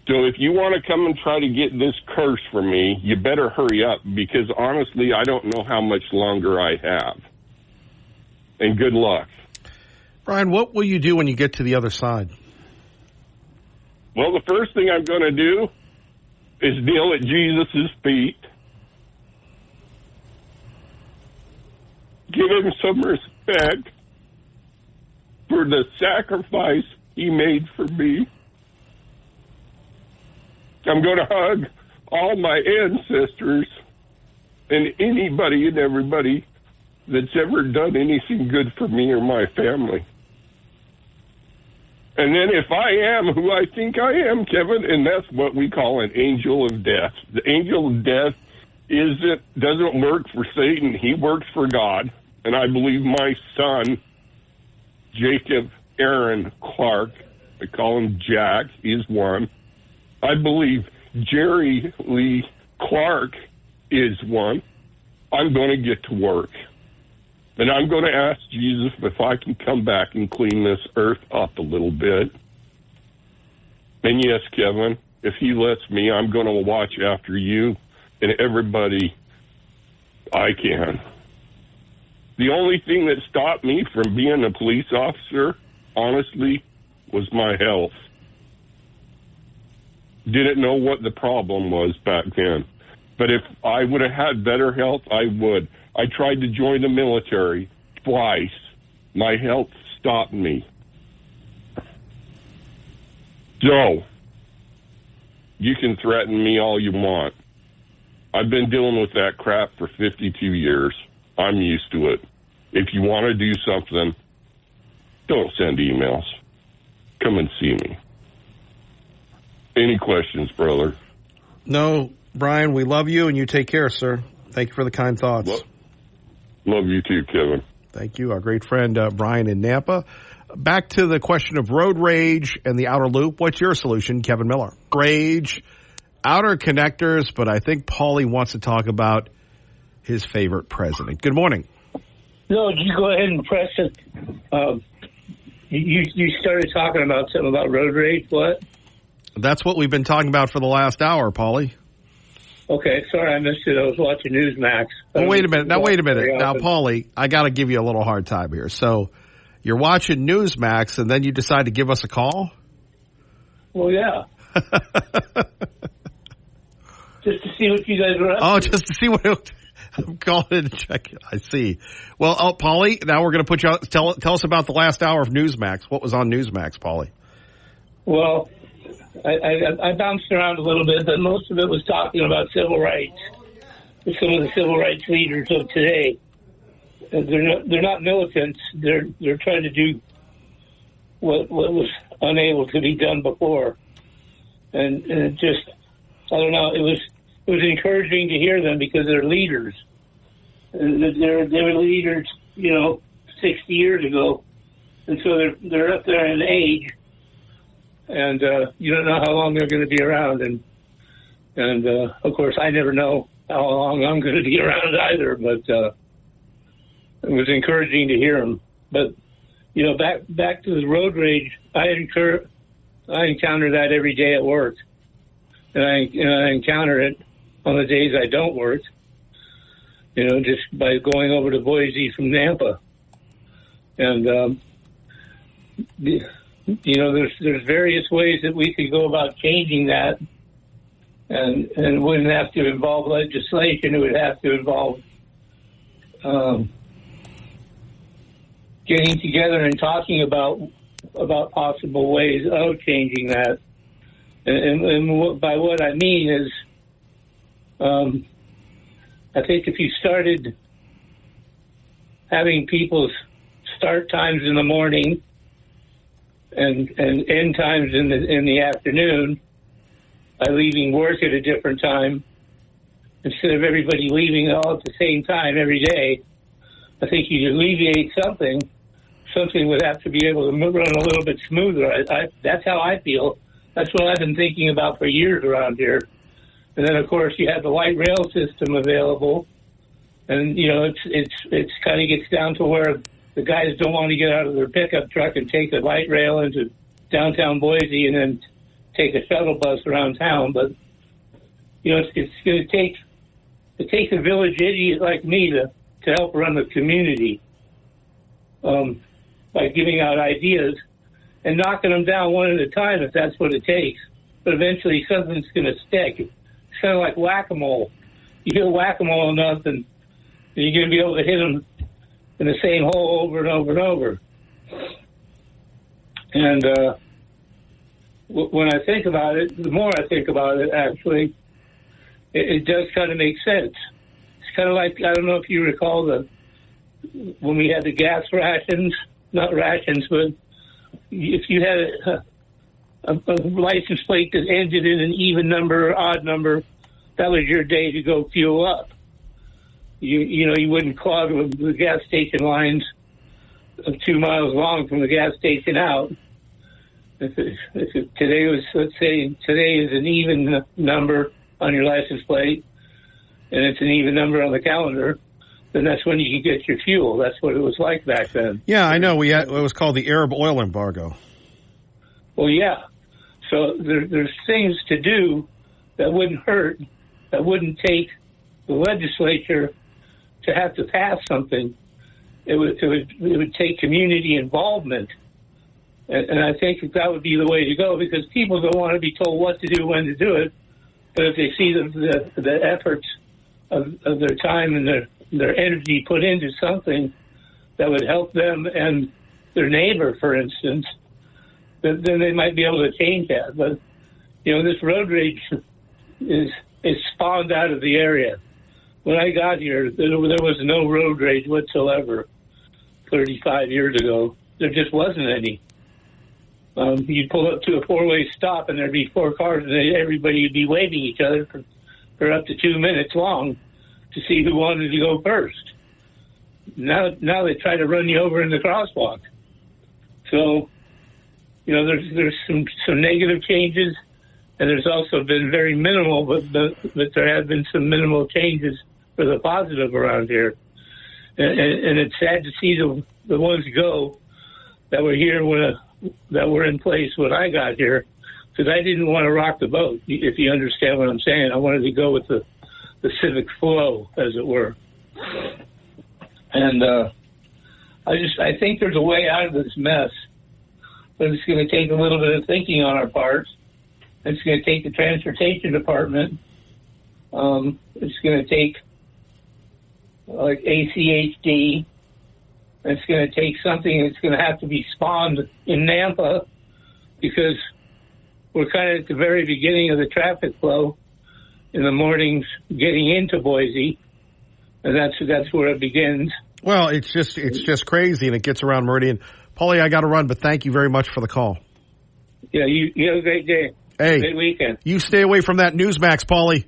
So if you want to come and try to get this curse from me, you better hurry up, because honestly, I don't know how much longer I have. And good luck. Brian, what will you do when you get to the other side? Well, the first thing I'm going to do is kneel at Jesus' feet. Give him some respect for the sacrifice he made for me. I'm going to hug all my ancestors and anybody and everybody that's ever done anything good for me or my family. And then if I am who I think I am, Kevin, and that's what we call an angel of death. The angel of death doesn't work for Satan. He works for God. And I believe my son, Jacob Aaron Clark, I call him Jack, is one. I believe Jerry Lee Clark is one. I'm going to get to work. And I'm going to ask Jesus if I can come back and clean this earth up a little bit. And yes, Kevin, if he lets me, I'm going to watch after you and everybody I can. The only thing that stopped me from being a police officer, honestly, was my health. Didn't know what the problem was back then. But if I would have had better health, I would. I tried to join the military twice. My health stopped me. So, you can threaten me all you want. I've been dealing with that crap for 52 years. I'm used to it. If you want to do something, don't send emails. Come and see me. Any questions, brother? No, Brian, we love you, and you take care, sir. Thank you for the kind thoughts. Love you too, Kevin. Thank you. Our great friend, Brian in Nampa. Back to the question of road rage and the outer loop. What's your solution, Kevin Miller? Rage, outer connectors, but I think Paulie wants to talk about his favorite president. Good morning. No, you go ahead and press it. You started talking about something about road rage. What? That's what we've been talking about for the last hour, Paulie. Okay, sorry I missed it. I was watching Newsmax. Well, wait a minute. Now, Paulie, I got to give you a little hard time here. So you're watching Newsmax, and then you decide to give us a call? Well, yeah. Just to see what you guys were up to. Oh, just to see what... I'm calling in to check it. I see. Well, Paulie, now we're going to put you out. Tell us about the last hour of Newsmax. What was on Newsmax, Paulie? Well, I bounced around a little bit, but most of it was talking about civil rights. With some of the civil rights leaders of today. They're not militants. They're trying to do what was unable to be done before. And it just, I don't know, it was encouraging to hear them because they're leaders. They were leaders, 60 years ago. And so they're up there in age. And you don't know how long they're going to be around. And of course, I never know how long I'm going to be around either. But it was encouraging to hear them. But, back to the road rage, I encounter that every day at work. And I encounter it on the days I don't work, just by going over to Boise from Nampa. And, there's various ways that we could go about changing that. And it wouldn't have to involve legislation. It would have to involve getting together and talking about possible ways of changing that. And by what I mean is, I think if you started having people's start times in the morning and end times in the afternoon by leaving work at a different time instead of everybody leaving all at the same time every day, I think you alleviate something something would have to be able to run a little bit smoother. That's how I feel. That's what I've been thinking about for years around here. And then, of course, you have the light rail system available. And, you know, it's kind of gets down to where the guys don't want to get out of their pickup truck and take the light rail into downtown Boise and then take a shuttle bus around town. But, you know, it's going to take a village idiot like me to help run the community by giving out ideas and knocking them down one at a time if that's what it takes. But eventually something's going to stick. It's kind of like whack-a-mole. You hit whack-a-mole enough and you're going to be able to hit them in the same hole over and over and over. And when I think about it, the more I think about it, actually, it does kind of make sense. It's kind of like, I don't know if you recall when we had the gas rations, not rations, but if you had a license plate that ended in an even number or odd number, that was your day to go fuel up. You know, you wouldn't clog the gas station lines 2 miles long from the gas station out. If today was, let's say, today is an even number on your license plate, and it's an even number on the calendar, then that's when you can get your fuel. That's what it was like back then. Yeah, I know. It was called the Arab oil embargo. Well, yeah. So there's things to do that wouldn't hurt, that wouldn't take the legislature to have to pass something. It would take community involvement. And I think that would be the way to go, because people don't want to be told what to do, when to do it. But if they see the efforts of their time and their energy put into something that would help them and their neighbor, for instance, then they might be able to change that. But, you know, this road rage is spawned out of the area. When I got here, there was no road rage whatsoever 35 years ago. There just wasn't any. You'd pull up to a four-way stop, and there'd be 4 cars, and everybody would be waving each other for up to 2 minutes long to see who wanted to go first. Now they try to run you over in the crosswalk. So, you know, there's some negative changes, and there's also been very minimal, but there have been some minimal changes for the positive around here. And it's sad to see the ones go that were here that were in place when I got here, because I didn't want to rock the boat, if you understand what I'm saying. I wanted to go with the civic flow, as it were. And I think there's a way out of this mess, but it's going to take a little bit of thinking on our part. It's going to take the transportation department. It's going to take like ACHD. It's going to take something that's going to have to be spawned in Nampa, because we're kind of at the very beginning of the traffic flow in the mornings getting into Boise, and that's where it begins. Well, it's just crazy, and it gets around Meridian. Paulie, I got to run, but thank you very much for the call. Yeah, you have a great day. Hey, great weekend. You stay away from that Newsmax, Paulie.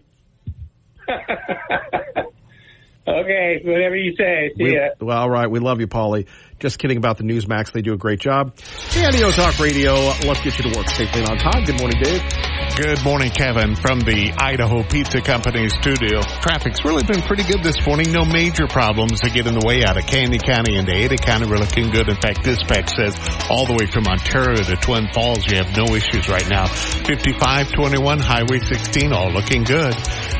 Okay, whatever you say. See ya. Well, all right. We love you, Paulie. Just kidding about the Newsmax. They do a great job. KIDO Talk Radio. Let's get you to work safely and on time. Good morning, Dave. Good morning, Kevin, from the Idaho Pizza Company studio. Traffic's really been pretty good this morning. No major problems to get in the way out of Candy County into Ada County. We're looking good. In fact, dispatch says all the way from Ontario to Twin Falls, you have no issues right now. 5521 Highway 16, all looking good.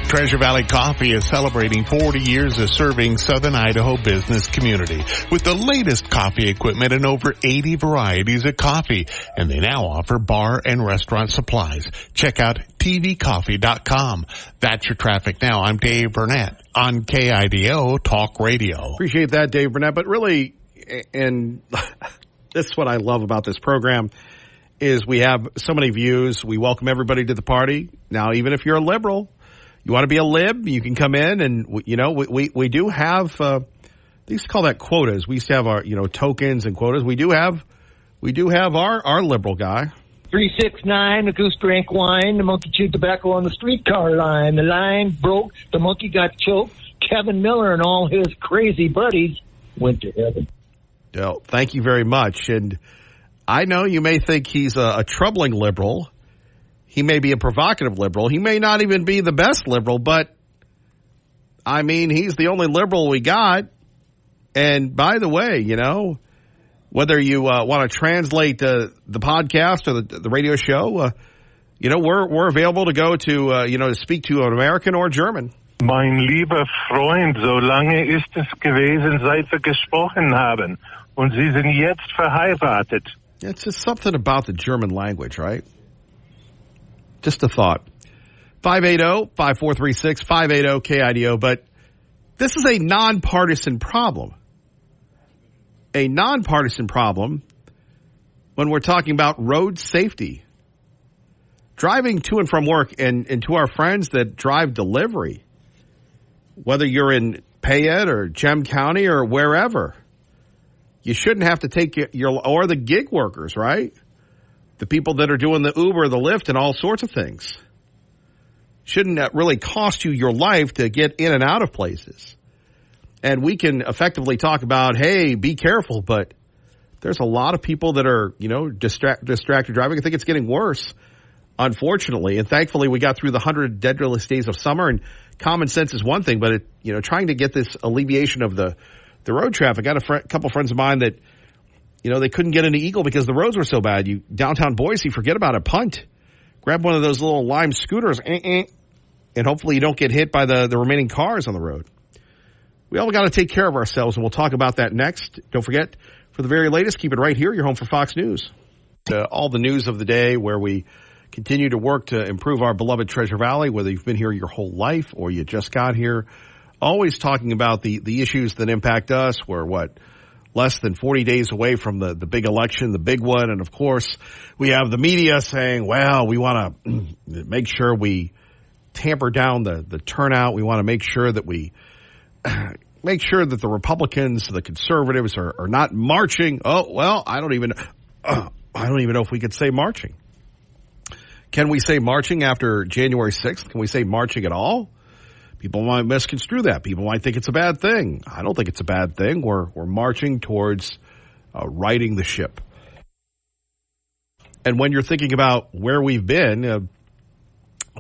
Treasure Valley Coffee is celebrating 40 years of serving Southern Idaho business community with the latest coffee equipment and over 80 varieties of coffee. And they now offer bar and restaurant supplies. Check out tvcoffee.com. That's your traffic now. I'm Dave Burnett on KIDO Talk Radio. Appreciate that, Dave Burnett. But really, and this is what I love about this program, is we have so many views. We welcome everybody to the party. Now, even if you're a liberal, you want to be a lib, you can come in, and, you know, we do have, they used to call that quotas. We used to have our, you know, tokens and quotas. We do have our liberal guy. 369, the goose drank wine, the monkey chewed tobacco on the streetcar line. The line broke, the monkey got choked. Kevin Miller and all his crazy buddies went to heaven. Well, thank you very much. And I know you may think he's a troubling liberal. He may be a provocative liberal. He may not even be the best liberal, but I mean, he's the only liberal we got. And by the way, whether you want to translate the podcast or the radio show, we're available to go to, to speak to an American or German. Mein lieber Freund, so lange ist es gewesen, seit wir gesprochen haben. Und Sie sind jetzt verheiratet. It's just something about the German language, right? Just a thought. 580-5436-580-KIDO. But this is a nonpartisan problem. A nonpartisan problem when we're talking about road safety. Driving to and from work and to our friends that drive delivery, whether you're in Payette or Gem County or wherever, you shouldn't have to take or the gig workers, right? The people that are doing the Uber, the Lyft, and all sorts of things. Shouldn't that really cost you your life to get in and out of places? And we can effectively talk about, hey, be careful, but there's a lot of people that are, distracted driving. I think it's getting worse, unfortunately. And thankfully, we got through the 100 deadliest days of summer, and common sense is one thing, but trying to get this alleviation of the road traffic. I got a couple friends of mine that, they couldn't get into Eagle because the roads were so bad. Downtown Boise, forget about it, punt. Grab one of those little Lime scooters, and hopefully you don't get hit by the remaining cars on the road. We all got to take care of ourselves, and we'll talk about that next. Don't forget, for the very latest, keep it right here. You're home for Fox News. All the news of the day where we continue to work to improve our beloved Treasure Valley, whether you've been here your whole life or you just got here. Always talking about the issues that impact us. We're, less than 40 days away from the big election, the big one. And, of course, we have the media saying, well, we want to make sure we tamper down the turnout. We want to make sure that we make sure that the Republicans, the conservatives are not marching. Oh, well, I don't even know if we could say marching. Can we say marching after January 6th? Can we say marching at all? People might misconstrue that. People might think it's a bad thing. I don't think it's a bad thing. We're marching towards righting the ship. And when you're thinking about where we've been,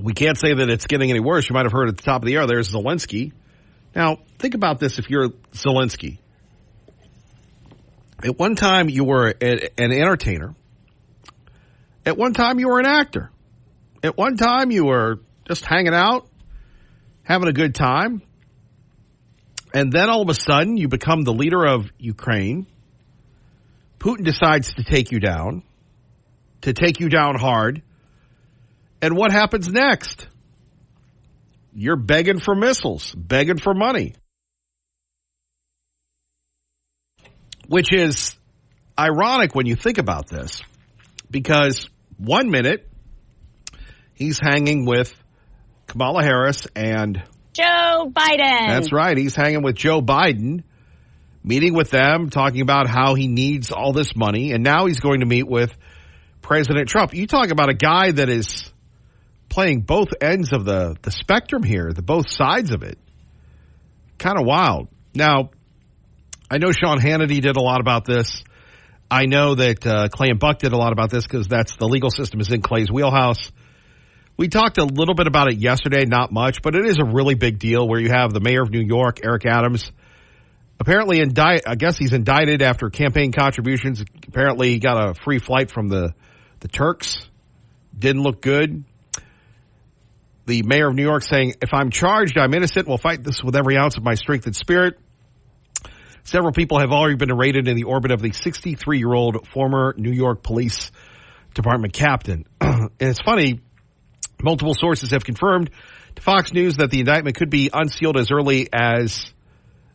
we can't say that it's getting any worse. You might have heard at the top of the hour, there's Zelensky. Now, think about this if you're Zelensky. At one time, you were an entertainer. At one time, you were an actor. At one time, you were just hanging out, having a good time. And then all of a sudden, you become the leader of Ukraine. Putin decides to take you down hard. And what happens next? You're begging for missiles, begging for money. Which is ironic when you think about this, because 1 minute he's hanging with Kamala Harris and Joe Biden. That's right. He's hanging with Joe Biden, meeting with them, talking about how he needs all this money. And now he's going to meet with President Trump. You talk about a guy that is playing both ends of the spectrum here, both sides of it. Kind of wild. Now, I know Sean Hannity did a lot about this. I know that Clay and Buck did a lot about this because that's the legal system is in Clay's wheelhouse. We talked a little bit about it yesterday, not much, but it is a really big deal where you have the mayor of New York, Eric Adams, apparently I guess he's indicted after campaign contributions. Apparently he got a free flight from the Turks. Didn't look good. The mayor of New York saying, if I'm charged, I'm innocent. We'll fight this with every ounce of my strength and spirit. Several people have already been arraigned in the orbit of the 63-year-old former New York Police Department captain. And it's funny, multiple sources have confirmed to Fox News that the indictment could be unsealed as early as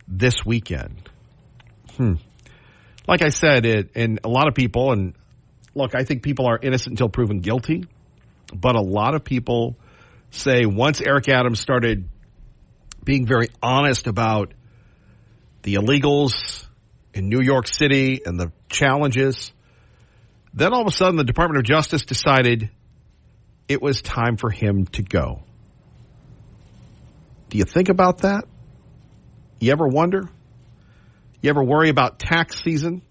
this weekend. Like I said, and a lot of people, and look, I think people are innocent until proven guilty, but a lot of people say once Eric Adams started being very honest about the illegals in New York City and the challenges, then all of a sudden the Department of Justice decided it was time for him to go. Do you think about that? You ever wonder? You ever worry about tax season?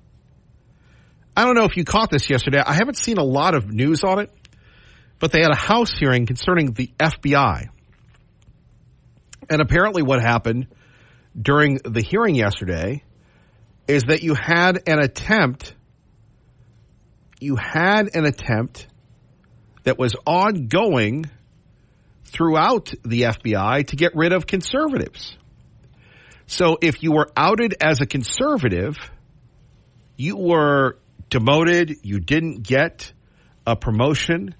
I don't know if you caught this yesterday. I haven't seen a lot of news on it, but they had a House hearing concerning the FBI. And apparently what happened during the hearing yesterday is that you had an attempt that was ongoing throughout the FBI to get rid of conservatives. So if you were outed as a conservative, you were demoted, you didn't get a promotion.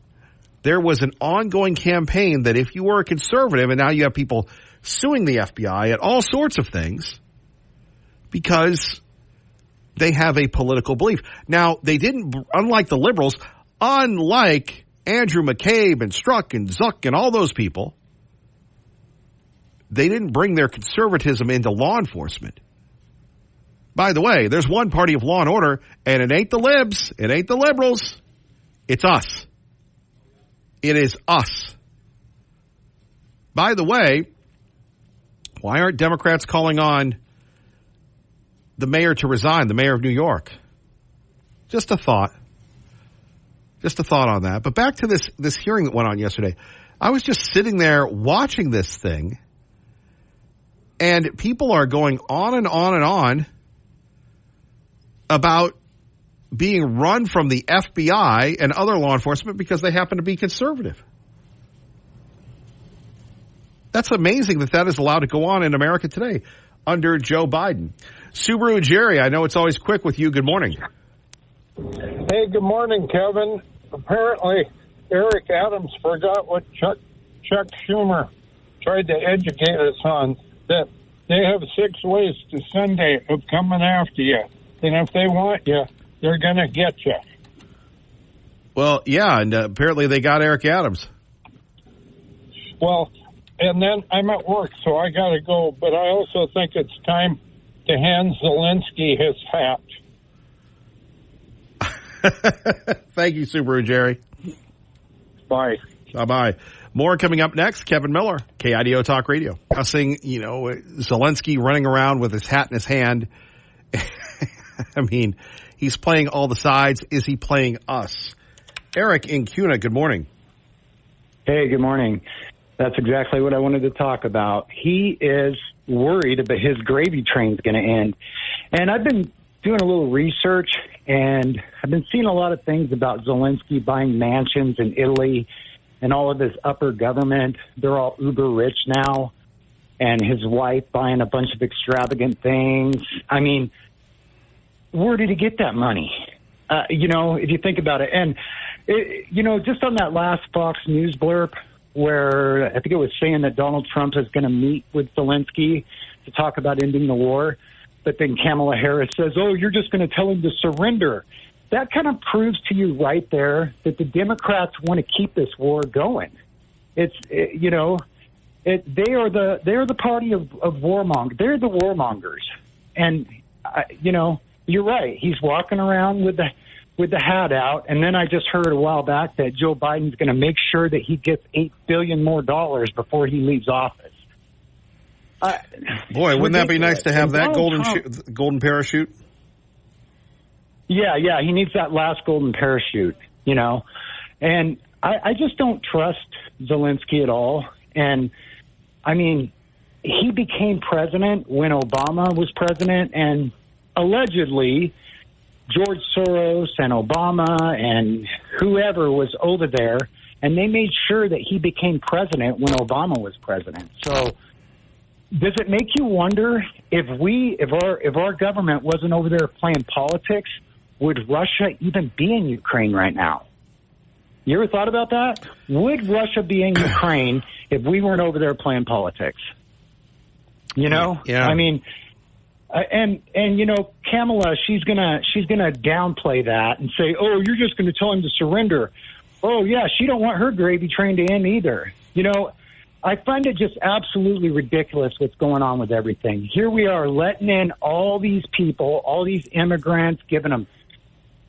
There was an ongoing campaign that if you were a conservative, and now you have people suing the FBI at all sorts of things because they have a political belief. Now, they didn't, unlike the liberals, unlike Andrew McCabe and Strzok and Zuck and all those people, they didn't bring their conservatism into law enforcement. By the way, there's one party of law and order, and it ain't the libs, it ain't the liberals, it's us. It is us. By the way, why aren't Democrats calling on the mayor to resign, the mayor of New York? Just a thought. Just a thought on that. But back to this hearing that went on yesterday. I was just sitting there watching this thing, and people are going on and on and on about being run from the FBI and other law enforcement because they happen to be conservative. That's amazing that is allowed to go on in America today under Joe Biden. Subaru Jerry, I know it's always quick with you. Good morning. Hey, good morning, Kevin. Apparently, Eric Adams forgot what Chuck Schumer tried to educate us on, that they have 6 ways to Sunday of coming after you. And if they want you, they're going to get you. Well, yeah, and apparently they got Eric Adams. Well, and then I'm at work, so I got to go. But I also think it's time to hand Zelensky his hat. Thank you, Subaru Jerry. Bye. Bye-bye. More coming up next. Kevin Miller, KIDO Talk Radio. Discussing, Zelensky running around with his hat in his hand. I mean, he's playing all the sides. Is he playing us? Eric in Cuna, good morning. Hey, good morning. That's exactly what I wanted to talk about. He is worried that his gravy train's going to end. And I've been doing a little research, and I've been seeing a lot of things about Zelensky buying mansions in Italy and all of his upper government. They're all uber rich now, and his wife buying a bunch of extravagant things. I mean, where did he get that money? If you think about it. And, just on that last Fox News blurb where I think it was saying that Donald Trump is going to meet with Zelensky to talk about ending the war, but then Kamala Harris says, oh, you're just going to tell him to surrender. That kind of proves to you right there that the Democrats want to keep this war going. They are the party of warmongers. They're the warmongers. And, you're right. He's walking around with the hat out. And then I just heard a while back that Joe Biden's going to make sure that he gets $8 billion more before he leaves office. Boy, wouldn't that be nice to have that golden parachute? Yeah, he needs that last golden parachute, And I just don't trust Zelensky at all. And, I mean, he became president when Obama was president, and allegedly George Soros and Obama and whoever was over there, and they made sure that he became president when Obama was president. So does it make you wonder if our government wasn't over there playing politics, would Russia even be in Ukraine right now? You ever thought about that? Would Russia be in Ukraine if we weren't over there playing politics? Yeah. I mean, and Kamala, she's gonna downplay that and say, oh, you're just going to tell him to surrender. Oh yeah, she don't want her gravy train to end either. I find it just absolutely ridiculous what's going on with everything. Here we are letting in all these people, all these immigrants, giving them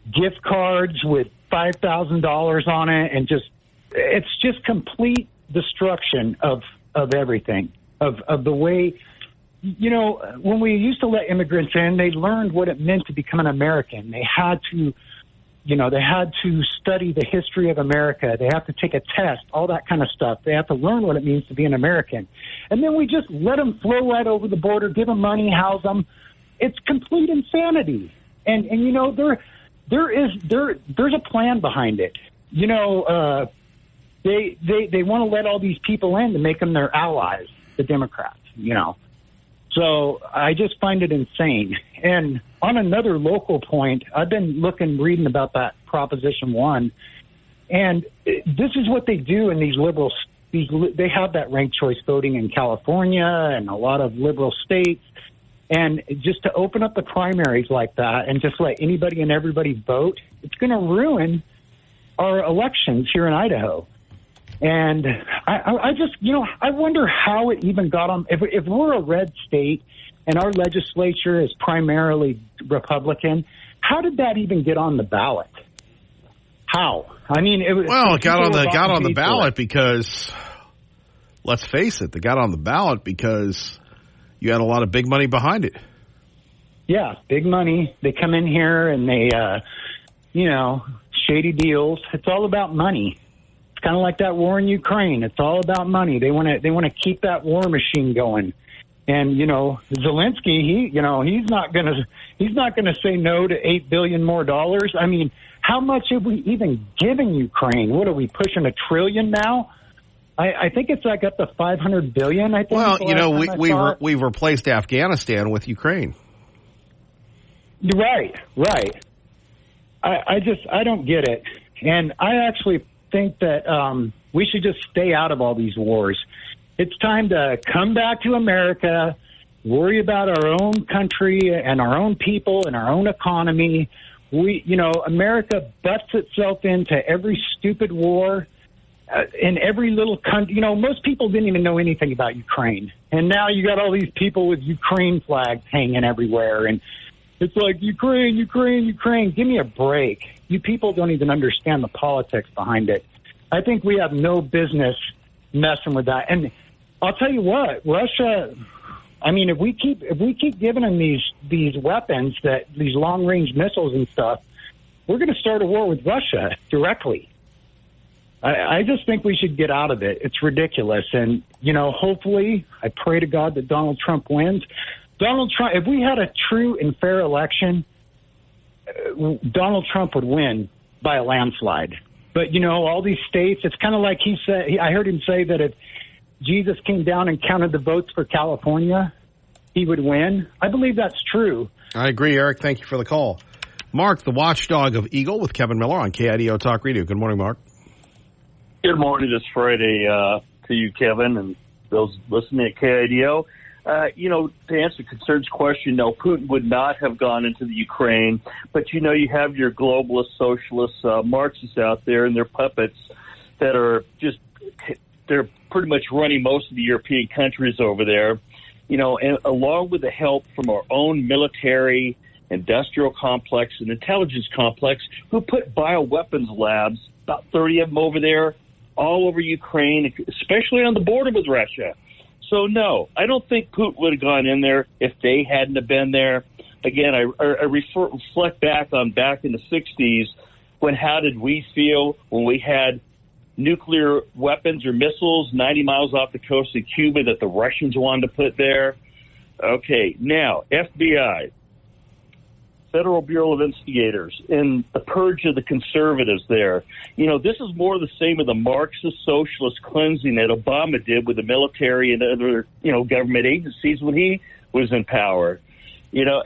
gift cards with $5,000 on it, and it's just complete destruction of everything, of the way you know, when we used to let immigrants in, they learned what it meant to become an American. They had to, you know, they had to study the history of America. They have to take a test, all that kind of stuff. They have to learn what it means to be an American. And then we just let them flow right over the border, give them money, house them. It's complete insanity. And you know, there's a plan behind it. You know, they want to let all these people in to make them their allies, the Democrats, you know. So I just find it insane. And on another local point, I've been reading about that Proposition 1, and this is what they do in these liberal. They have that ranked choice voting in California and a lot of liberal states, and just to open up the primaries like that and just let anybody and everybody vote, it's going to ruin our elections here in Idaho. And I just, you know, I wonder how it even got on. If we're a red state and our legislature is primarily Republican, how did that even get on the ballot? How? I mean, it got on the ballot because, let's face it, they got on the ballot because you had a lot of big money behind it. Yeah, big money. They come in here and they, you know, shady deals. It's all about money. It's kind of like that war in Ukraine. It's all about money. They want to keep that war machine going. And, you know, Zelensky, he's not going to say no to $8 billion more dollars. I mean, how much have we even given Ukraine? What are we pushing, $1 trillion now? I think it's like up to $500 billion. I think. Well, you know, we've replaced Afghanistan with Ukraine. Right. I don't get it, and I actually think that we should just stay out of all these wars. It's time to come back to America, worry about our own country and our own people and our own economy. America butts itself into every stupid war in every little country. You know, most people didn't even know anything about Ukraine. And now you got all these people with Ukraine flags hanging everywhere. And it's like, Ukraine. Give me a break. You people don't even understand the politics behind it. I think we have no business messing with that. And I'll tell you what, Russia, I mean, if we keep giving them these weapons, these long-range missiles and stuff, we're going to start a war with Russia directly. I just think we should get out of it. It's ridiculous. And, you know, hopefully, I pray to God that Donald Trump wins. Donald Trump, if we had a true and fair election, Donald Trump would win by a landslide. But, you know, all these states, it's kind of like he said, I heard him say that if Jesus came down and counted the votes for California, he would win. I believe that's true. I agree, Eric. Thank you for the call. Mark, the watchdog of Eagle with Kevin Miller on KIDO Talk Radio. Good morning, Mark. Good morning this Friday to you, Kevin, and those listening at KIDO. You know, to answer Concern's question, no, Putin would not have gone into the Ukraine. But, you know, you have your globalist, socialist Marxists out there and their puppets that are just, they're pretty much running most of the European countries over there. You know, and along with the help from our own military, industrial complex, and intelligence complex, who put bioweapons labs, about 30 of them over there, all over Ukraine, especially on the border with Russia. So, no, I don't think Putin would have gone in there if they hadn't have been there. Again, I reflect back in the 60s when how did we feel when we had nuclear weapons or missiles 90 miles off the coast of Cuba that the Russians wanted to put there? Okay, now, FBI, Federal Bureau of Investigators, and the purge of the conservatives there. You know, this is more of the same of the Marxist socialist cleansing that Obama did with the military and other, you know, government agencies when he was in power. You know,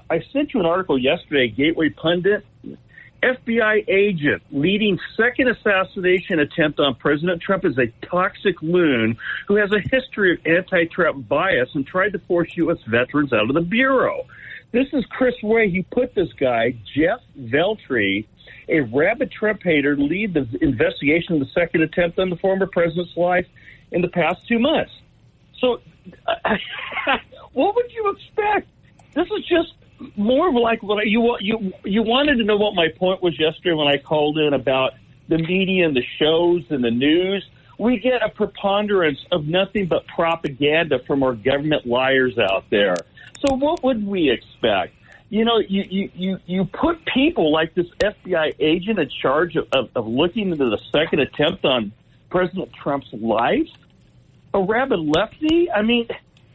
I sent you an article yesterday, Gateway Pundit. FBI agent leading second assassination attempt on President Trump is a toxic loon who has a history of anti-Trump bias and tried to force U.S. veterans out of the Bureau. This is Chris Way. He put this guy, Jeff Veltri, a rabid Trump hater, lead the investigation of the second attempt on the former president's life in the past 2 months. So what would you expect? This is just more of like what you wanted to know what my point was yesterday when I called in about the media and the shows and the news. we get a preponderance of nothing but propaganda from our government liars out there. So what would we expect? You know, you put people like this FBI agent in charge of looking into the second attempt on President Trump's life? A rabid lefty? I mean,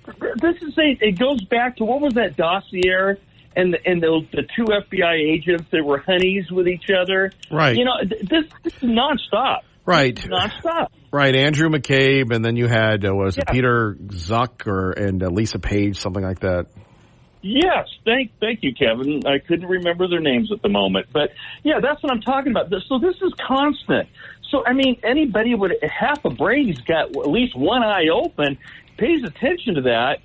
it goes back to, what was that dossier? And the two FBI agents that were honeys with each other. Right. You know, this is nonstop. Right. Nonstop. Right. Andrew McCabe, and then you had, it Peter Zuck and Lisa Page, something like that. Yes. Thank you, Kevin. I couldn't remember their names at the moment. But, yeah, that's what I'm talking about. So this is constant. So, I mean, anybody with half a brain who's got at least one eye open pays attention to that.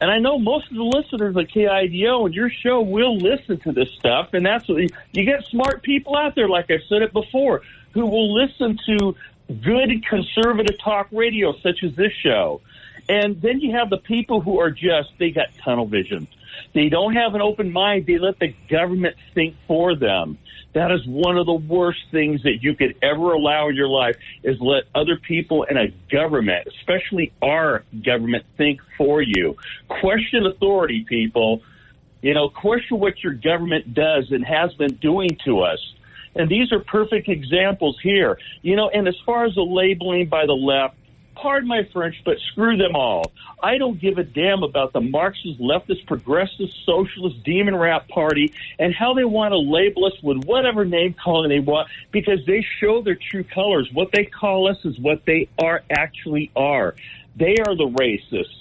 And I know most of the listeners at KIDO and your show will listen to this stuff. And that's what you get smart people out there, like I've said it before, who will listen to good conservative talk radio, such as this show. And then you have the people who are they got tunnel vision. They don't have an open mind. They let the government think for them. That is one of the worst things that you could ever allow in your life, is let other people in a government, especially our government, think for you. Question authority, people. You know, question what your government does and has been doing to us. And these are perfect examples here. You know, and as far as the labeling by the left, pardon my French, but screw them all. I don't give a damn about the Marxist, leftist, progressive, socialist, demon rat party and how they want to label us with whatever name calling they want, because they show their true colors. What they call us is what they actually are. They are the racists.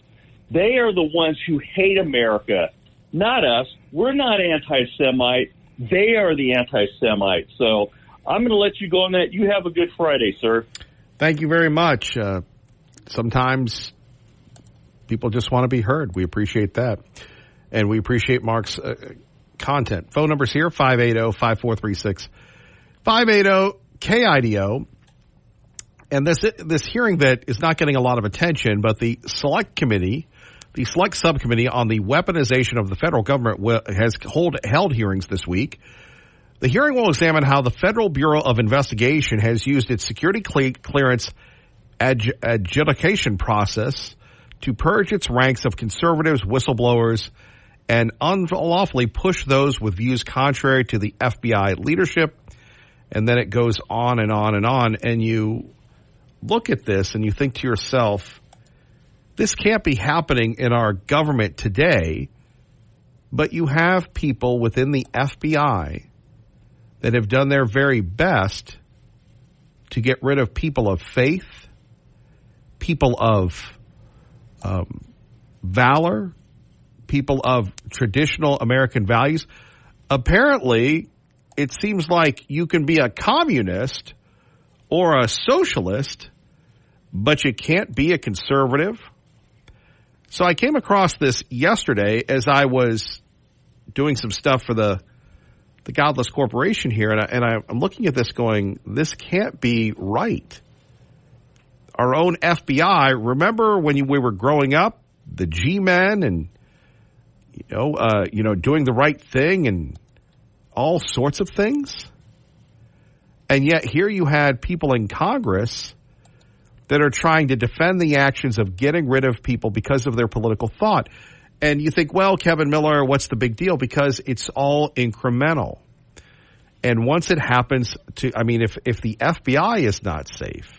They are the ones who hate America, not us. We're not anti-Semite. They are the anti-Semites. So I'm going to let you go on that. You have a good Friday, sir. Thank you very much. Sometimes people just want to be heard. We appreciate that. And we appreciate Mark's content. Phone number's here, 580-5436. 580-KIDO. And this hearing that is not getting a lot of attention, but the select subcommittee on the weaponization of the federal government has held hearings this week. The hearing will examine how the Federal Bureau of Investigation has used its security clearance adjudication process to purge its ranks of conservatives, whistleblowers, and unlawfully push those with views contrary to the FBI leadership. And then it goes on and on and on. And you look at this and you think to yourself, this can't be happening in our government today. But you have people within the FBI that have done their very best to get rid of people of faith, people of valor, people of traditional American values. Apparently, it seems like you can be a communist or a socialist, but you can't be a conservative. So I came across this yesterday as I was doing some stuff for the Godless Corporation here, and I'm looking at this going, this can't be right. Our own FBI, remember when we were growing up, the G-men and, doing the right thing and all sorts of things? And yet here you had people in Congress that are trying to defend the actions of getting rid of people because of their political thought. And you think, well, Kevin Miller, what's the big deal? Because it's all incremental. And once it happens if the FBI is not safe,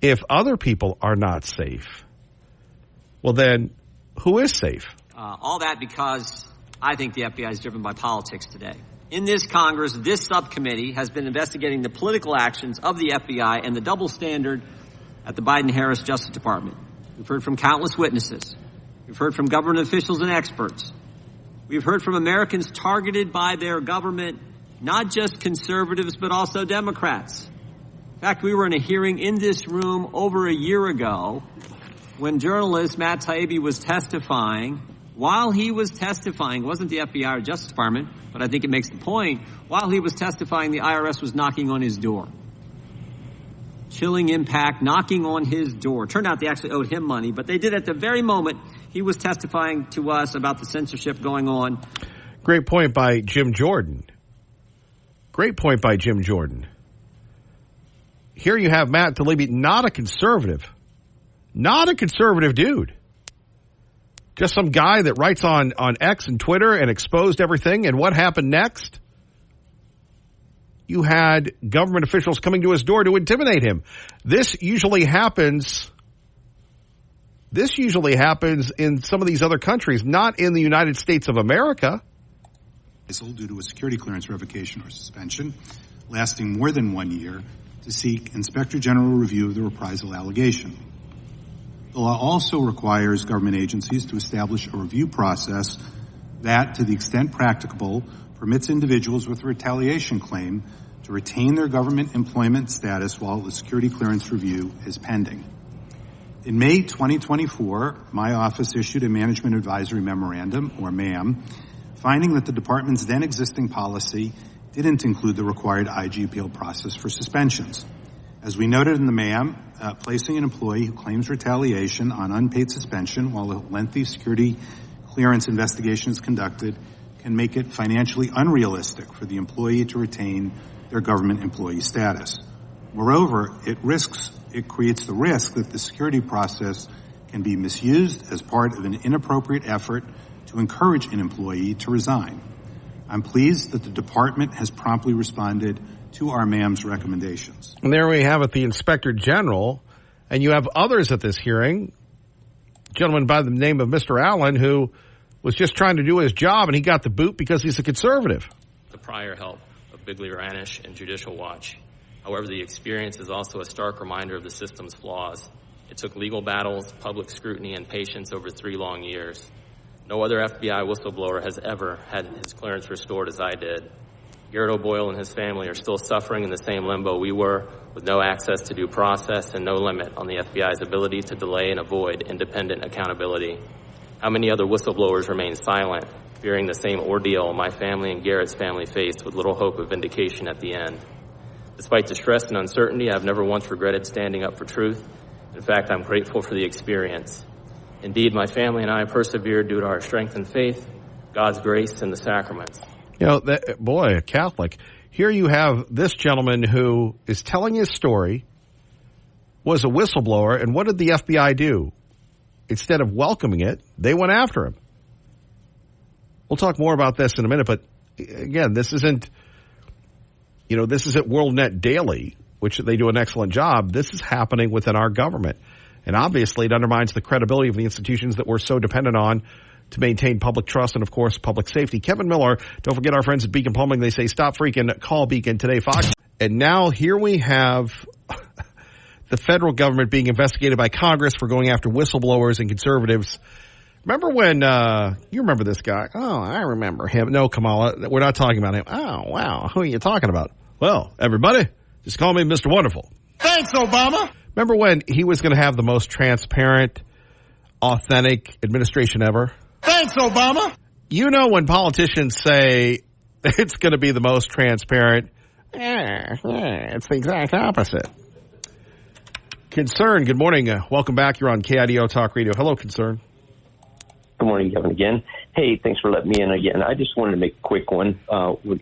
if other people are not safe, well, then who is safe? All that because I think the FBI is driven by politics today. In this Congress, this subcommittee has been investigating the political actions of the FBI and the double standard at the Biden-Harris Justice Department. We've heard from countless witnesses. We've heard from government officials and experts. We've heard from Americans targeted by their government, not just conservatives, but also Democrats. In fact, we were in a hearing in this room over a year ago when journalist Matt Taibbi was testifying. While he was testifying, it wasn't the FBI or Justice Department, but I think it makes the point, while he was testifying, the IRS was knocking on his door. Chilling impact, knocking on his door. Turned out they actually owed him money, but they did at the very moment he was testifying to us about the censorship going on. Great point by Jim Jordan. Great point by Jim Jordan. here you have Matt Taibbi, not a conservative dude. Just some guy that writes on X and Twitter and exposed everything. And what happened next? You had government officials coming to his door to intimidate him. This usually happens in some of these other countries, not in the United States of America. Due to a security clearance revocation or suspension lasting more than 1 year to seek Inspector General review of the reprisal allegation. The law also requires government agencies to establish a review process that, to the extent practicable, permits individuals with a retaliation claim to retain their government employment status while the security clearance review is pending. In May 2024, my office issued a Management Advisory Memorandum, or MAM, finding that the department's then existing policy didn't include the required IG appeal process for suspensions. As we noted in the MAM, placing an employee who claims retaliation on unpaid suspension while a lengthy security clearance investigation is conducted can make it financially unrealistic for the employee to retain their government employee status. Moreover, it creates the risk that the security process can be misused as part of an inappropriate effort to encourage an employee to resign. I'm pleased that the department has promptly responded to our MAM's recommendations. And there we have it, the Inspector General, and you have others at this hearing. A gentleman by the name of Mr. Allen, who was just trying to do his job, and he got the boot because he's a conservative. The prior help of Bigley Ranish and Judicial Watch. However, the experience is also a stark reminder of the system's flaws. It took legal battles, public scrutiny, and patience over 3 long years. No other FBI whistleblower has ever had his clearance restored as I did. Garrett O'Boyle and his family are still suffering in the same limbo we were, with no access to due process and no limit on the FBI's ability to delay and avoid independent accountability. How many other whistleblowers remain silent, fearing the same ordeal my family and Garrett's family faced with little hope of vindication at the end? Despite distress and uncertainty, I've never once regretted standing up for truth. In fact, I'm grateful for the experience. Indeed, my family and I persevered due to our strength and faith, God's grace, and the sacraments. You know, a Catholic. Here you have this gentleman who is telling his story, was a whistleblower, and what did the FBI do? Instead of welcoming it, they went after him. We'll talk more about this in a minute, but again, this isn't WorldNet Daily, which they do an excellent job. This is happening within our government. And obviously, it undermines the credibility of the institutions that we're so dependent on to maintain public trust and, of course, public safety. Kevin Miller, don't forget our friends at Beacon Plumbing. They say, stop freaking, call Beacon today, Fox. And now here we have the federal government being investigated by Congress for going after whistleblowers and conservatives. Remember when, you remember this guy? Oh, I remember him. No, Kamala, we're not talking about him. Oh, wow. Who are you talking about? Well, everybody, just call me Mr. Wonderful. Thanks, Obama. Remember when he was going to have the most transparent, authentic administration ever? Thanks, Obama. You know when politicians say it's going to be the most transparent, it's the exact opposite. Concern, good morning. Welcome back. You're on KIDO Talk Radio. Hello, Concern. Good morning, Kevin, again. Hey, thanks for letting me in again. I just wanted to make a quick one.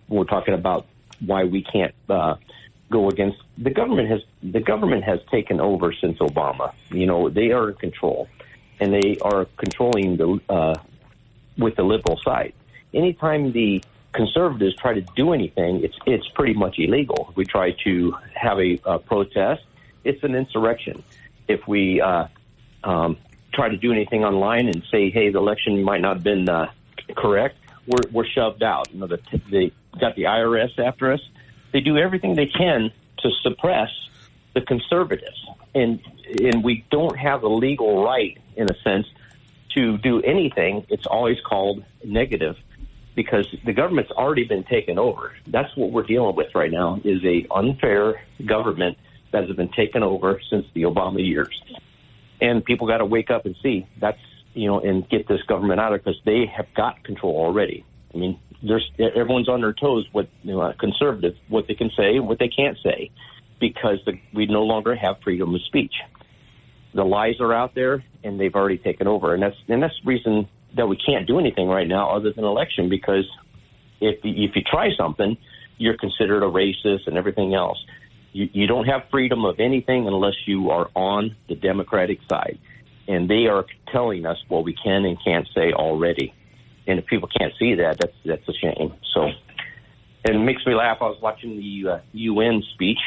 We're talking about why we can't go against the government. The government has taken over since Obama. You know, they are in control, and they are controlling with the liberal side. Anytime the conservatives try to do anything, it's pretty much illegal. If we try to have a protest, it's an insurrection. If we try to do anything online and say, hey, the election might not have been correct, we're shoved out. You know, they got the IRS after us. They do everything they can to suppress the conservatives. And we don't have a legal right, in a sense, to do anything. It's always called negative because the government's already been taken over. That's what we're dealing with right now, is a unfair government that has been taken over since the Obama years. And people got to wake up and see that's, you know, and get this government out of, because they have got control already. I mean, everyone's on their toes, conservative, what they can say and what they can't say, because we no longer have freedom of speech. The lies are out there, and they've already taken over. And that's the reason that we can't do anything right now other than election, because if you try something, you're considered a racist and everything else. You don't have freedom of anything unless you are on the Democratic side. And they are telling us what we can and can't say already. And if people can't see that, that's a shame. So, and it makes me laugh. I was watching the UN speech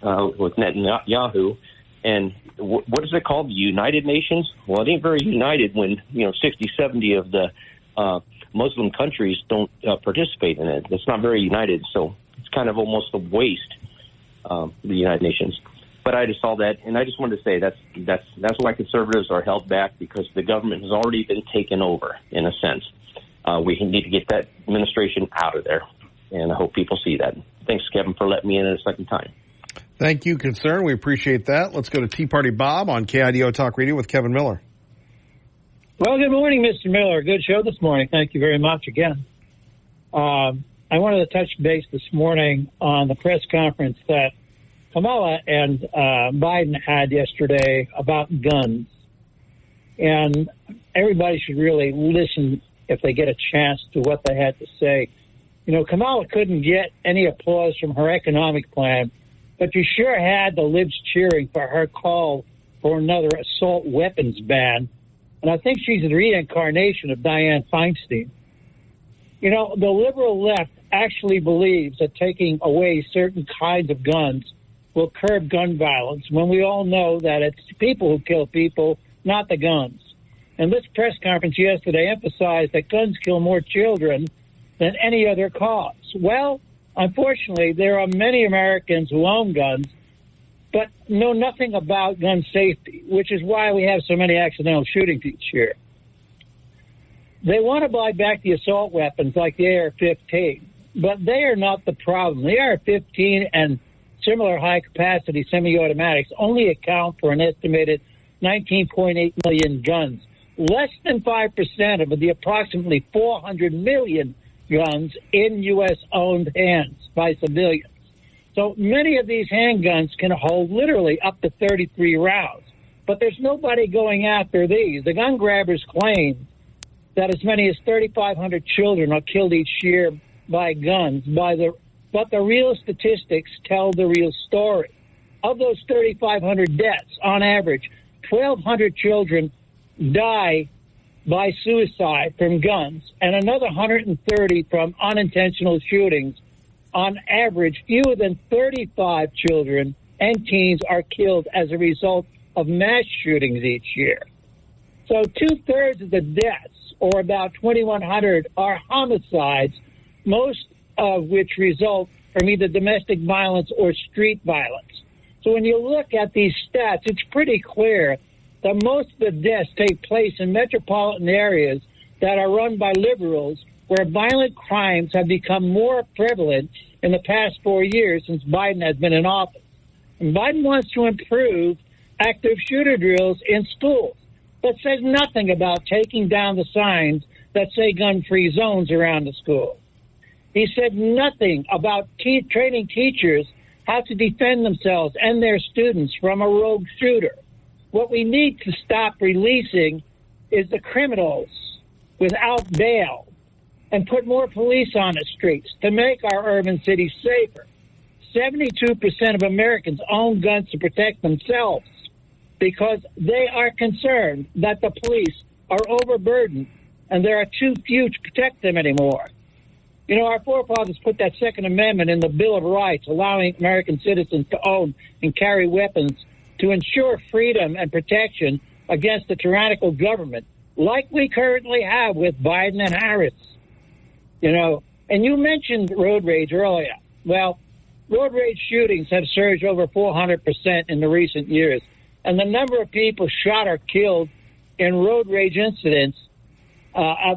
with Netanyahu, and what is it called? The United Nations? Well, it ain't very united when 60, 70 of the Muslim countries don't participate in it. It's not very united, so it's kind of almost a waste. The United Nations. But I just saw that, and I just wanted to say that's why conservatives are held back, because the government has already been taken over, in a sense. We need to get that administration out of there, and I hope people see that. Thanks, Kevin, for letting me in a second time. Thank you, Concern. We appreciate that. Let's go to Tea Party Bob on KIDO Talk Radio with Kevin Miller. Well, good morning, Mr. Miller. Good show this morning. Thank you very much again. I wanted to touch base this morning on the press conference that Kamala and Biden had yesterday about guns. And everybody should really listen if they get a chance to what they had to say. Kamala couldn't get any applause from her economic plan, but you sure had the libs cheering for her call for another assault weapons ban. And I think she's the reincarnation of Dianne Feinstein. The liberal left actually believes that taking away certain kinds of guns will curb gun violence, when we all know that it's people who kill people, not the guns. And this press conference yesterday emphasized that guns kill more children than any other cause. Well, unfortunately, there are many Americans who own guns but know nothing about gun safety, which is why we have so many accidental shootings each year. They want to buy back the assault weapons like the AR-15, but they are not the problem. The AR-15 and similar high-capacity semi-automatics only account for an estimated 19.8 million guns, less than 5% of the approximately 400 million guns in U.S.-owned hands by civilians. So many of these handguns can hold literally up to 33 rounds, but there's nobody going after these. The gun grabbers claim that as many as 3,500 children are killed each year by guns, but the real statistics tell the real story. Of those 3,500 deaths, on average, 1,200 children die by suicide from guns, and another 130 from unintentional shootings. On average, fewer than 35 children and teens are killed as a result of mass shootings each year. So 2/3 of the deaths, or about 2,100, are homicides, most of which result from either domestic violence or street violence. So when you look at these stats, it's pretty clear that most of the deaths take place in metropolitan areas that are run by liberals, where violent crimes have become more prevalent in the past 4 years since Biden has been in office. And Biden wants to improve active shooter drills in schools, but says nothing about taking down the signs that say gun-free zones around the school. He said nothing about training teachers how to defend themselves and their students from a rogue shooter. What we need to stop releasing is the criminals without bail and put more police on the streets to make our urban cities safer. 72% of Americans own guns to protect themselves because they are concerned that the police are overburdened and there are too few to protect them anymore. Our forefathers put that Second Amendment in the Bill of Rights, allowing American citizens to own and carry weapons to ensure freedom and protection against the tyrannical government, like we currently have with Biden and Harris. And you mentioned road rage earlier. Well, road rage shootings have surged over 400% in the recent years, and the number of people shot or killed in road rage incidents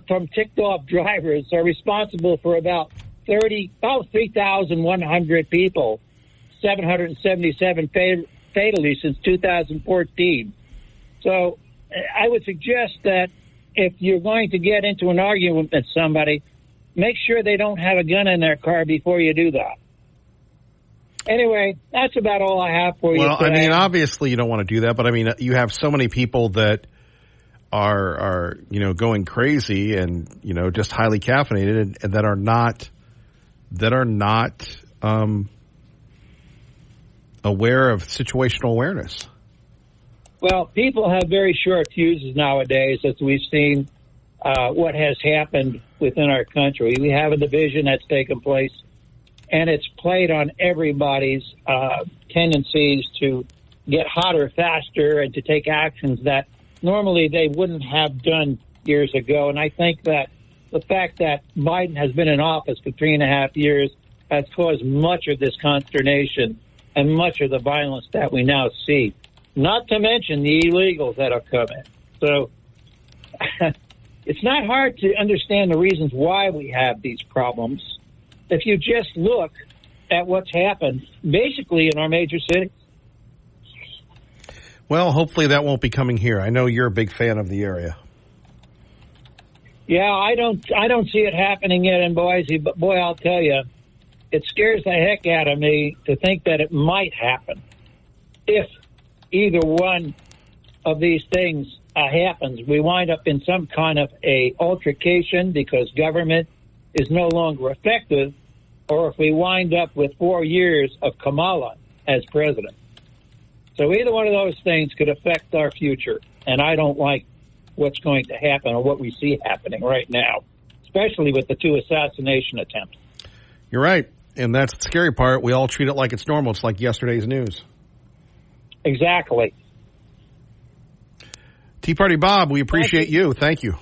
from ticked-off drivers are responsible for about 3,100 people, 777 fatally since 2014. So I would suggest that if you're going to get into an argument with somebody, make sure they don't have a gun in their car before you do that. Anyway, that's about all I have for you today. Well, I mean, obviously you don't want to do that, but I mean, you have so many people that are going crazy and just highly caffeinated and that are not aware of situational awareness? Well, people have very short fuses nowadays, as we've seen what has happened within our country. We have a division that's taken place, and it's played on everybody's tendencies to get hotter faster and to take actions that normally they wouldn't have done years ago. And I think that the fact that Biden has been in office for 3.5 years has caused much of this consternation and much of the violence that we now see, not to mention the illegals that have come in. So it's not hard to understand the reasons why we have these problems if you just look at what's happened basically in our major cities. Well, hopefully that won't be coming here. I know you're a big fan of the area. Yeah, I don't see it happening yet in Boise, but boy, I'll tell you, it scares the heck out of me to think that it might happen. If either one of these things happens, we wind up in some kind of a altercation because government is no longer effective, or if we wind up with 4 years of Kamala as president. So either one of those things could affect our future, and I don't like what's going to happen or what we see happening right now, especially with the 2 assassination attempts. You're right, and that's the scary part. We all treat it like it's normal. It's like yesterday's news. Exactly. Tea Party Bob, we appreciate you. Thank you.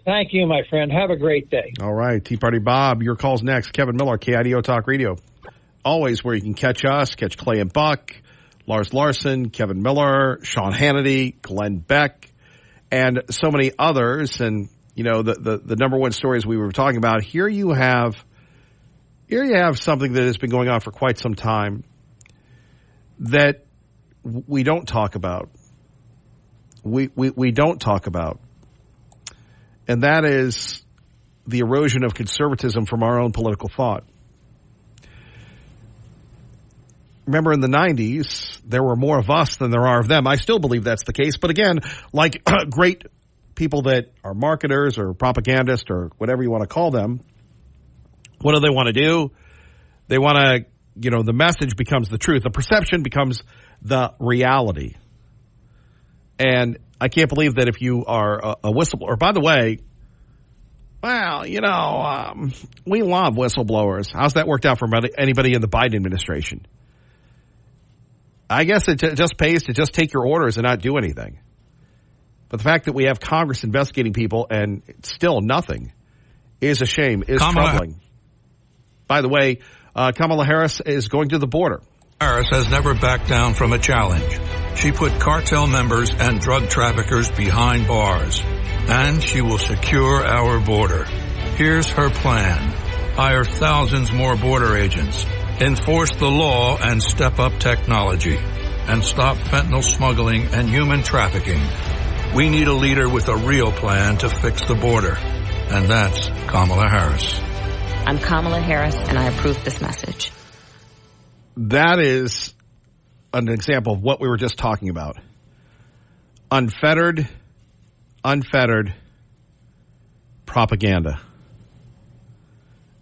Thank you, my friend. Have a great day. All right, Tea Party Bob, your call's next. Kevin Miller, KIDO Talk Radio. Always where you can catch us, catch Clay and Buck, Lars Larson, Kevin Miller, Sean Hannity, Glenn Beck, and so many others. And, you know, the number one stories we were talking about, here you have something that has been going on for quite some time that we don't talk about. We don't talk about. And that is the erosion of conservatism from our own political thought. Remember, in the 90s, there were more of us than there are of them. I still believe that's the case. But again, like great people that are marketers or propagandists or whatever you want to call them, what do they want to do? They want to, you know, the message becomes the truth. The perception becomes the reality. And I can't believe that if you are a whistleblower, by the way, well, you know, we love whistleblowers. How's that worked out for anybody in the Biden administration? I guess it just pays to just take your orders and not do anything. But the fact that we have Congress investigating people and still nothing is a shame, is troubling. By the way, Kamala Harris is going to the border. Harris has never backed down from a challenge. She put cartel members and drug traffickers behind bars, and she will secure our border. Here's her plan. Hire thousands more border agents, enforce the law and step up technology, and stop fentanyl smuggling and human trafficking. We need a leader with a real plan to fix the border, and that's Kamala Harris. I'm Kamala Harris, and I approve this message. That is an example of what we were just talking about. Unfettered propaganda.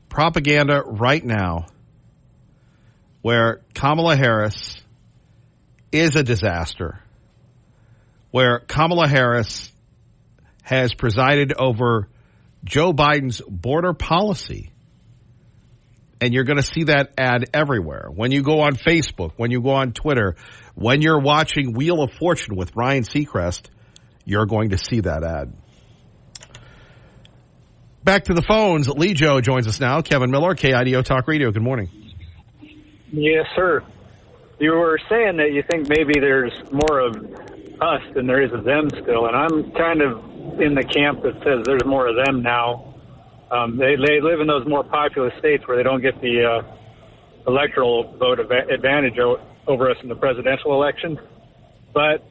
Propaganda right now where Kamala Harris is a disaster, where Kamala Harris has presided over Joe Biden's border policy. And you're going to see that ad everywhere. When you go on Facebook, when you go on Twitter, when you're watching Wheel of Fortune with Ryan Seacrest, you're going to see that ad. Back to the phones. Lee Joe joins us now. Kevin Miller, KIDO Talk Radio. Good morning. Yes, sir. You were saying that you think maybe there's more of us than there is of them still, and I'm kind of in the camp that says there's more of them now. They live in those more populous states where they don't get the electoral vote advantage over us in the presidential election. But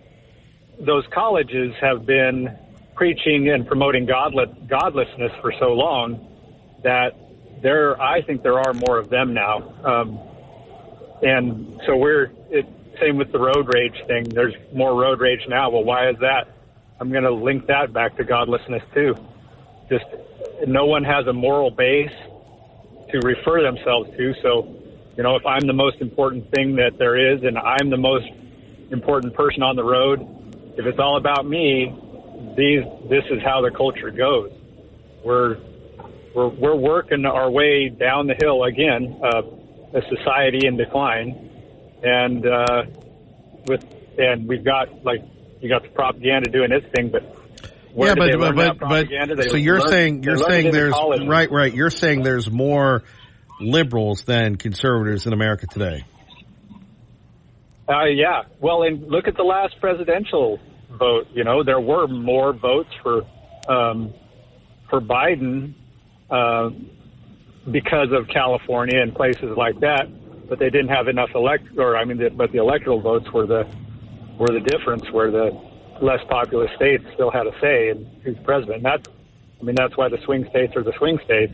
those colleges have been preaching and promoting godlessness for so long that I think there are more of them now. And so same with the road rage thing. There's more road rage now. Well, why is that? I'm going to link that back to godlessness too. Just no one has a moral base to refer themselves to, so You know, if I'm the most important thing that there is and I'm the most important person on the road, if it's all about me, this is how the culture goes. We're working our way down the hill again, a society in decline, and we've got you got the propaganda doing its thing, but where did they learn that propaganda? So you're saying there's right. You're saying there's more liberals than conservatives in America today. Yeah. Well, and look at the last presidential vote. You know, there were more votes for Biden because of California and places like that, but they didn't have enough but the electoral votes were the difference, where the less populous states still had a say in who's president. That's why the swing states are the swing states,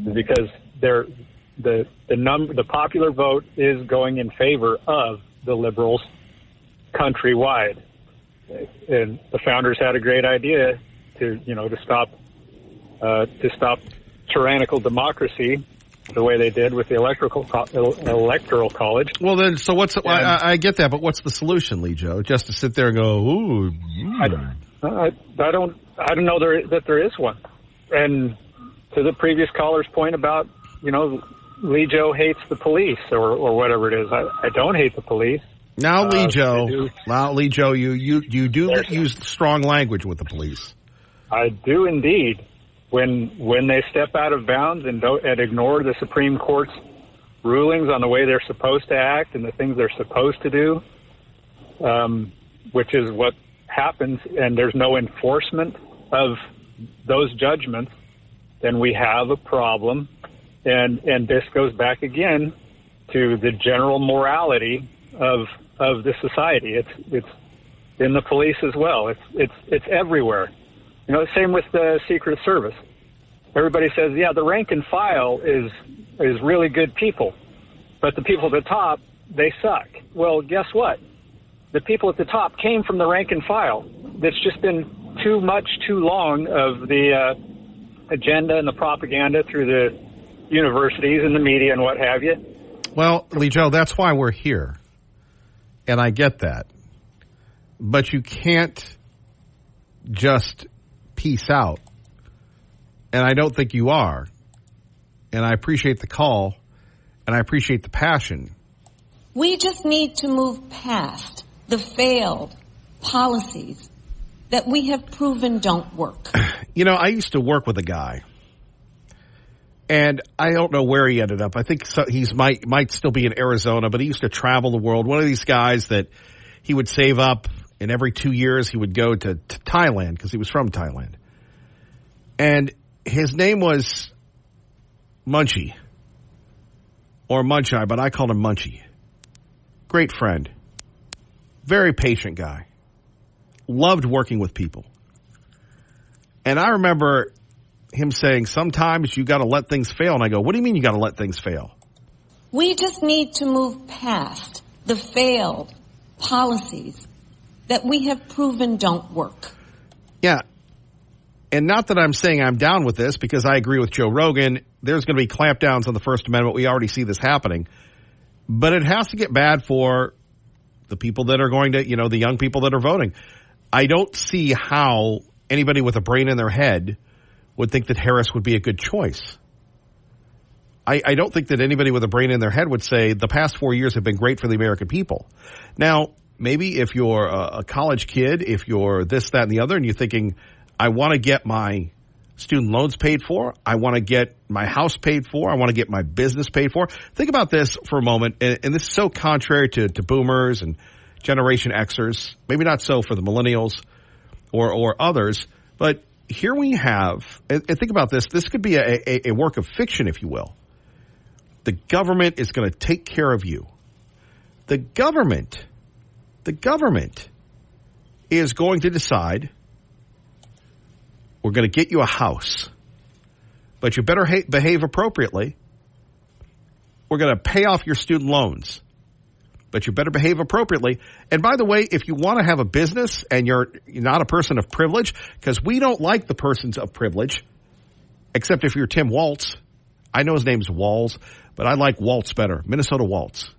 is because the popular vote is going in favor of the liberals countrywide. And the founders had a great idea to stop tyrannical democracy the way they did with the electoral college. Well, then, so what's I get that, but what's the solution, Lee Joe? Just to sit there and go, ooh. I don't know that there is one. And to the previous caller's point about, Lee Joe hates the police or whatever it is. I don't hate the police. Now, Lee Joe, you do use strong language with the police. I do indeed. When they step out of bounds and ignore the Supreme Court's rulings on the way they're supposed to act and the things they're supposed to do, which is what happens, and there's no enforcement of those judgments, then we have a problem. And this goes back again to the general morality of the society. It's in the police as well. It's everywhere. Same with the Secret Service. Everybody says, yeah, the rank and file is really good people, but the people at the top, they suck. Well, guess what? The people at the top came from the rank and file. It's just been too long of the agenda and the propaganda through the universities and the media and what have you. Well, Lee Joe, that's why we're here, and I get that. But you can't just peace out. And I don't think you are. And I appreciate the call, and I appreciate the passion. We just need to move past the failed policies that we have proven don't work. I used to work with a guy, and I don't know where he ended up. I think he's might still be in Arizona, but he used to travel the world. One of these guys that he would save up, and every 2 years he would go to Thailand because he was from Thailand. And his name was Munchie, or Munchie, but I called him Munchie. Great friend. Very patient guy. Loved working with people. And I remember him saying, sometimes you got to let things fail. And I go, what do you mean you got to let things fail? We just need to move past the failed policies that we have proven don't work. Yeah. And not that I'm saying I'm down with this, because I agree with Joe Rogan. There's going to be clampdowns on the First Amendment. We already see this happening. But it has to get bad for the people that are going to, the young people that are voting. I don't see how anybody with a brain in their head would think that Harris would be a good choice. I don't think that anybody with a brain in their head would say the past 4 years have been great for the American people. Now, maybe if you're a college kid, if you're this, that, and the other, and you're thinking, I want to get my student loans paid for. I want to get my house paid for. I want to get my business paid for. Think about this for a moment. And this is so contrary to boomers and Generation Xers. Maybe not so for the millennials or others. But here we have, and think about this. This could be a work of fiction, if you will. The government is going to take care of you. The government is going to decide, we're going to get you a house, but you better behave appropriately. We're going to pay off your student loans, but you better behave appropriately. And by the way, if you want to have a business and you're not a person of privilege, because we don't like the persons of privilege, except if you're Tim Waltz. I know his name's Walls, but I like Waltz better, Minnesota Waltz.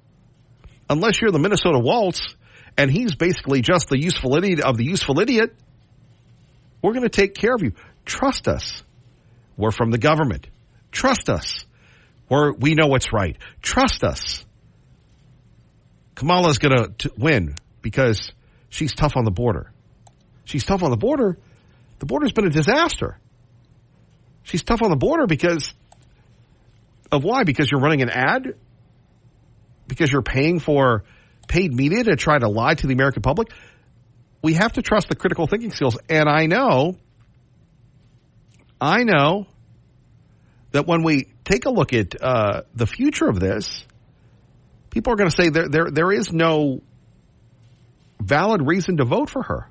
Unless you're the Minnesota Waltz and he's basically just the useful idiot of the useful idiot, we're going to take care of you. Trust us. We're from the government. Trust us. We know what's right. Trust us. Kamala's going to win because she's tough on the border. She's tough on the border. The border's been a disaster. She's tough on the border because of why? Because you're running an ad? Because you're paying for paid media to try to lie to the American public? We have to trust the critical thinking skills. And I know that when we take a look at the future of this, people are going to say there is no valid reason to vote for her.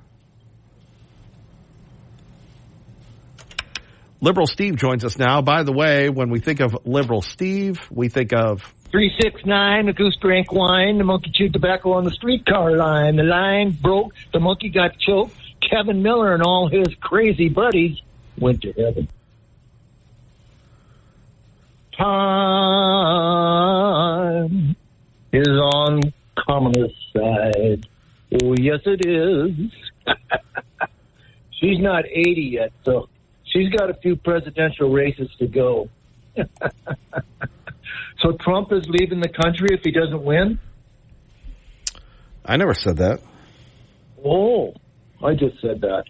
Liberal Steve joins us now. By the way, when we think of Liberal Steve, we think of 369, the goose drank wine, the monkey chewed tobacco on the streetcar line. The line broke, the monkey got choked. Kevin Miller and all his crazy buddies went to heaven. Time is on communist side. Oh, yes, it is. She's not 80 yet, so she's got a few presidential races to go. So Trump is leaving the country if he doesn't win? I never said that. Oh, I just said that.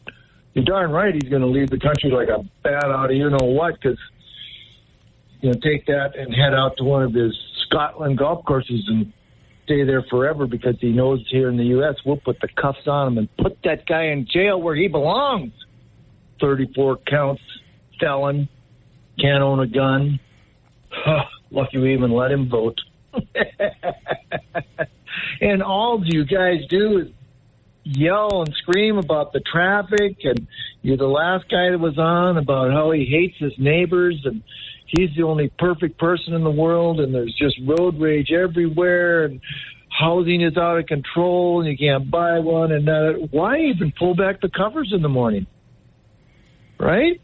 You're darn right he's going to leave the country like a bat out of you-know-what, because take that and head out to one of his Scotland golf courses and stay there forever because he knows here in the U.S. we'll put the cuffs on him and put that guy in jail where he belongs. 34 counts, felon, can't own a gun. Lucky we even let him vote. And all you guys do is yell and scream about the traffic, and you're the last guy that was on about how he hates his neighbors and he's the only perfect person in the world, and there's just road rage everywhere, and housing is out of control, and you can't buy one. And why even pull back the covers in the morning? Right?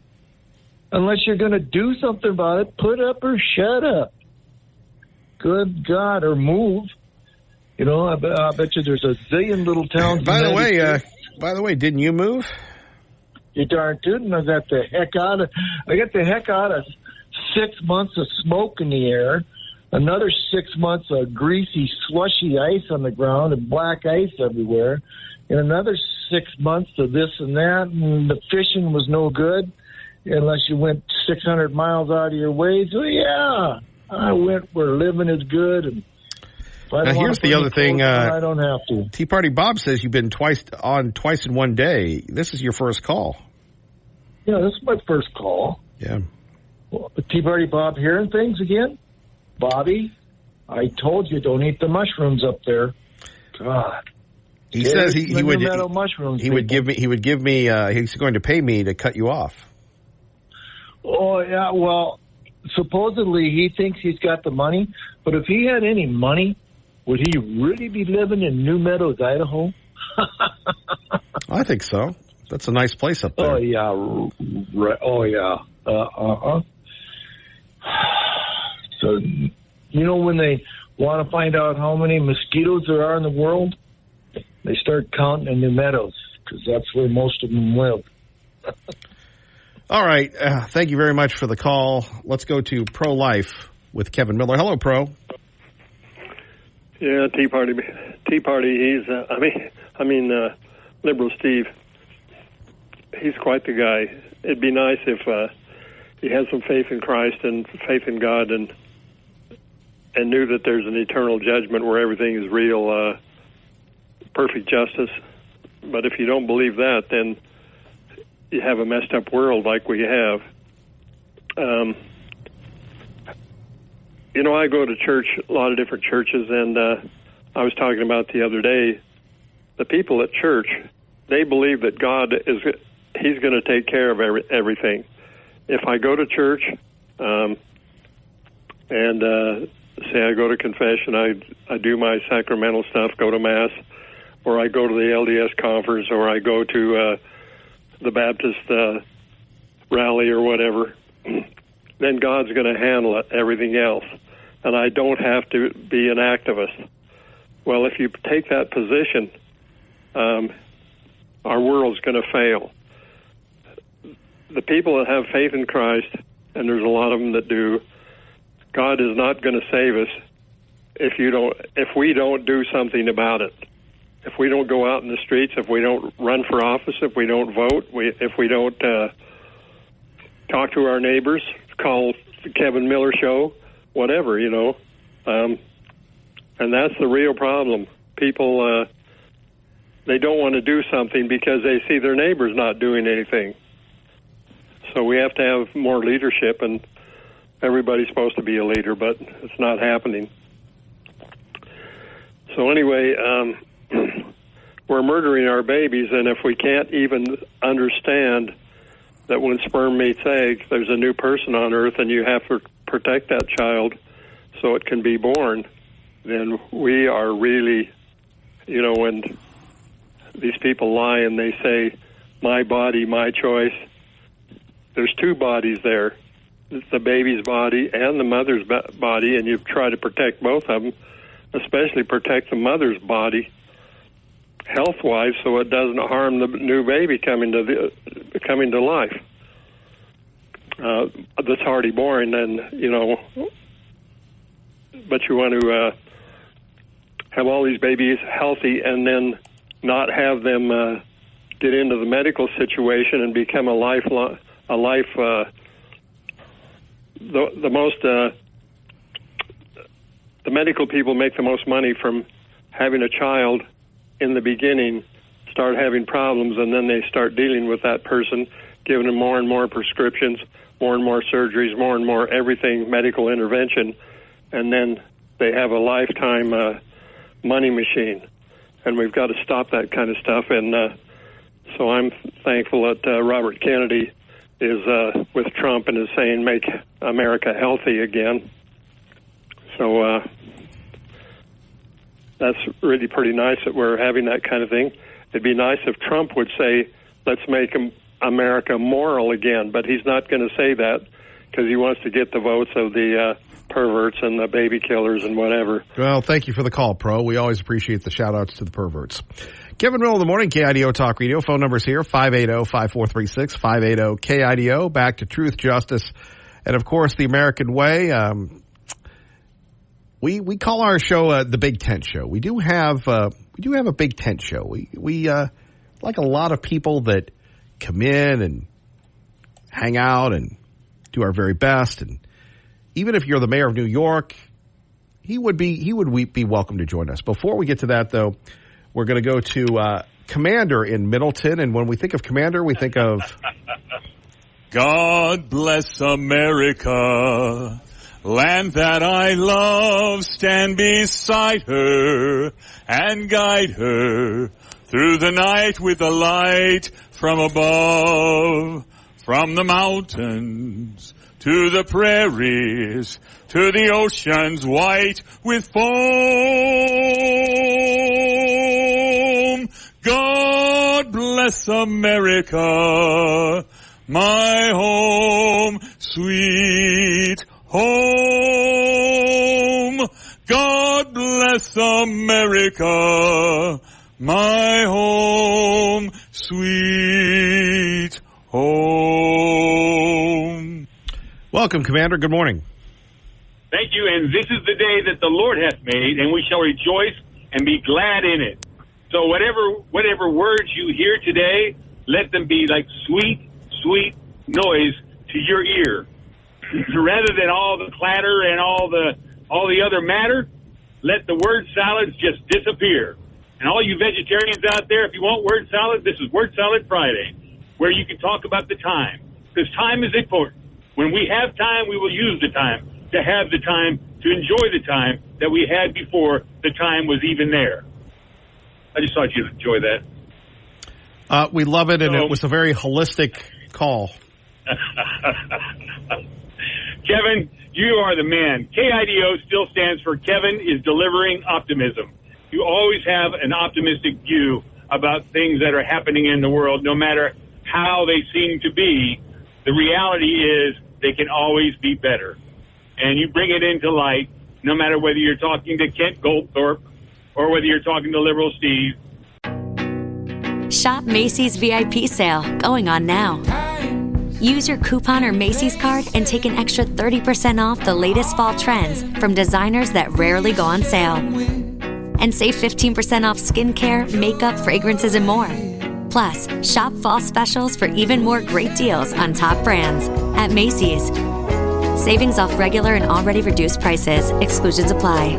Unless you're going to do something about it, put up or shut up. Good God, or move. I bet you there's a zillion little towns. By the way, didn't you move? You darn tootin'. I got the heck out of 6 months of smoke in the air, another 6 months of greasy, slushy ice on the ground and black ice everywhere, and another 6 months of this and that, and the fishing was no good unless you went 600 miles out of your way. So, yeah, I went where living is good. And now, here's the other thing. I don't have to. Tea Party Bob says you've been twice in one day. This is your first call. Yeah, this is my first call. Yeah. Well, Tea Party Bob hearing things again? Bobby, I told you don't eat the mushrooms up there. God. He says he would give me he's going to pay me to cut you off. Oh yeah, well, supposedly he thinks he's got the money, but if he had any money, would he really be living in New Meadows, Idaho? I think so. That's a nice place up there. Oh yeah, oh yeah. So, when they want to find out how many mosquitoes there are in the world, they start counting in New Meadows because that's where most of them live. All right. Thank you very much for the call. Let's go to Pro-Life with Kevin Miller. Hello, Pro. Yeah, Tea Party. He's, Liberal Steve. He's quite the guy. It'd be nice if he had some faith in Christ and faith in God and knew that there's an eternal judgment where everything is real, perfect justice. But if you don't believe that, then you have a messed up world like we have. I go to church, a lot of different churches, and I was talking about the other day, the people at church, they believe that God He's going to take care of everything. If I go to church and say I go to confession, I do my sacramental stuff, go to Mass, or I go to the LDS conference, or I go to the Baptist rally or whatever, then God's going to handle everything else. and I don't have to be an activist. Well, if you take that position, our world's going to fail. The people that have faith in Christ, and there's a lot of them that do, God is not going to save us if we don't do something about it. If we don't go out in the streets, if we don't run for office, if we don't vote, if we don't talk to our neighbors, call the Kevin Miller Show, whatever, and that's the real problem. People, they don't want to do something because they see their neighbors not doing anything. So we have to have more leadership, and everybody's supposed to be a leader, but it's not happening. So anyway, we're murdering our babies, and if we can't even understand that when sperm meets egg, there's a new person on earth, and you have to protect that child so it can be born, then we are really, when these people lie and they say, my body, my choice, there's two bodies there. It's the baby's body and the mother's body, and you try to protect both of them, especially protect the mother's body health-wise so it doesn't harm the new baby coming to life. That's already born, and, but you want to have all these babies healthy and then not have them get into the medical situation and become the medical people make the most money from having a child in the beginning, start having problems, and then they start dealing with that person, giving them more and more prescriptions, more and more surgeries, more and more everything, medical intervention, and then they have a lifetime money machine. And we've got to stop that kind of stuff. And so I'm thankful that Robert Kennedy is with Trump and is saying make America healthy again. So that's really pretty nice that we're having that kind of thing. It'd be nice if Trump would say, let's make America moral again, but he's not going to say that because he wants to get the votes of the perverts and the baby killers and whatever. Well, thank you for the call, Pro. We always appreciate the shout-outs to the perverts. Kevin Mill in the morning, KIDO Talk Radio. Phone numbers here, 580-5436, 580-KIDO. Back to truth, justice, and, of course, the American way. We call our show the Big Tent Show. We do have a Big Tent Show. We like a lot of people that come in and hang out and do our very best. And even if you're the mayor of New York, he would be welcome to join us. Before we get to that, though, we're going to go to Commander in Middleton. And when we think of Commander, we think of God bless America. Land that I love, stand beside her and guide her through the night with a light from above. From the mountains to the prairies to the oceans white with foam. God bless America, my home, sweet home. God bless America, my home, sweet home. Welcome, Commander. Good morning. Thank you, and this is the day that the Lord hath made, and we shall rejoice and be glad in it. So whatever words you hear today, let them be like sweet, sweet noise to your ear. Rather than all the clatter and all the other matter, let the word salads just disappear. And all you vegetarians out there, if you want word salad, this is Word Salad Friday, where you can talk about the time, because time is important. When we have time, we will use the time to have the time to enjoy the time that we had before the time was even there. I just thought you'd enjoy that. We love it, and it was a very holistic call. Kevin, you are the man. KIDO still stands for Kevin is delivering optimism. You always have an optimistic view about things that are happening in the world, no matter how they seem to be. The reality is they can always be better. And you bring it into light, no matter whether you're talking to Kent Goldthorpe or whether you're talking to Liberal Steve. Shop Macy's VIP sale, going on now. Use your coupon or Macy's card and take an extra 30% off the latest fall trends from designers that rarely go on sale. And save 15% off skincare, makeup, fragrances, and more. Plus, shop fall specials for even more great deals on top brands at Macy's. Savings off regular and already reduced prices. Exclusions apply.